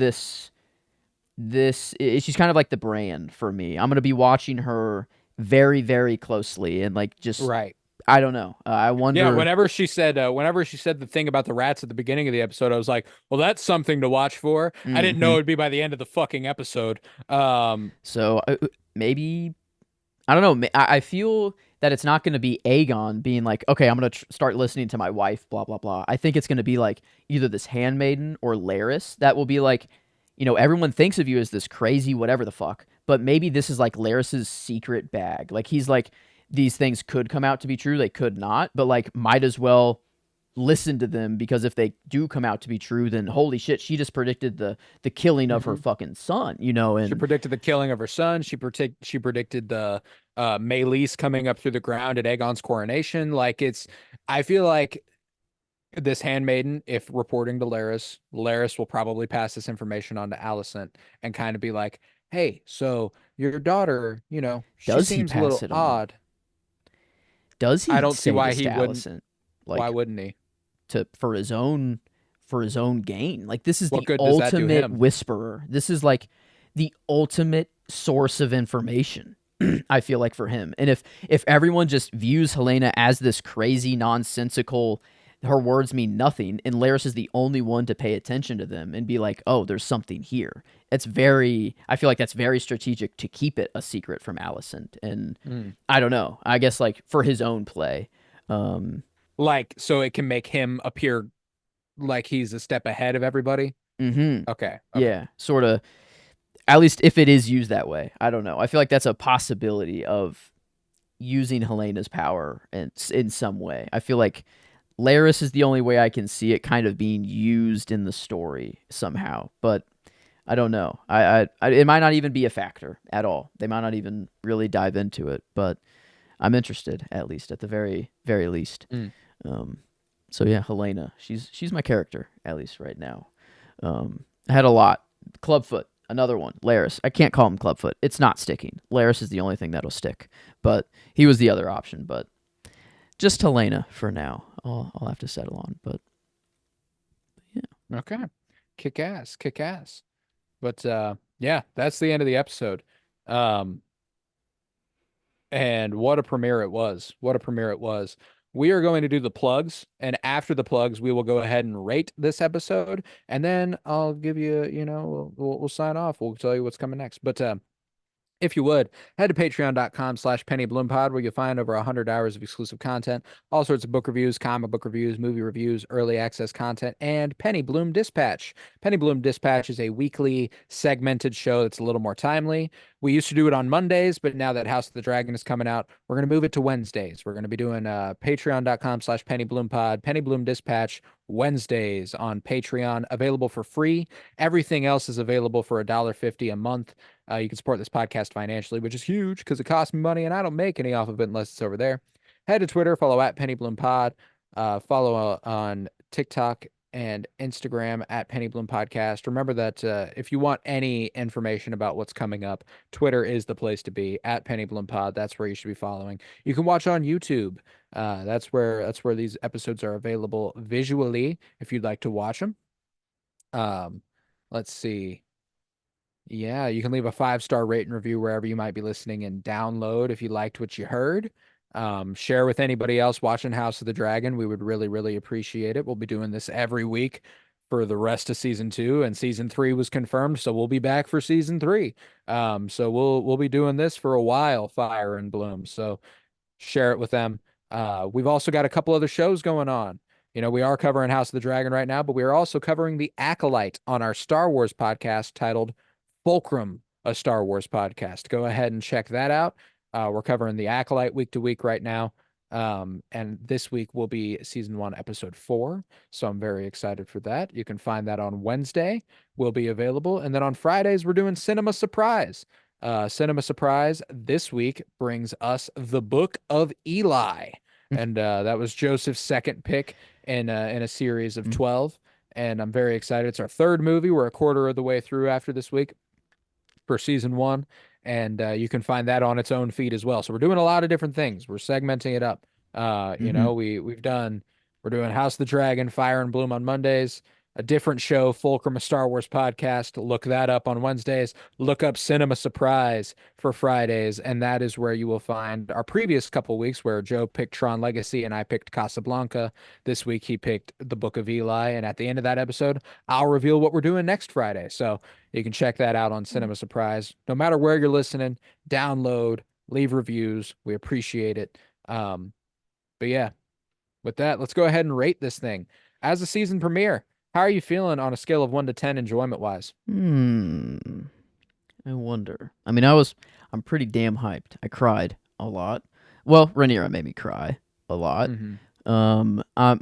she's kind of like the brand for me. I'm gonna be watching her very very closely and like just Right. I don't know. I Yeah, wonder. whenever she said the thing about the rats at the beginning of the episode, I was like, well, that's something to watch for. I didn't know Mhm. it'd be by the end of the fucking episode. Um, So maybe I don't know. I feel that it's not going to be Aegon being like, okay, I'm going to start listening to my wife, blah, blah, blah. I think it's going to be like either this handmaiden or Laris that will be like, everyone thinks of you as this crazy whatever the fuck, but maybe this is like Laris's secret bag. Like he's like, these things could come out to be true, they could not, but like might as well listen to them because if they do come out to be true, then holy shit, she just predicted the killing of her mhm. fucking son, She and predicted the killing of her son. She predicted the Meleese coming up through the ground at Aegon's coronation. I feel like this handmaiden, if reporting to Laris will probably pass this information on to Alicent and kind of be like, "Hey, so your daughter, she does he seems a pass little it on? odd." Does I he don't see say why this he to wouldn't. Alicent, Why like wouldn't he? to for his own gain? Like this is What the good does that do ultimate him? whisperer. This is like the ultimate source of information. I feel like for him, and if everyone just views Helena as this crazy, nonsensical, her words mean nothing, and Laris is the only one to pay attention to them and be like, oh, there's something here. I feel like that's very strategic to keep it a secret from Alicent, and Mm. I don't know. I guess like for his own play. Um, Like, so it can make him appear like he's a step ahead of everybody. hmm Okay. Okay. Yeah, sort of. At least if it is used that way, I don't know. I feel like that's a possibility of using Helena's power in some way. I feel like Laris is the only way I can see it kind of being used in the story somehow, but I don't know. It might not even be a factor at all. They might not even really dive into it, but I'm interested at least at the very very least. Mm. Um, so yeah, Helena, she's my character at least right now. I had a lot. Clubfoot, another one. Laris, I can't call him Clubfoot. It's not sticking. Laris is the only thing that'll stick, but he was the other option. But just Helena for now. I'll have to settle on. But yeah, Okay. Kick ass. Kick ass. But yeah, that's the end of the episode. Um, and what a premiere it was. What a premiere it was. We are going to do the plugs, and after the plugs, we will go ahead and rate this episode, and then I'll give you, we'll sign off. We'll tell you what's coming next. But if you would, head to patreon.com/pennybloom pod, where you'll find over 100 hours of exclusive content, all sorts of book reviews, comic book reviews, movie reviews, early access content, and Penny Bloom Dispatch. Penny Bloom Dispatch is a weekly segmented show that's a little more timely. We used to do it on Mondays, but now that House of the Dragon is coming out, we're going to move it to Wednesdays. We're going to be doing patreon.com/pennybloom pod, Penny Bloom Dispatch Wednesdays on Patreon, available for free. Everything else is available for $1.50 a month. You can support this podcast financially, which is huge because it costs me money and I don't make any off of it unless it's over there. Head to Twitter, follow at Penny Bloom Pod, follow on TikTok and Instagram at Penny Bloom Podcast. Remember that if you want any information about what's coming up, Twitter is the place to be at Penny Bloom Pod. That's where you should be following. You can watch on YouTube. That's where these episodes are available visually if you'd like to watch them. Um, let's see. Yeah, you can leave a 5-star rate and review wherever you might be listening and download if you liked what you heard. Share with anybody else watching House of the Dragon. We would really, really appreciate it. We'll be doing this every week for the rest of season 2, and season 3 was confirmed, so we'll be back for season 3. So we'll be doing this for a while, Fire and Bloom. So share it with them. We've also got a couple other shows going on. We are covering House of the Dragon right now, but we are also covering The Acolyte on our Star Wars podcast titled Fulcrum, a Star Wars podcast. Go ahead and check that out. We're covering The Acolyte week to week right now. And this week will be season 1, episode 4. So I'm very excited for that. You can find that on Wednesday, will be available. And then on Fridays, we're doing Cinema Surprise. Cinema Surprise this week brings us The Book of Eli. And that was Joseph's second pick in a series of Mm. 12, and I'm very excited. It's our third movie. We're a quarter of the way through after this week for season one, and you can find that on its own feed as well. So we're doing a lot of different things. We're segmenting it up. Mm-hmm. We're doing House of the Dragon, Fire and Bloom on Mondays, a different show, Fulcrum, a Star Wars podcast. Look that up on Wednesdays. Look up Cinema Surprise for Fridays, and that is where you will find our previous couple weeks where Joe picked Tron Legacy and I picked Casablanca. This week he picked The Book of Eli, and at the end of that episode, I'll reveal what we're doing next Friday. So you can check that out on Cinema Surprise. No matter where you're listening, download, leave reviews. We appreciate it. But yeah, with that, let's go ahead and rate this thing. As a season premiere, how are you feeling on a scale of 1 to 10 enjoyment wise? I wonder. I mean, I'm pretty damn hyped. I cried a lot. Well, Rhaenyra made me cry a lot. Mm-hmm.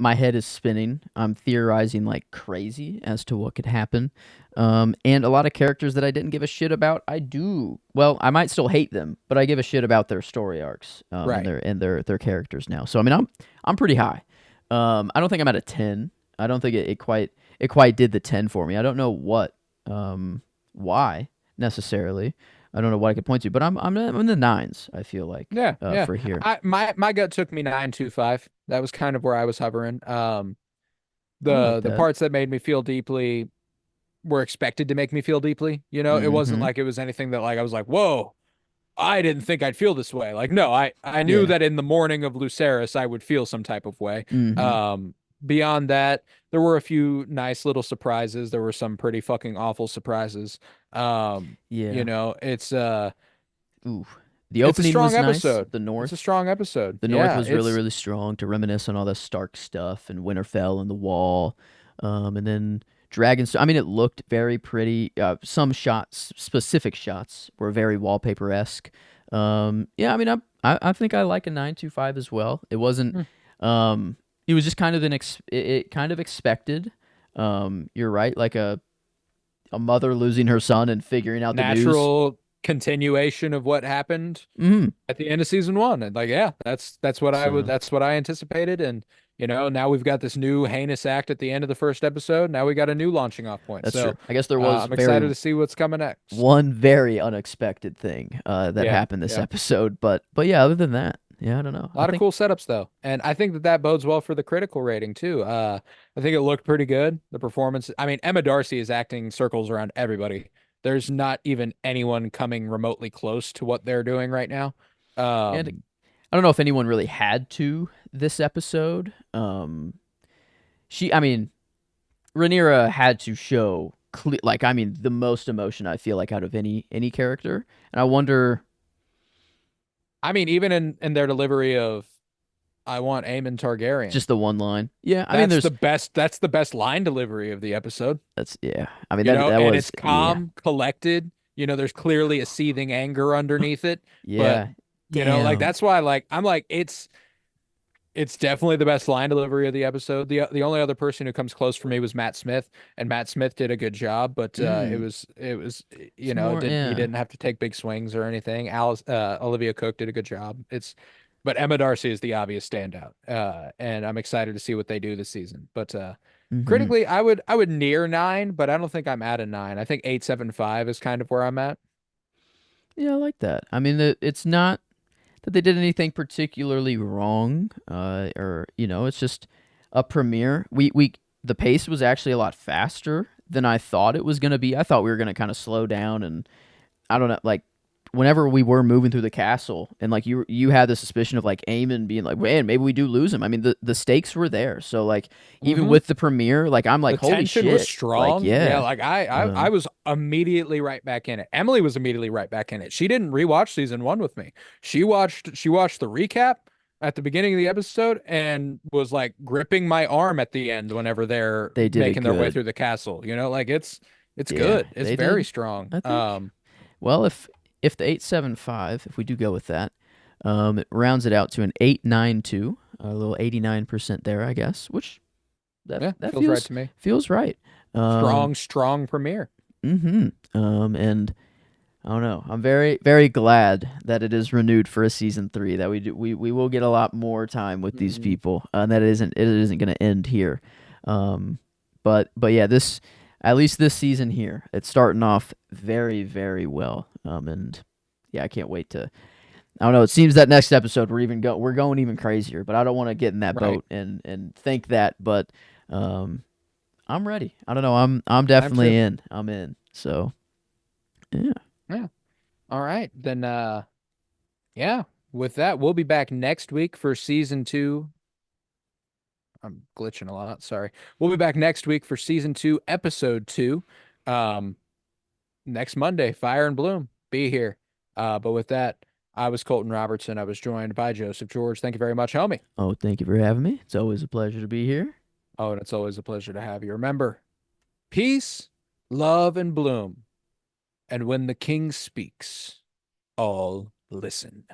My head is spinning. I'm theorizing like crazy as to what could happen. And a lot of characters that I didn't give a shit about, I do. Well, I might still hate them, but I give a shit about their story arcs, Right. and their characters now. So I mean, I'm pretty high. I don't think I'm at a 10. I don't think it quite did the 10 for me. I don't know why necessarily. I don't know what I could point to, but I'm in the nines. I feel like Yeah. for here. My gut took me 9.25. That was kind of where I was hovering. I The like that. parts that made me feel deeply were expected to make me feel deeply. It wasn't Mm-hmm. like it was anything that like I was like, whoa, I didn't think I'd feel this way. Like, no, I knew Yeah. that in the morning of Lucerys I would feel some type of way. Mm-hmm. Beyond that, there were a few nice little surprises. There were some pretty fucking awful surprises. Yeah. It's Ooh. The it's a opening strong was nice. episode. The It's a North. strong episode. The North Yeah, was really, it's really strong to reminisce on all the Stark stuff and Winterfell and the Wall. And then Dragons. I mean, it looked very pretty. Some shots, specific shots, were very wallpaper esque. Yeah, I mean, I think I like a 9.25 as well. It wasn't. Hmm. It was just kind of it kind of expected. You're right, like a mother losing her son and figuring out the news. natural continuation of what happened Mm-hmm. at the end of season one. And like, yeah, that's what So that's what I anticipated. And now we've got this new heinous act at the end of the first episode. Now we got a new launching off point. that's So true. I guess there was I'm excited very to see what's coming next. one very unexpected thing that Yeah, happened this yeah. episode, but yeah, other than that, yeah, I don't know. A lot of cool setups though, and I think that bodes well for the critical rating too. I think it looked pretty good. The performance. I mean, Emma Darcy is acting circles around everybody. There's not even anyone coming remotely close to what they're doing right now. And Um, I don't know if anyone really had to this episode. I mean, Rhaenyra had to show like I mean the most emotion I feel like out of any character, and I wonder. I mean, even in their delivery of "I want Aemon Targaryen," Just the one line. Yeah, I mean, there's that's the best line delivery of the episode. that's yeah. I mean that And was it's calm, collected. There's clearly a seething anger underneath it, but yeah. like Damn. that's why like I'm like it's definitely the best line delivery of the episode. The only other person who comes close for me was Matt Smith, and Matt Smith did a good job, but Mm, it was it's more he yeah. didn't have to take big swings or anything. Olivia Cook did a good job. But Emma Darcy is the obvious standout, and I'm excited to see what they do this season. But Hmm. critically, I would near 9, but I don't think I'm at a 9. I think 8.75 is kind of where I'm at. Yeah, I like that. I mean, it's not that they did anything particularly wrong, or it's just a premiere. The pace was actually a lot faster than I thought it was gonna be. I thought we were gonna kind of slow down, and I don't know, like whenever we were moving through the castle, and like you had the suspicion of like Aemon being like, man, maybe we do lose him. I mean, the stakes were there, so like even Hmm. with the premiere, like I'm The like, holy tension was shit, like strong. Yeah, yeah, like I um, was immediately right back in it. Emily was immediately right back in it. She didn't rewatch season 1 with me. She watched the recap at the beginning of the episode and was like gripping my arm at the end whenever they're they did it making their way good. through the castle. Like it's Yeah, good. It's they very did. strong. I think. Well, if the 8.75, if we do go with that, it rounds it out to an 8.92, a little 89% there, I guess, which Yeah, that feels right to me. feels right. Um, Strong premiere. and I don't know. I'm very, very glad that it is renewed for a season 3. That we will get a lot more time with these Mhm. people, and that it isn't going to end here. Um, but yeah, this at least this season here, it's starting off very, very well. And yeah, I can't wait to. I don't know. It seems that next episode we're going even crazier, but I don't want to get in that Right. boat and think that. But um, I'm ready. I don't know. I'm I'm too. definitely in. I'm in. So yeah. Yeah. All right. Then yeah, with that, we'll be back next week for season 2. I'm glitching a lot. Sorry. We'll be back next week for season 2, episode 2. Um, next Monday, Fire and Bloom. Be here. But with that, I was Colton Robertson. I was joined by Joseph George. Thank you very much, homie. Oh, thank you for having me. It's always a pleasure to be here. Oh, and it's always a pleasure to have you. Remember, peace, love, and bloom. And when the king speaks, all listen.